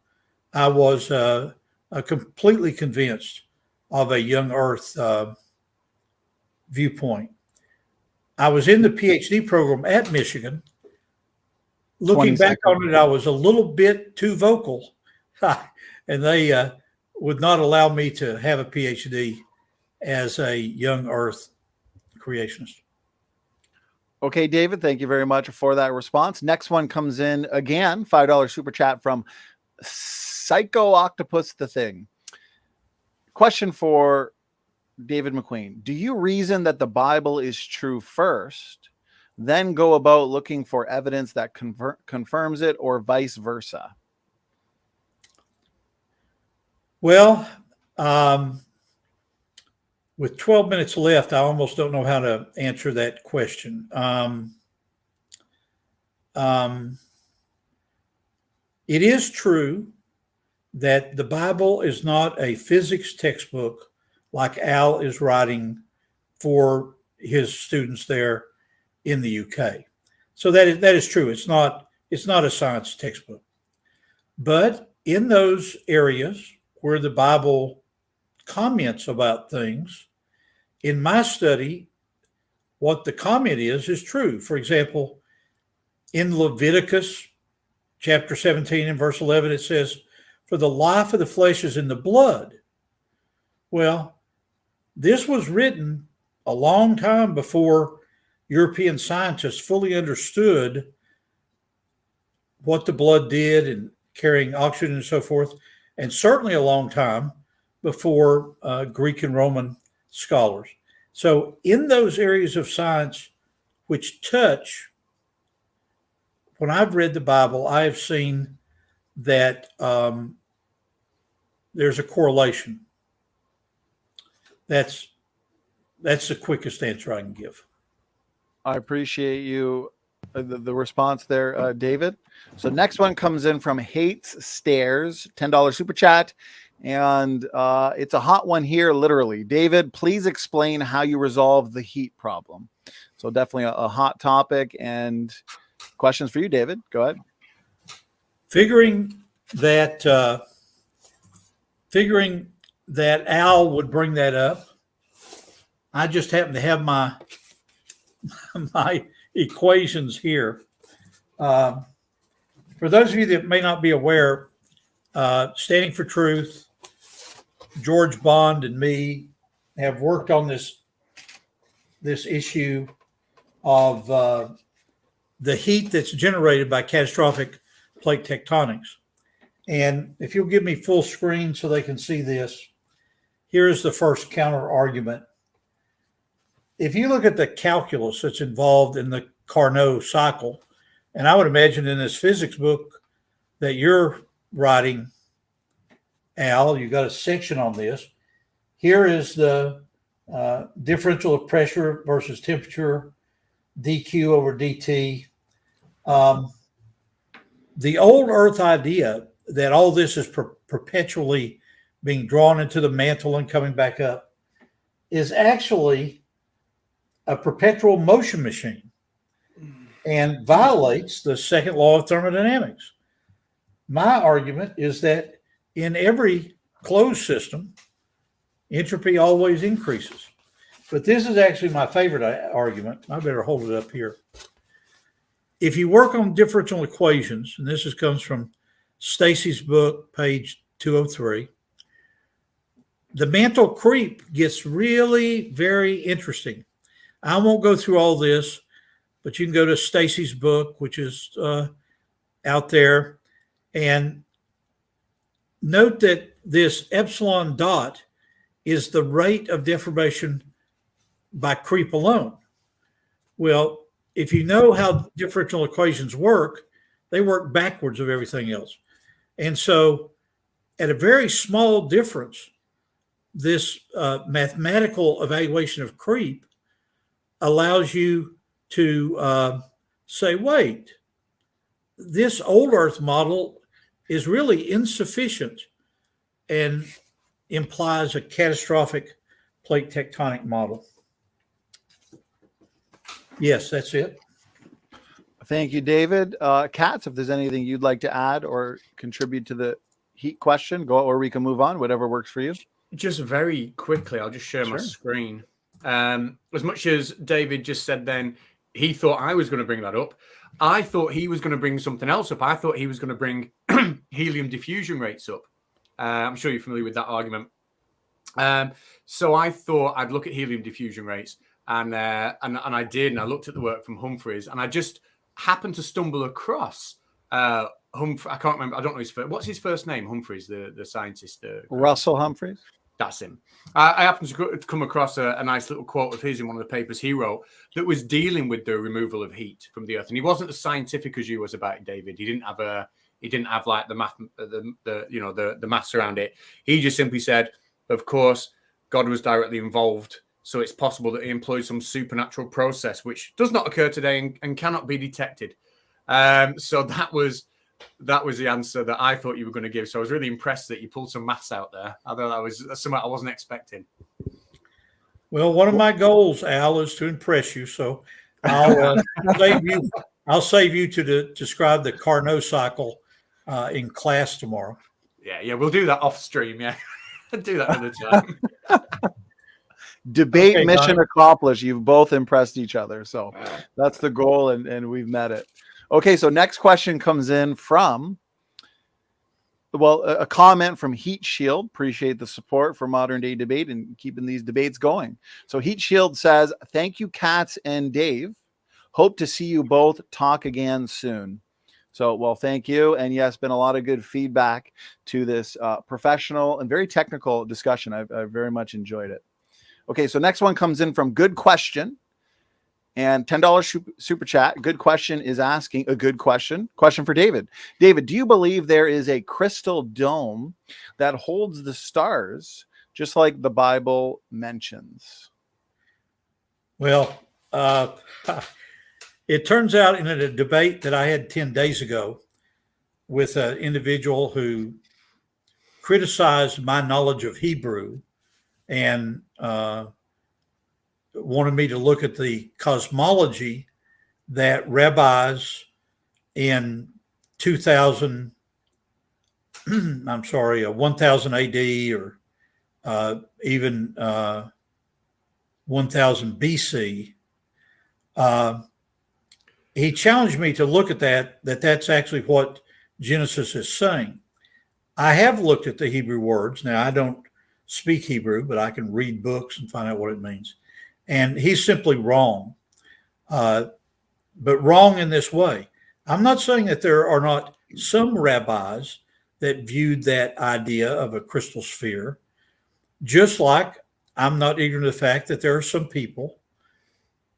I was completely convinced of a young Earth viewpoint. I was in the PhD program at Michigan. Looking back on it, I was a little bit too vocal, and they would not allow me to have a PhD as a young Earth creationist. Okay, David, thank you very much for that response. Next one comes in again, $5 super chat from Psycho Octopus the Thing. Question for David McQueen. Do you reason that the Bible is true first, then go about looking for evidence that confirms it, or vice versa? Well, with 12 minutes left, I almost don't know how to answer that question. It is true that the Bible is not a physics textbook like Al is writing for his students there in the UK. So that is true. It's not a science textbook. But in those areas where the Bible comments about things, in my study, what the comment is true. For example, in Leviticus chapter 17 and verse 11, it says, "For the life of the flesh is in the blood." Well, this was written a long time before European scientists fully understood what the blood did and carrying oxygen and so forth, and certainly a long time before Greek and Roman scholars. So in those areas of science which touch, when I've read the Bible, I have seen that there's a correlation. That's the quickest answer I can give. I appreciate you, the response there, David. So next one comes in from Hates Stairs, $10 super chat. And it's a hot one here, literally. David, please explain how you resolve the heat problem. So definitely a hot topic, and questions for you, David. Go ahead. Figuring that Al would bring that up, I just happen to have my equations here. For those of you that may not be aware, Standing for Truth, George Bond and me have worked on this issue of the heat that's generated by catastrophic plate tectonics. And if you'll give me full screen so they can see this, here's the first counter argument. If you look at the calculus that's involved in the Carnot cycle, and I would imagine in this physics book that you're writing, Al, you've got a section on this. Here is the differential of pressure versus temperature, dq over dt. the old Earth idea that all this is perpetually being drawn into the mantle and coming back up is actually a perpetual motion machine and violates the second law of thermodynamics. My argument is that in every closed system, entropy always increases. But this is actually my favorite argument. I better hold it up here. If you work on differential equations, and this comes from Stacy's book, page 203, the mantle creep gets really very interesting. I won't go through all this, but you can go to Stacy's book, which is out there, and note that this epsilon dot is the rate of deformation by creep alone. Well, if you know how differential equations work, they work backwards of everything else. And so at a very small difference, this mathematical evaluation of creep allows you to say, wait, this old Earth model is really insufficient and implies a catastrophic plate tectonic model. Yes, that's it. Thank you, David. Katz, if there's anything you'd like to add or contribute to the heat question, go, or we can move on, whatever works for you. Just very quickly, I'll just share my screen. As much as David just said then, he thought I was going to bring that up. I thought he was going to bring something else up. I thought he was going to bring helium diffusion rates up. I'm sure you're familiar with that argument. So I thought I'd look at helium diffusion rates, and I did, and I looked at the work from Humphreys, and I just happened to stumble across Humphrey. I can't remember. I don't know his first. What's his first name? Humphreys, the scientist. Russell Humphreys. That's him. I happened to come across a nice little quote of his in one of the papers he wrote that was dealing with the removal of heat from the Earth, and he wasn't as scientific as you was about it, David. He didn't have like the math, the maths around it. He just simply said, of course, God was directly involved, so it's possible that he employed some supernatural process which does not occur today and cannot be detected. So that was the answer that I thought you were going to give. So I was really impressed that you pulled some maths out there. I thought that was something I wasn't expecting. Well, one of my goals, Al, is to impress you. So I'll save you to describe the Carnot cycle in class tomorrow. Yeah, we'll do that off stream. Yeah, do that another time. Debate mission accomplished. You've both impressed each other. So that's the goal, and we've met it. Okay, so next question comes in from, a comment from Heat Shield. Appreciate the support for Modern Day Debate and keeping these debates going. So Heat Shield says, thank you, Katz and Dave. Hope to see you both talk again soon. So, well, thank you. And yes, been a lot of good feedback to this professional and very technical discussion. I've very much enjoyed it. Okay, so next one comes in from Good Question. And $10 super chat. Good Question is asking a good question. Question for David. David, do you believe there is a crystal dome that holds the stars, just like the Bible mentions? Well, it turns out in a debate that I had 10 days ago with an individual who criticized my knowledge of Hebrew and wanted me to look at the cosmology that rabbis in 1000 AD or even 1000 BC. He challenged me to look at that's actually what Genesis is saying. I have looked at the Hebrew words. Now, I don't speak Hebrew, but I can read books and find out what it means. And he's simply wrong, but wrong in this way. I'm not saying that there are not some rabbis that viewed that idea of a crystal sphere, just like I'm not ignorant of the fact that there are some people,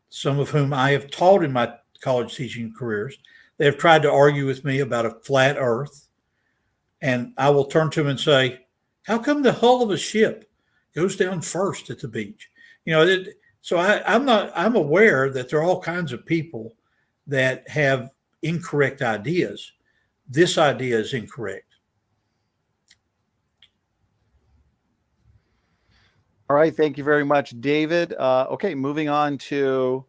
some of whom I have taught in my college teaching careers, they have tried to argue with me about a flat earth. And I will turn to them and say, how come the hull of a ship goes down first at the beach? So I'm aware that there are all kinds of people that have incorrect ideas, this idea is incorrect. All right. Thank you very much, David. Okay, moving on to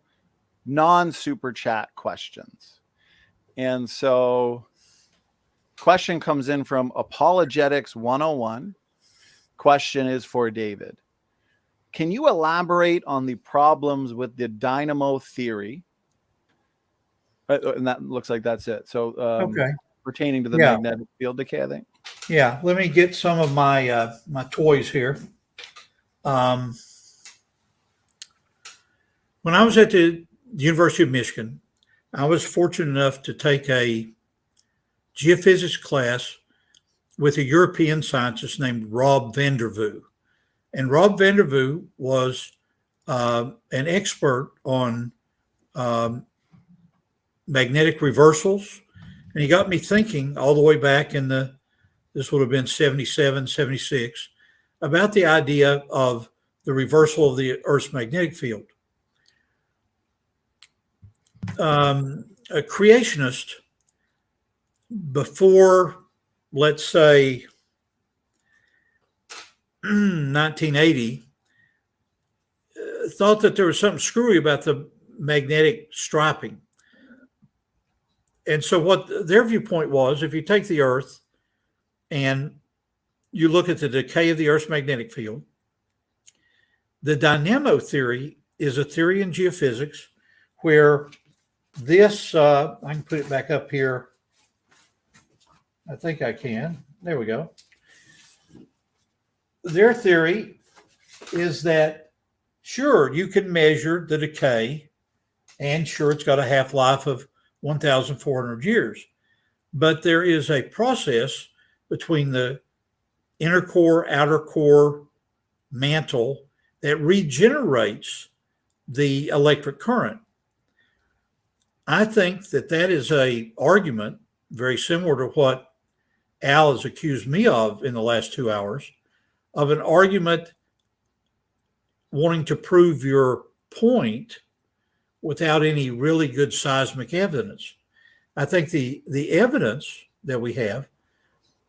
non-super chat questions. And so question comes in from Apologetics 101. Question is for David. Can you elaborate on the problems with the dynamo theory? And that looks like that's it. So Okay. Pertaining to the magnetic field decay, I think. Yeah. Let me get some of my my toys here. When I was at the University of Michigan, I was fortunate enough to take a geophysics class with a European scientist named Rob van der Voo. And Rob van der Voo was an expert on magnetic reversals. And he got me thinking all the way back in this would have been 77, 76, about the idea of the reversal of the Earth's magnetic field. A creationist before, let's say, 1980, thought that there was something screwy about the magnetic striping. And so what their viewpoint was, if you take the Earth and you look at the decay of the Earth's magnetic field, the dynamo theory is a theory in geophysics where this, I can put it back up here. I think I can. There we go. Their theory is that, sure, you can measure the decay, and sure, it's got a half-life of 1,400 years. But there is a process between the inner core, outer core mantle that regenerates the electric current. I think that that is an argument very similar to what Al has accused me of in the last 2 hours, of an argument wanting to prove your point without any really good seismic evidence. I think the evidence that we have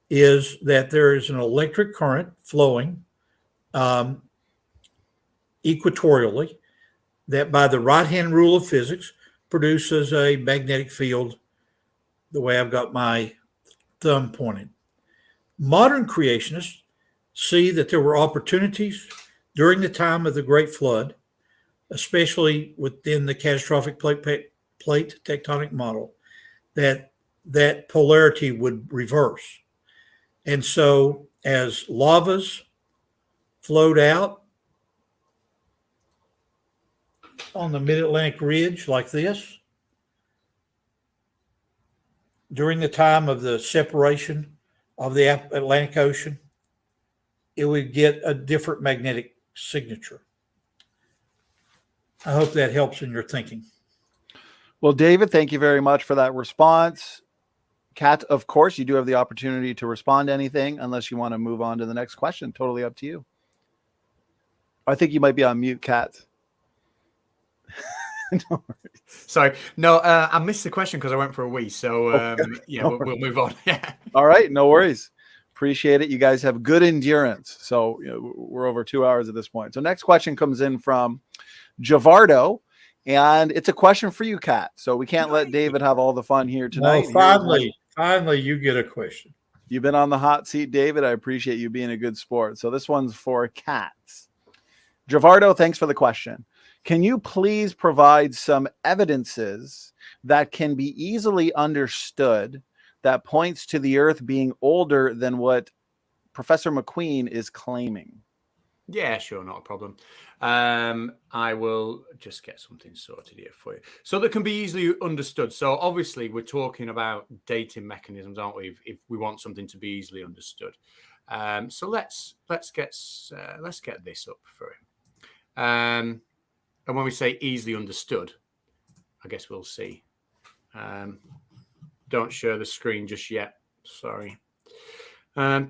is that there is an electric current flowing equatorially that by the right-hand rule of physics produces a magnetic field the way I've got my thumb pointed. Modern creationists see that there were opportunities during the time of the Great Flood, especially within the catastrophic plate tectonic model, that polarity would reverse. And so as lavas flowed out on the mid-Atlantic ridge like this, during the time of the separation of the Atlantic Ocean, it would get a different magnetic signature. I hope that helps in your thinking. Well, David, thank you very much for that response. Kat, of course, you do have the opportunity to respond to anything unless you want to move on to the next question. Totally up to you. I think you might be on mute, Kat. No worries. Sorry. No, I missed the question because I went for a wee. So, yeah, we'll move on. Yeah. All right. No worries. Appreciate it. You guys have good endurance. So we're over 2 hours at this point. So next question comes in from Javardo. And it's a question for you, Kat. So we can't let David have all the fun here tonight. No, finally, you get a question. You've been on the hot seat, David. I appreciate you being a good sport. So this one's for Kat. Javardo, thanks for the question. Can you please provide some evidences that can be easily understood that points to the Earth being older than what Professor McQueen is claiming? Yeah, sure, not a problem. I will just get something sorted here for you. So that can be easily understood. So obviously we're talking about dating mechanisms, aren't we? If we want something to be easily understood. So let's get this up for him. And when we say easily understood, I guess we'll see. Don't share the screen just yet. Sorry. In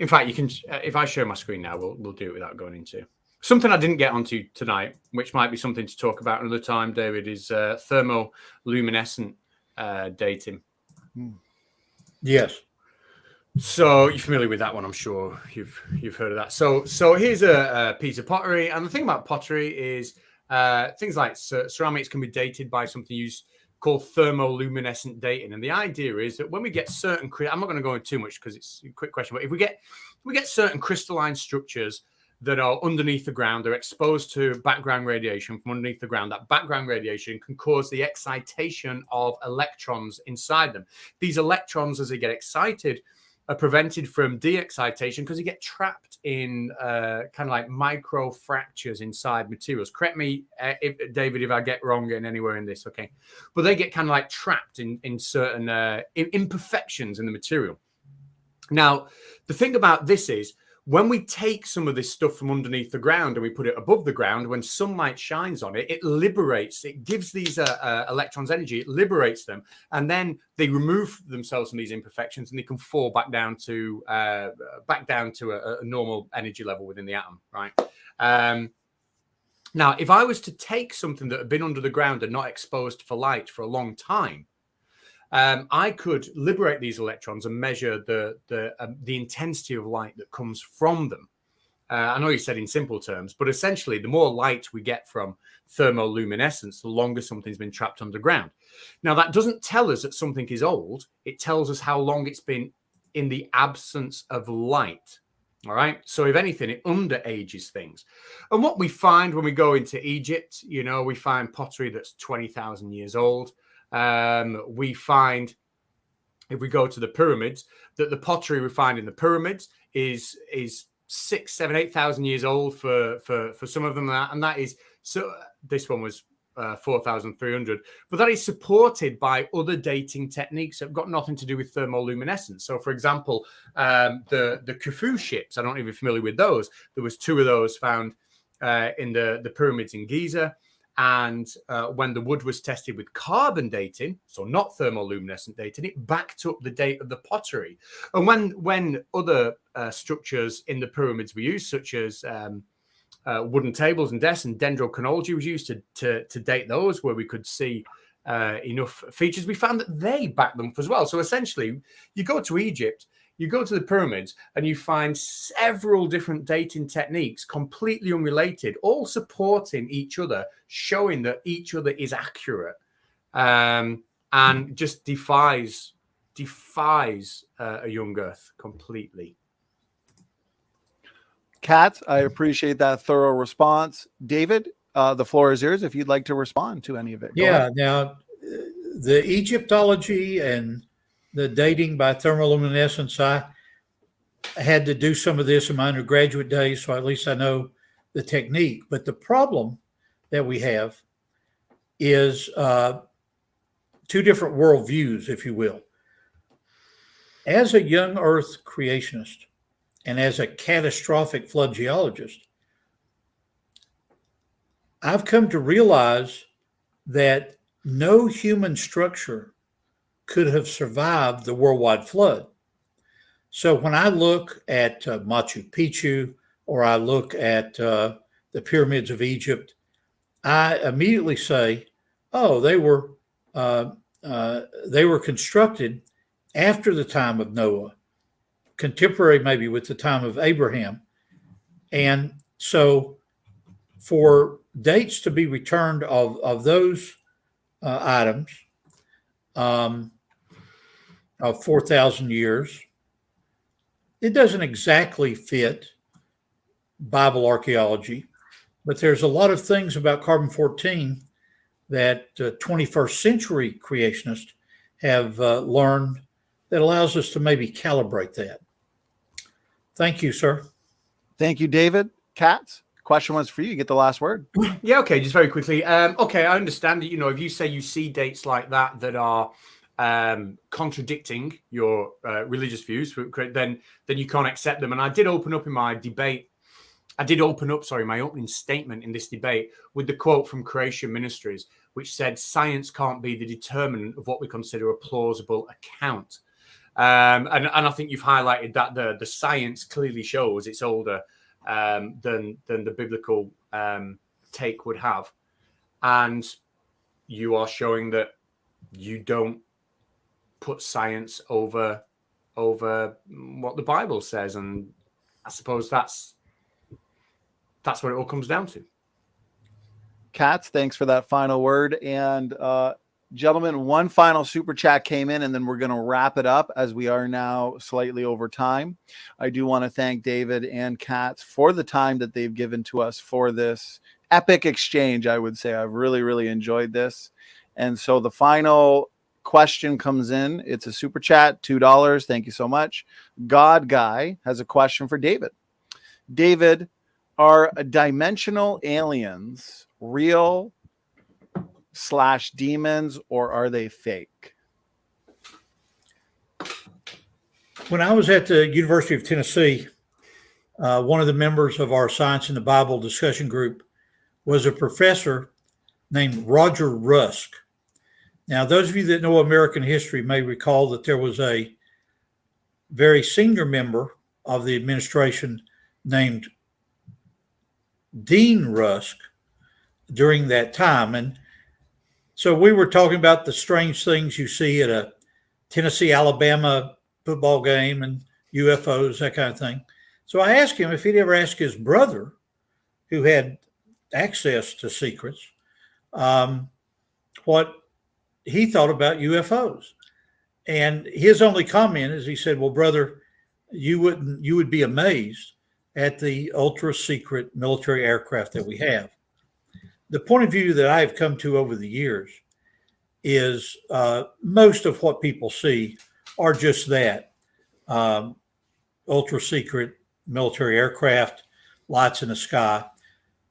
fact, you can. If I share my screen now, we'll do it without going into something I didn't get onto tonight, which might be something to talk about another time. David, is thermoluminescent dating. Yes. So you're familiar with that one, I'm sure you've heard of that. So here's a piece of pottery, and the thing about pottery is things like ceramics can be dated by something called thermoluminescent dating, and the idea is that when we get certain, I'm not going to go into too much because it's a quick question, but if we get certain crystalline structures that are underneath the ground, they're exposed to background radiation from underneath the ground. That background radiation can cause the excitation of electrons inside them. These electrons, as they get excited, are prevented from de-excitation because they get trapped in kind of like micro fractures inside materials. Correct me, David, if I get wrong in anywhere in this, okay? But they get kind of like trapped in certain imperfections in the material. Now, the thing about this is, when we take some of this stuff from underneath the ground and we put it above the ground, when sunlight shines on it, it gives these electrons energy, it liberates them, and then they remove themselves from these imperfections and they can fall back down to a normal energy level within the atom, right? Now, if I was to take something that had been under the ground and not exposed for light for a long time, I could liberate these electrons and measure the intensity of light that comes from them. I know you said in simple terms, but essentially, the more light we get from thermoluminescence, the longer something's been trapped underground. Now, that doesn't tell us that something is old. It tells us how long it's been in the absence of light. All right. So if anything, it underages things. And what we find when we go into Egypt, we find pottery that's 20,000 years old. We find, if we go to the pyramids, that the pottery we find in the pyramids is 6, 7, 8,000 years old for some of them, and that is so. This one was 4,300, but that is supported by other dating techniques that have got nothing to do with thermoluminescence. So, for example, the Khufu ships. I don't know if you're familiar with those. There was 2 of those found in the pyramids in Giza. And when the wood was tested with carbon dating, so not thermoluminescent dating, it backed up the date of the pottery. And when other structures in the pyramids were used, such as wooden tables and desks, and dendrochronology was used to date those, where we could see enough features, we found that they backed them up as well. So essentially, you go to Egypt, you go to the pyramids, and you find several different dating techniques, completely unrelated, all supporting each other, showing that each other is accurate, and just defies a young Earth completely. Catz, I appreciate that thorough response. David, the floor is yours if you'd like to respond to any of it. Go ahead. Now, the Egyptology and the dating by thermoluminescence, I had to do some of this in my undergraduate days, so at least I know the technique. But the problem that we have is 2 different worldviews, if you will. As a young Earth creationist and as a catastrophic flood geologist, I've come to realize that no human structure could have survived the worldwide flood. So when I look at Machu Picchu, or I look at the pyramids of Egypt, I immediately say, oh, they were constructed after the time of Noah, contemporary maybe with the time of Abraham. And so for dates to be returned of those items, of 4,000 years, it doesn't exactly fit Bible archaeology, but there's a lot of things about carbon-14 that 21st century creationists have learned that allows us to maybe calibrate that. Thank you, sir. Thank you, David. Catz, question was for you. You get the last word. Yeah, okay, just very quickly. Okay, I understand that, if you say you see dates like that are contradicting your religious views, then you can't accept them. And I did open up in my debate, my opening statement in this debate with the quote from Creation Ministries, which said, "Science can't be the determinant of what we consider a plausible account." And I think you've highlighted that the science clearly shows it's older than the biblical take would have. And you are showing that you don't put science over over what the Bible says, and I suppose that's what it all comes down to. Catz, thanks for that final word. And gentlemen, one final super chat came in, and then we're going to wrap it up as we are now slightly over time. I do want to thank David and Catz for the time that they've given to us for this epic exchange. I would say I've really, really enjoyed this. And so the final question comes in. It's a super chat, $2. Thank you so much. God Guy has a question for David. David, are dimensional aliens real / demons, or are they fake? When I was at the University of Tennessee, one of the members of our Science in the Bible discussion group was a professor named Roger Rusk. Now, those of you that know American history may recall that there was a very senior member of the administration named Dean Rusk during that time. And so we were talking about the strange things you see at a Tennessee-Alabama football game and UFOs, that kind of thing. So I asked him if he'd ever asked his brother, who had access to secrets, what he thought about UFOs. And his only comment is, he said, well, brother, you would be amazed at the ultra secret military aircraft that we have. The point of view that I have come to over the years is most of what people see are just that, ultra secret military aircraft, lights in the sky.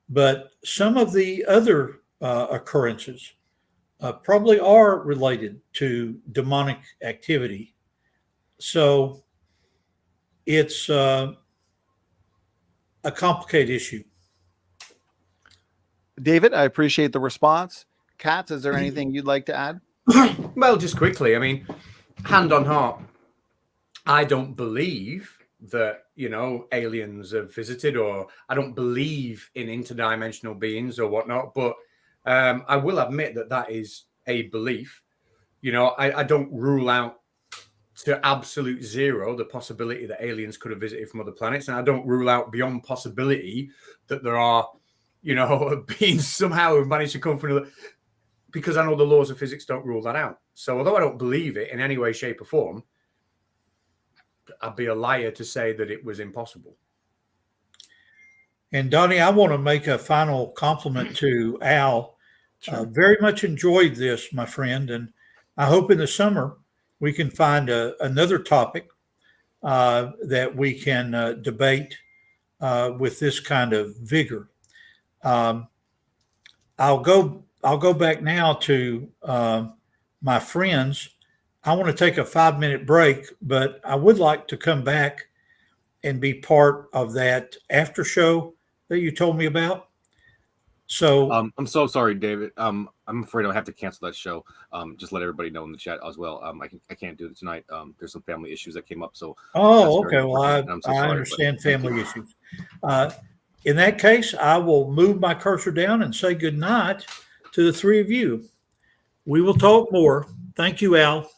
But some of the other occurrences probably are related to demonic activity. So it's a complicated issue. David, I appreciate the response. Catz, is there anything you'd like to add? Well, just quickly, I mean, hand on heart, I don't believe that, aliens have visited, or I don't believe in interdimensional beings or whatnot, but I will admit that is a belief. I don't rule out to absolute zero the possibility that aliens could have visited from other planets, and I don't rule out beyond possibility that there are beings somehow who've managed to come from another, because I know the laws of physics don't rule that out. So although I don't believe it in any way, shape, or form, I'd be a liar to say that it was impossible. And Donny, I want to make a final compliment to Al. Sure. Very much enjoyed this, my friend, and I hope in the summer we can find another topic that we can debate with this kind of vigor. I'll go back now to my friends. I want to take a 5-minute break, but I would like to come back and be part of that after show that you told me about. So I'm so sorry, David. I'm afraid I'll have to cancel that show. Just let everybody know in the chat as well. I can't do it tonight. There's some family issues that came up. So okay. Well, I understand family issues. In that case, I will move my cursor down and say good night to the three of you. We will talk more. Thank you, Al.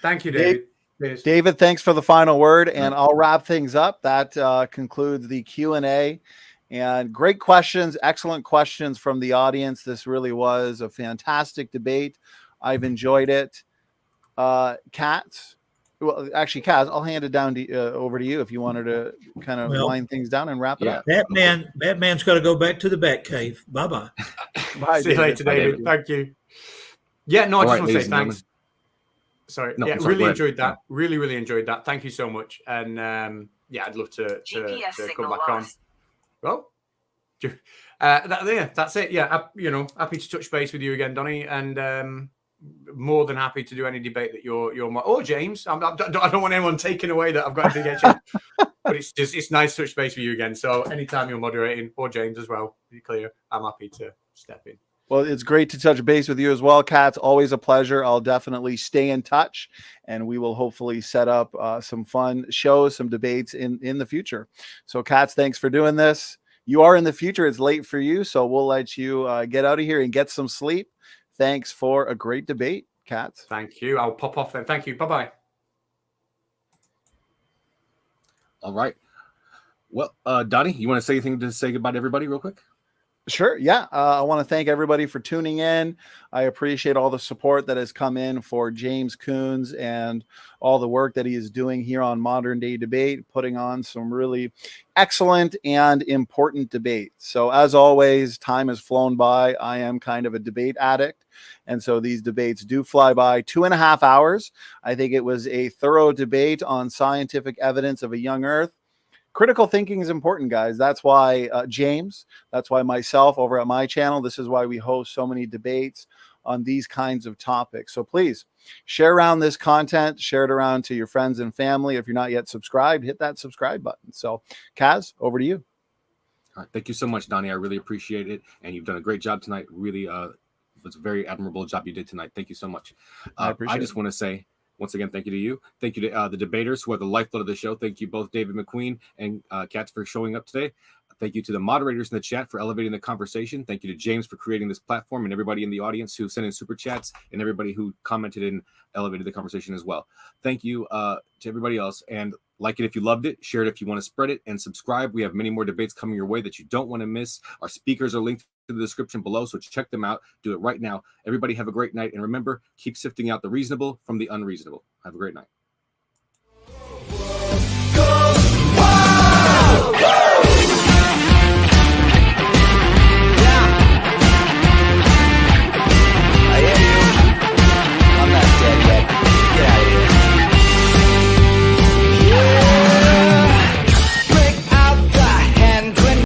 Thank you, David. David, thanks for the final word, and I'll wrap things up. That concludes the Q&A. And great questions, excellent questions from the audience. This really was a fantastic debate. I've enjoyed it. Catz, well, actually, Catz, I'll hand it down over to you if you wanted to kind of wind things down and wrap it up. Batman's got to go back to the Batcave. Bye-bye. Bye, See you later, David. Thank you. Yeah, no, I just want to say thanks. Sorry. No, yeah, sorry, really enjoyed that. Really, really enjoyed that. Thank you so much. And I'd love to come back on. Well, that's it. Yeah, happy to touch base with you again, Donny, and more than happy to do any debate that you're or James. I don't want anyone taking away that I've got to get you, but it's nice to touch base with you again. So anytime you're moderating, or James as well, be clear, I'm happy to step in. Well, it's great to touch base with you as well, Catz. Always a pleasure. I'll definitely stay in touch, and we will hopefully set up some fun shows, some debates in the future. So, Catz, thanks for doing this. You are in the future. It's late for you, so we'll let you get out of here and get some sleep. Thanks for a great debate, Catz. Thank you. I'll pop off then. Thank you. Bye-bye. All right. Well, Donny, you want to say anything to say goodbye to everybody real quick? Sure. Yeah. I want to thank everybody for tuning in. I appreciate all the support that has come in for James Kunz and all the work that he is doing here on Modern Day Debate, putting on some really excellent and important debates. So as always, time has flown by. I am kind of a debate addict. And so these debates do fly by. 2.5 hours. I think it was a thorough debate on scientific evidence of a young Earth. Critical thinking is important, guys. That's why James, that's why myself over at my channel, this is why we host so many debates on these kinds of topics. So please share around this content, share it around to your friends and family. If you're not yet subscribed, hit that subscribe button. So Kaz, over to you. All right. Thank you so much, Donny. I really appreciate it. And you've done a great job tonight. Really, it's a very admirable job you did tonight. Thank you so much. I just want to say, once again, thank you to you. Thank you to the debaters who are the lifeblood of the show. Thank you both, David McQueen and Catz, for showing up today. Thank you to the moderators in the chat for elevating the conversation. Thank you to James for creating this platform, and everybody in the audience who sent in super chats, and everybody who commented and elevated the conversation as well. Thank you to everybody else. And like it if you loved it, share it if you want to spread it, and subscribe. We have many more debates coming your way that you don't want to miss. Our speakers are linked to the description below, so check them out. Do it right now. Everybody have a great night, and remember, keep sifting out the reasonable from the unreasonable. Have a great night.